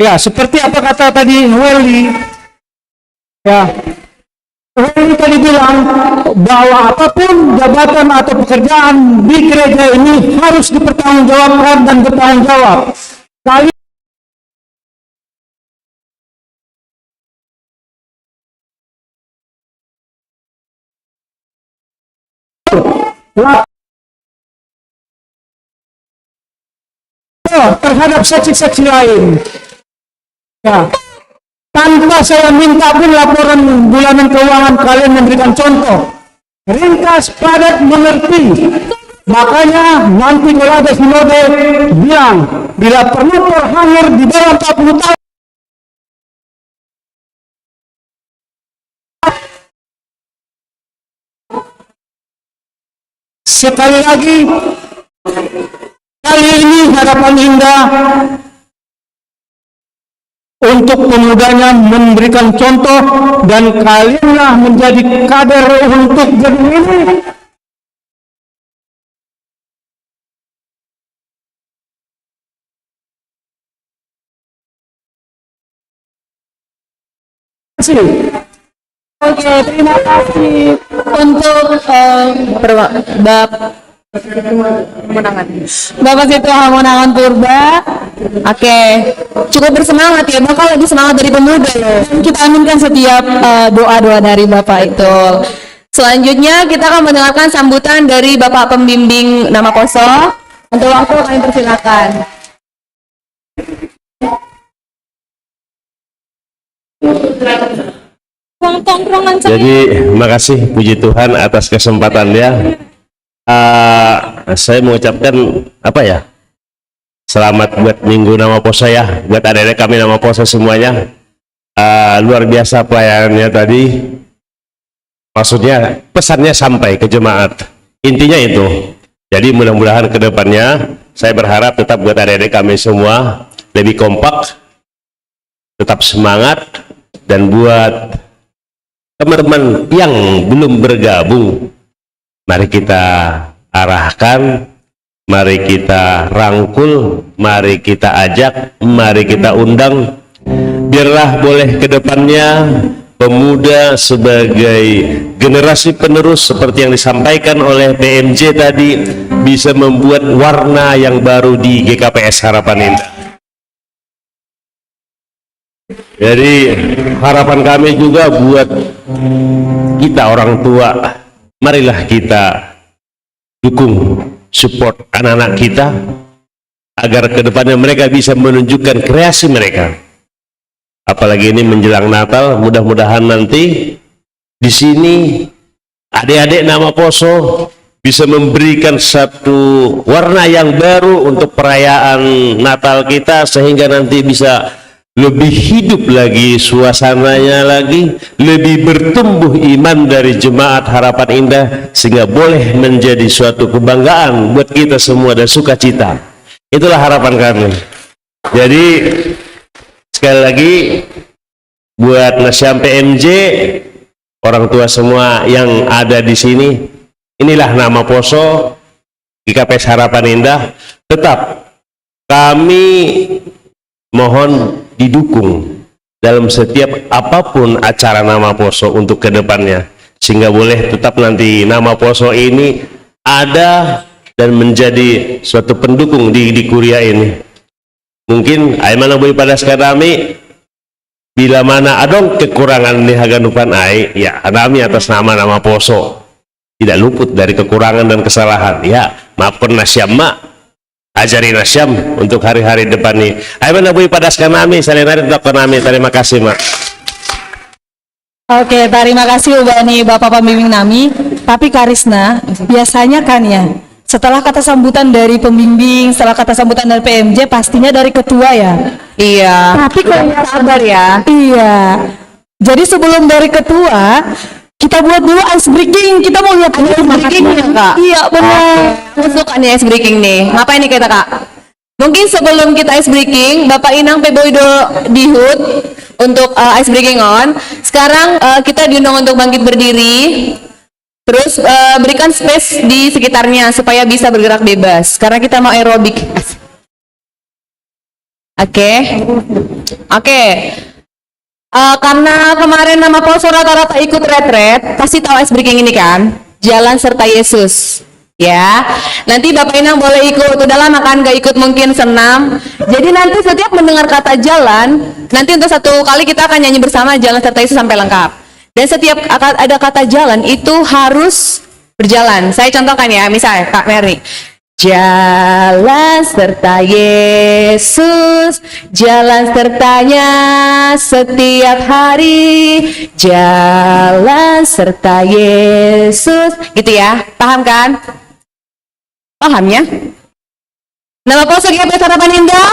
ya, seperti apa kata tadi Welly, ya, Welly tadi bilang bahwa apapun jabatan atau pekerjaan di gereja ini harus dipertanggungjawabkan dan bertanggung jawab. Kali terhadap seksi-seksi lain, ya, tanpa saya minta pun laporan bulanan keuangan kalian memberikan contoh ringkas, padat, mengerti. Makanya nanti kalau ada sinode bilang bila perlu terhanger di dalam 40 tahun sekali lagi. Kali ini Harapan Indah untuk pemudanya memberikan contoh dan kalianlah menjadi kader untuk gedung ini. Oke, terima kasih untuk Bapak Ketua Hamonangan Purba. Oke, cukup bersemangat ya, bakal lebih semangat dari pemuda loh. Kita aminkan setiap doa-doa dari Bapak itu. Selanjutnya kita akan mendengarkan sambutan dari Bapak Pembimbing Nama Poso. Untuk waktu kami persilakan. Jadi makasih puji Tuhan atas kesempatannya. Saya mengucapkan apa ya? Selamat buat Minggu Nama Poso ya, buat adik-adik kami Nama Poso semuanya. Luar biasa pelayanannya tadi. Maksudnya pesannya sampai ke jemaat. Intinya itu. Jadi mudah-mudahan ke depannya saya berharap tetap buat adik-adik kami semua lebih kompak, tetap semangat, dan buat teman-teman yang belum bergabung, mari kita arahkan, mari kita rangkul, mari kita ajak, mari kita undang. Biarlah boleh ke depannya pemuda sebagai generasi penerus seperti yang disampaikan oleh PMJ tadi bisa membuat warna yang baru di GKPS Harapan Indah. Jadi harapan kami juga buat kita orang tua, marilah kita dukung, support anak-anak kita agar kedepannya mereka bisa menunjukkan kreasi mereka. Apalagi ini menjelang Natal, mudah-mudahan nanti di sini adik-adik Nama Poso bisa memberikan satu warna yang baru untuk perayaan Natal kita, sehingga nanti bisa lebih hidup lagi suasananya lagi, lebih bertumbuh iman dari jemaat Harapan Indah, sehingga boleh menjadi suatu kebanggaan buat kita semua dan sukacita. Itulah harapan kami. Jadi sekali lagi buat Nasyam PMJ, orang tua semua yang ada di sini, inilah Nama Poso GKPS Harapan Indah. Tetap kami mohon didukung dalam setiap apapun acara Nama Poso untuk kedepannya, sehingga boleh tetap nanti Nama Poso ini ada dan menjadi suatu pendukung di kuria ini. Mungkin aimana boy pada sekarang bila mana adong kekurangan di haganupan ai, ya kami atas Nama Poso tidak luput dari kekurangan dan kesalahan. Ya maafkan Nasyam mak, ajari Nasyam untuk hari-hari depan nih. Ayo nabuhi pada sekarang kami, saling hari untuk kami. Terima kasih mak. Oke, terima kasih Ubani Bapak Pembimbing Nami. Tapi Karisna, biasanya kan ya, setelah kata sambutan dari pembimbing, setelah kata sambutan dari PMJ, pastinya dari ketua ya. Iya. Tapi kalau sabar ya. Iya. Jadi sebelum dari ketua, kita buat dulu ice breaking. Kita mau lihat dulu Ice breaking ya, Kak? Iya, benar. Aku suka nih ice breaking nih. Ngapain nih kita, Kak? Mungkin sebelum kita ice breaking, Bapak Inang Peboido Dihut untuk ice breaking on. Sekarang kita diundang untuk bangkit berdiri. Terus berikan space di sekitarnya supaya bisa bergerak bebas. Karena kita mau aerobik. Oke. Karena kemarin nama Poso rata-rata ikut retret, pasti tahu ice breaking ini kan? Jalan serta Yesus. Ya, nanti Bapak Inang boleh ikut. Udah lama kan gak ikut, mungkin senam. Jadi nanti setiap mendengar kata jalan, nanti untuk satu kali kita akan nyanyi bersama jalan serta Yesus sampai lengkap. Dan setiap ada kata jalan itu harus berjalan. Saya contohkan ya, misalnya Kak Mary. Jalan serta Yesus, jalan sertanya setiap hari. Jalan serta Yesus, gitu ya, paham kan? Paham ya? Nama Poso GKP Harapan Indah?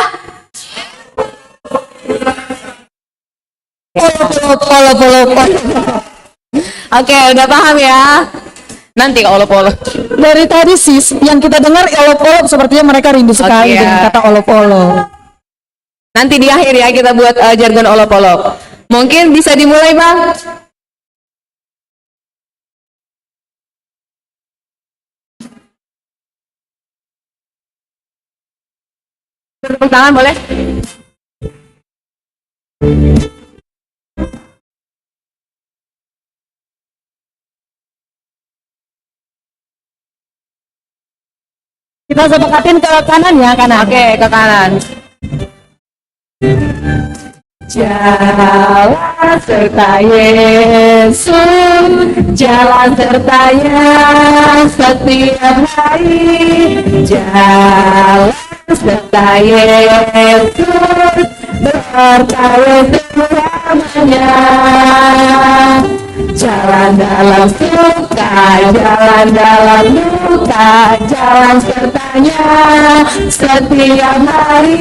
Polo. Oke, udah paham ya? Nanti kalau polo. Dari tadi sis, yang kita dengar olop-olop, sepertinya mereka rindu sekali Oke, ya. dengan kata olop-olop. Nanti di akhir ya kita buat jargon olop-olop. Mungkin bisa dimulai, Bang? Tepuk tangan boleh? Kita sepakatin ke kanan ya, kanan. Oke, ke kanan. Jalan serta Yesus, jalan sertanya setiap hari. Jalan serta Yesus, berpercaya selamanya. Jalan dalam suka, jalan dalam duka, jalan sertanya setiap hari.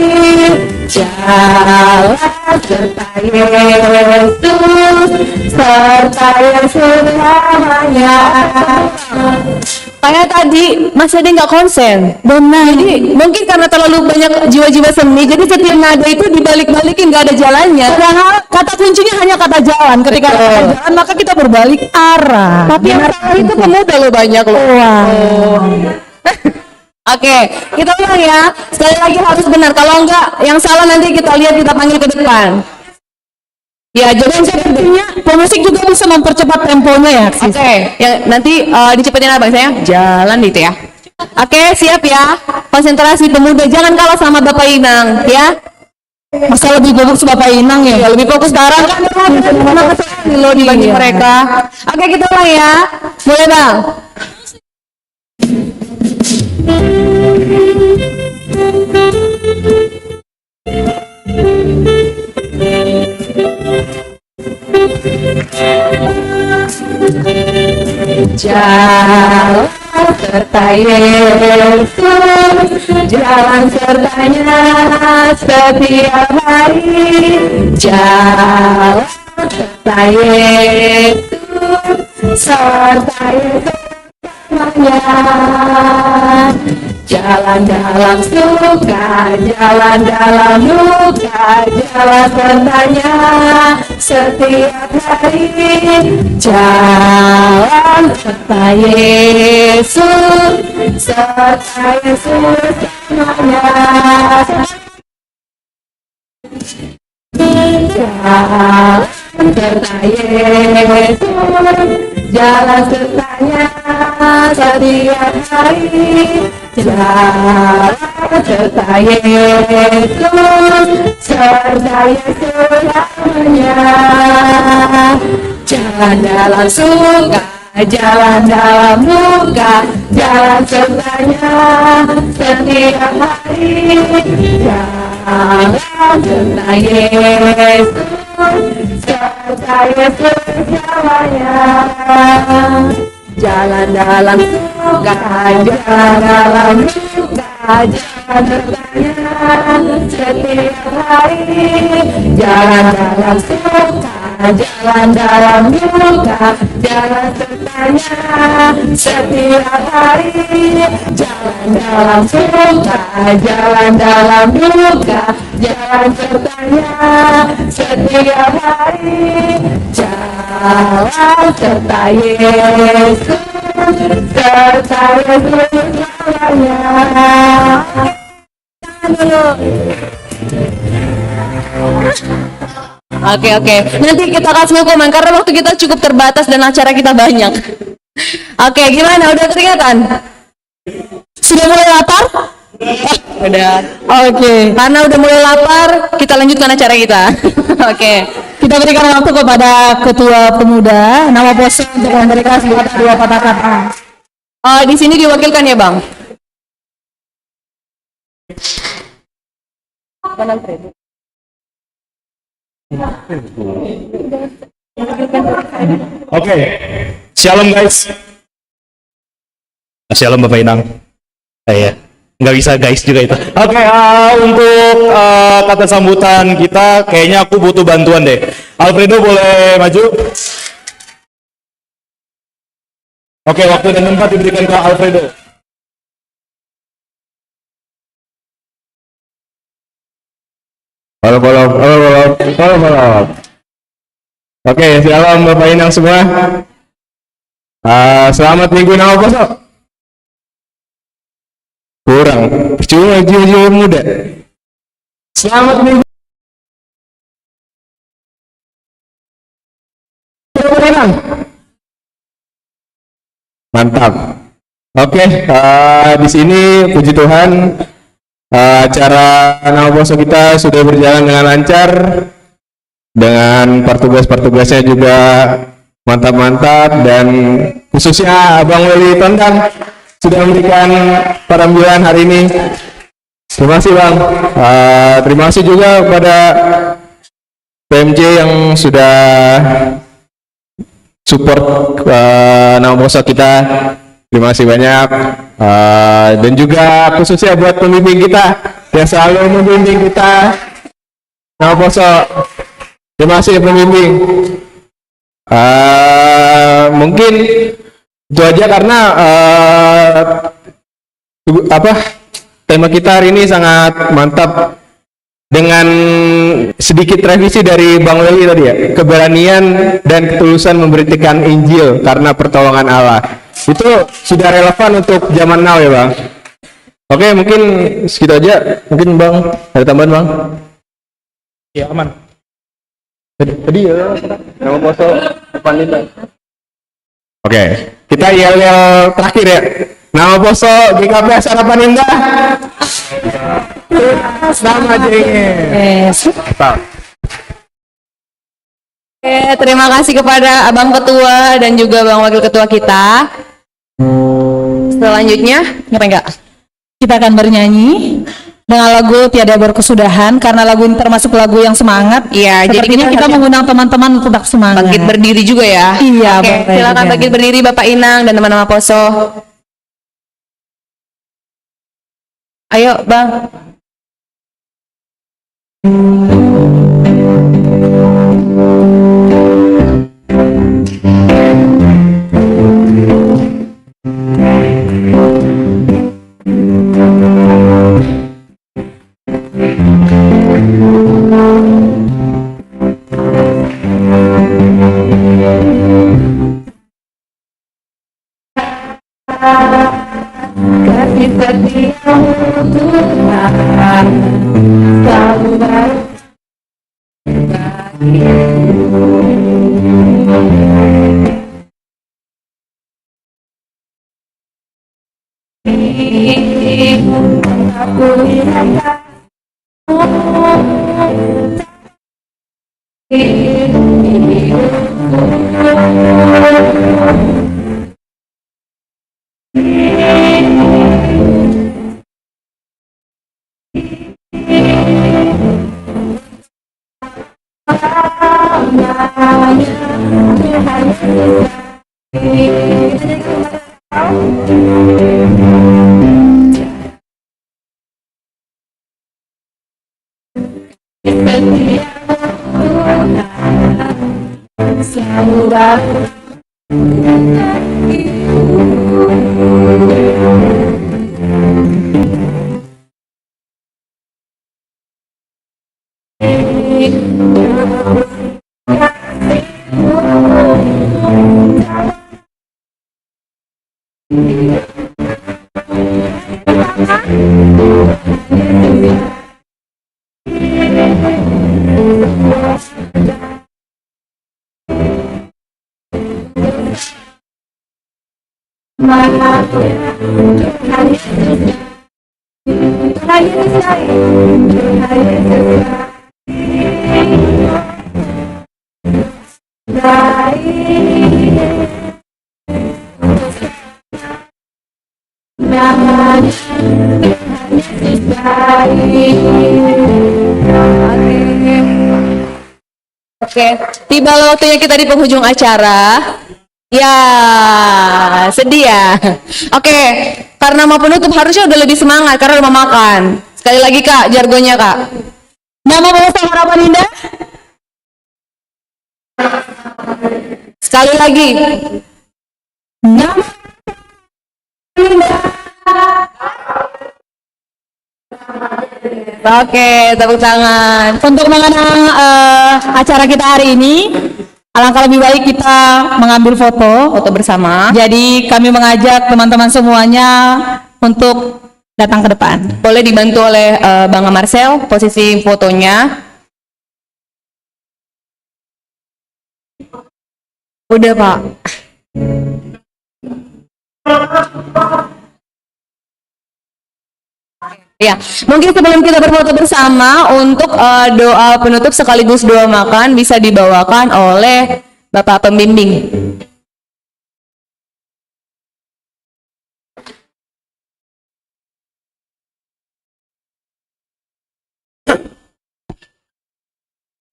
Jalan serta Yesus, serta Yesus selamanya. Kayak tadi masih ada yang nggak konsen. Benar. Jadi mungkin karena terlalu banyak jiwa-jiwa seni, jadi setiap nada itu dibalik-balikin, nggak ada jalannya. Padahal kata kuncinya hanya kata jalan. Ketika ada kata jalan, maka kita berbalik arah. Tapi yang salah itu pemuda loh, banyak loh. Oke, kita ulang ya. Sekali lagi harus benar. Kalau enggak, yang salah nanti kita lihat, kita panggil ke depan. Ya, jadi sepertinya pemusik juga bisa mempercepat temponya ya. Oke, ya nanti dicepetin abang saya. Jalan gitu ya. Oke, siap ya. Konsentrasi pemuda, jangan kalah sama Bapak Inang ya. Masa lebih fokus Bapak Inang ya? Ya, lebih fokus sekarang kan lo dibanding mereka. Oke, kita ulang ya. Mulai, Bang. Jalan serta Yesus, jalan sertanya setiap hari. Jalan serta Yesus, serta Yesus selamanya. Jalan dalam suka, jalan dalam duka, jalan sertanya setiap hari. Jalan serta Yesus, serta Yesus selamanya. Jalan serta Yesus, jalan sertanya setiap hari. Jalan serta Yesus, serta Yesus selamanya. Jalan dalam suka, jalan dalam duka, jalan sertanya setiap hari. Jalan serta Yesus, serta Yesus selamanya. Jalan dalam surga, jalan dalam surga, jalan bertanya setiap hari. Jalan dalam surga, jalan dalam surga, jalan bertanya setiap hari. Jalan dalam surga, jalan dalam surga, jalan bertanya setiap hari. Jalan serta Yesus, serta Yesus selamanya. Oke. Nanti kita kasih hukuman karena waktu kita cukup terbatas dan acara kita banyak. Oke, gimana? Udah keringatan? Sudah mulai lapar? Udah. Oke. Karena udah mulai lapar, kita lanjutkan acara kita. Oke. Kita berikan waktu kepada Ketua Pemuda nama Poso untuk memberikan dua patah kata. Di sini diwakilkan ya, Bang. Oke. Shalom guys. Shalom Bapak Inang. Ya. Nggak bisa guys juga itu. Oke, untuk kata sambutan kita kayaknya aku butuh bantuan deh. Alfredo boleh maju? Oke, waktu dan tempat diberikan ke Alfredo. Halo. Oke, shalom Bapak Inang semua. Selamat minggu nama Poso. Kurang, percuma jiwa-jiwa muda. Selamat minggu. Mantap. Oke, di sini puji Tuhan acara nama Poso kita sudah berjalan dengan lancar, dengan pertugas-pertugasnya juga mantap-mantap, dan khususnya Abang Weli Tondang sudah memberikan perambilan hari ini. Terima kasih Bang. Terima kasih juga kepada PMJ yang sudah support nama Poso kita. Terima kasih banyak. Dan juga khususnya buat pembimbing kita yang selalu membimbing kita nama Poso. Terima kasih pembimbing. Mungkin itu aja karena tema kita hari ini sangat mantap, dengan sedikit revisi dari Bang Weli tadi ya, keberanian dan ketulusan memberitakan Injil karena pertolongan Allah. Itu sudah relevan untuk zaman now ya Bang. Oke, mungkin segitu aja. Mungkin Bang ada tambahan Bang? Ya aman. Tadi ya nama Poso depan ini. Oke, kita yel-yel terakhir ya. Nama Poso GKP Harapan Indah. Selamat Terima kasih kepada Abang Ketua dan juga Bang Wakil Ketua kita. Selanjutnya, apa enggak? Kita akan bernyanyi dengan lagu Tiada Berkesudahan, karena lagu ini termasuk lagu yang semangat. Iya, jadi kita mengundang teman-teman untuk tetap semangat. Bangkit berdiri juga ya. Iya, oke, silakan bangkit berdiri Bapak Inang dan teman-teman Poso. Ayo, Bang. Kasih setiamu Tuhan selalu baik bagimu. Aku lihat Oke, tiba waktunya kita di penghujung acara. Ya, sedih ya. Oke, karena mau penutup harusnya udah lebih semangat karena udah mau makan. Sekali lagi Kak, jargonnya Kak. Nama Polsek Harapan Indah. Sekali lagi. Nama Oke, tepuk tangan. Untuk mengenang acara kita hari ini, alangkah lebih baik kita mengambil foto bersama. Jadi kami mengajak teman-teman semuanya untuk datang ke depan. Boleh dibantu oleh Bang Marcel posisi fotonya. Udah Pak. Ya, mungkin sebelum kita berfoto bersama untuk doa penutup sekaligus doa makan bisa dibawakan oleh Bapak Pembimbing.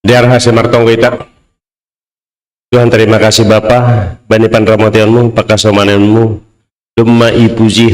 Diar hasil martong kita. Tuhan terima kasih Bapa, bani pandramotianmu, pakasomanenmu, Duma ipuji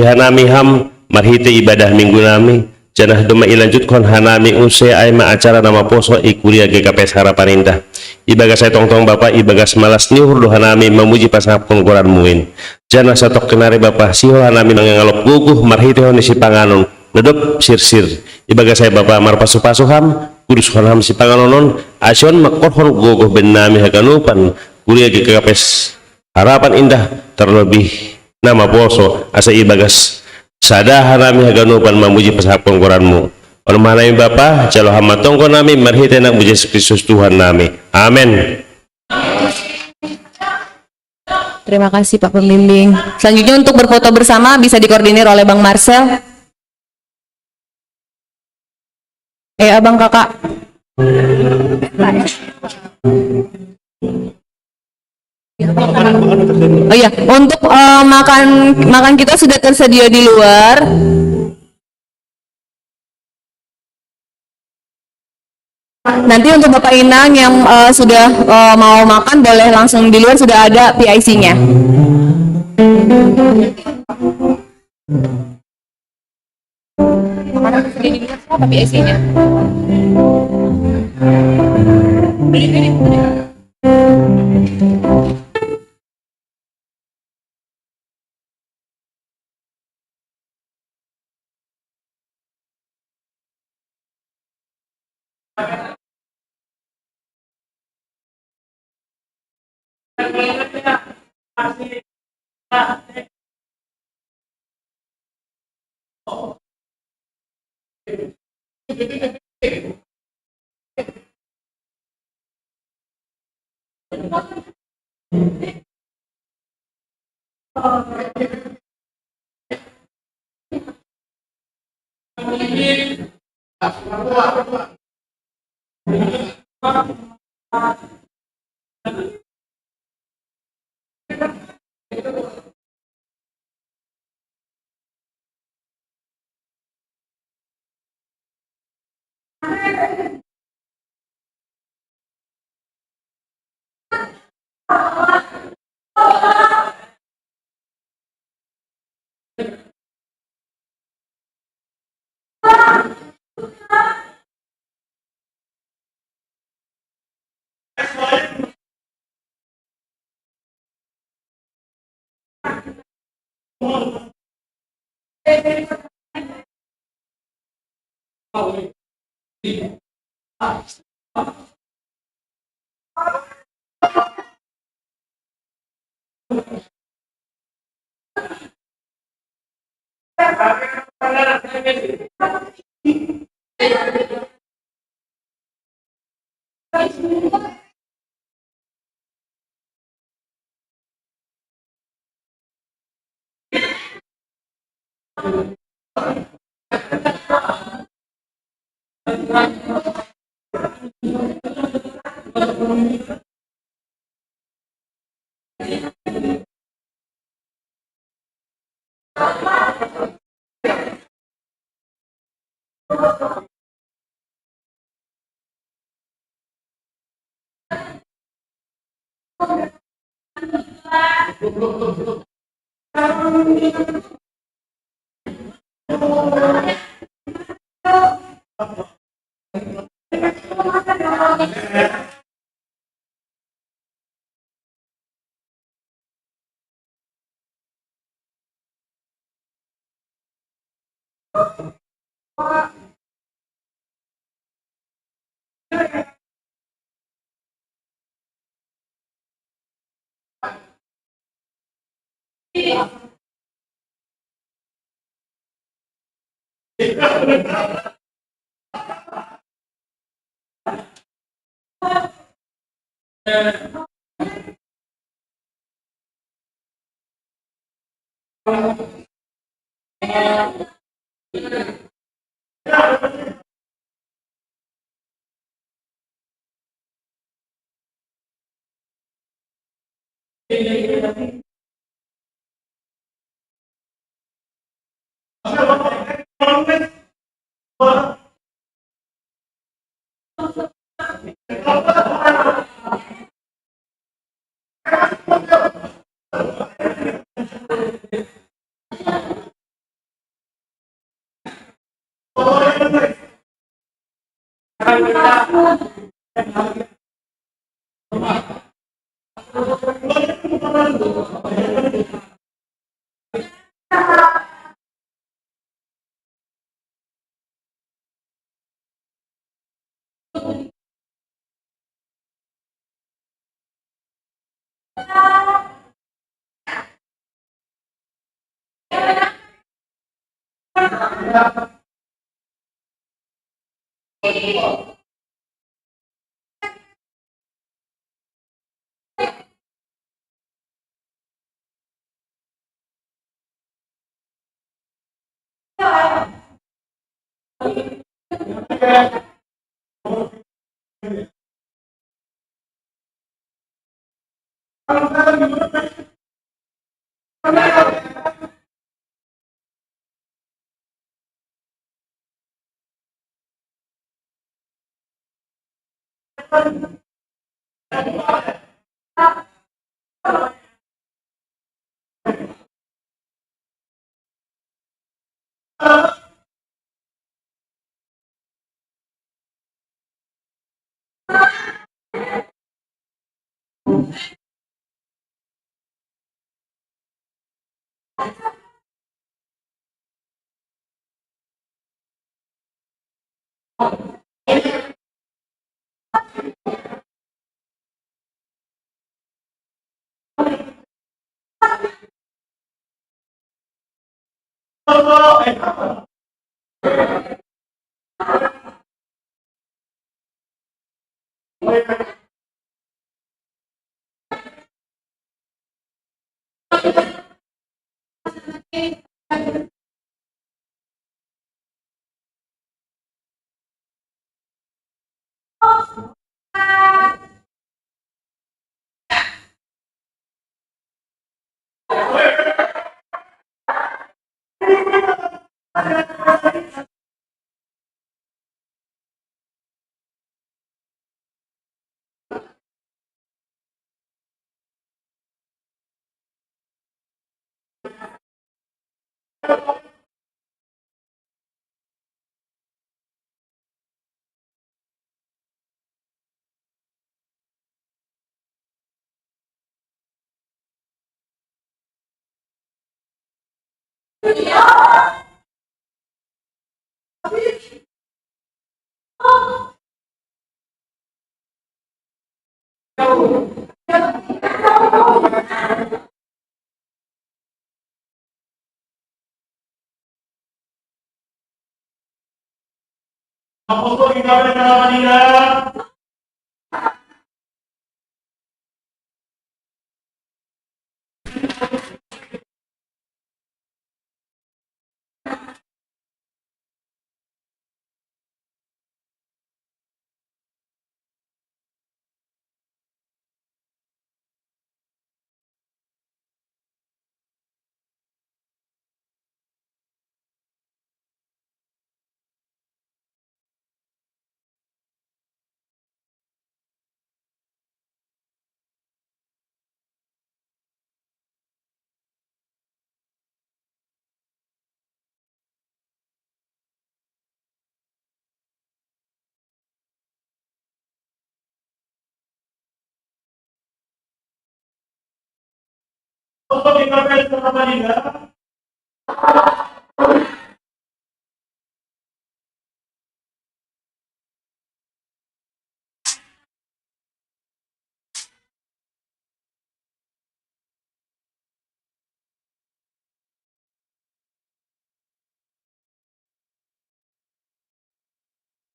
hanami ham, marhite ibadah minggu nami, janah duma ilanjutkan hanami use aima acara nama poso ikuria GKPS Harapan Indah. Ibagas saya tong-tong Bapak, ibagas malas niuhur hanami memuji pasangap kongkoran muin. Janah satok kenari Bapak, siho hanami nangangalop guguh, marhite honi si panganon, ledop sir-sir. Ibagas saya Bapak, marpasu-pasuham, kudus ham si panganonon, asyon makorhon guguh benami haganupan, kuria GKPS Harapan Indah, terlebih nama poso asa ibagas sadahan nami haganupan memuji pasahap kongkoranmu. Ormanami Bapa, jalo hama tongko nami marhite nak muji Kristus Tuhan nami. Amin. Terima kasih Pak Pembimbing. Selanjutnya untuk berfoto bersama bisa dikoordinir oleh Bang Marcel. Abang Kakak. Oh iya, untuk makan kita sudah tersedia di luar. Nanti untuk Bapak Inang yang sudah mau makan boleh langsung di luar, sudah ada PIC-nya. Di luar apa PIC-nya?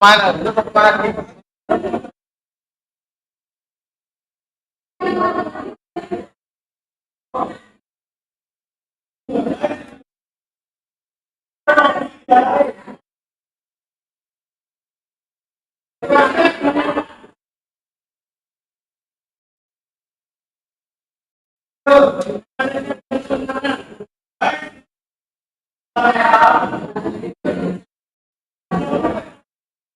Mana?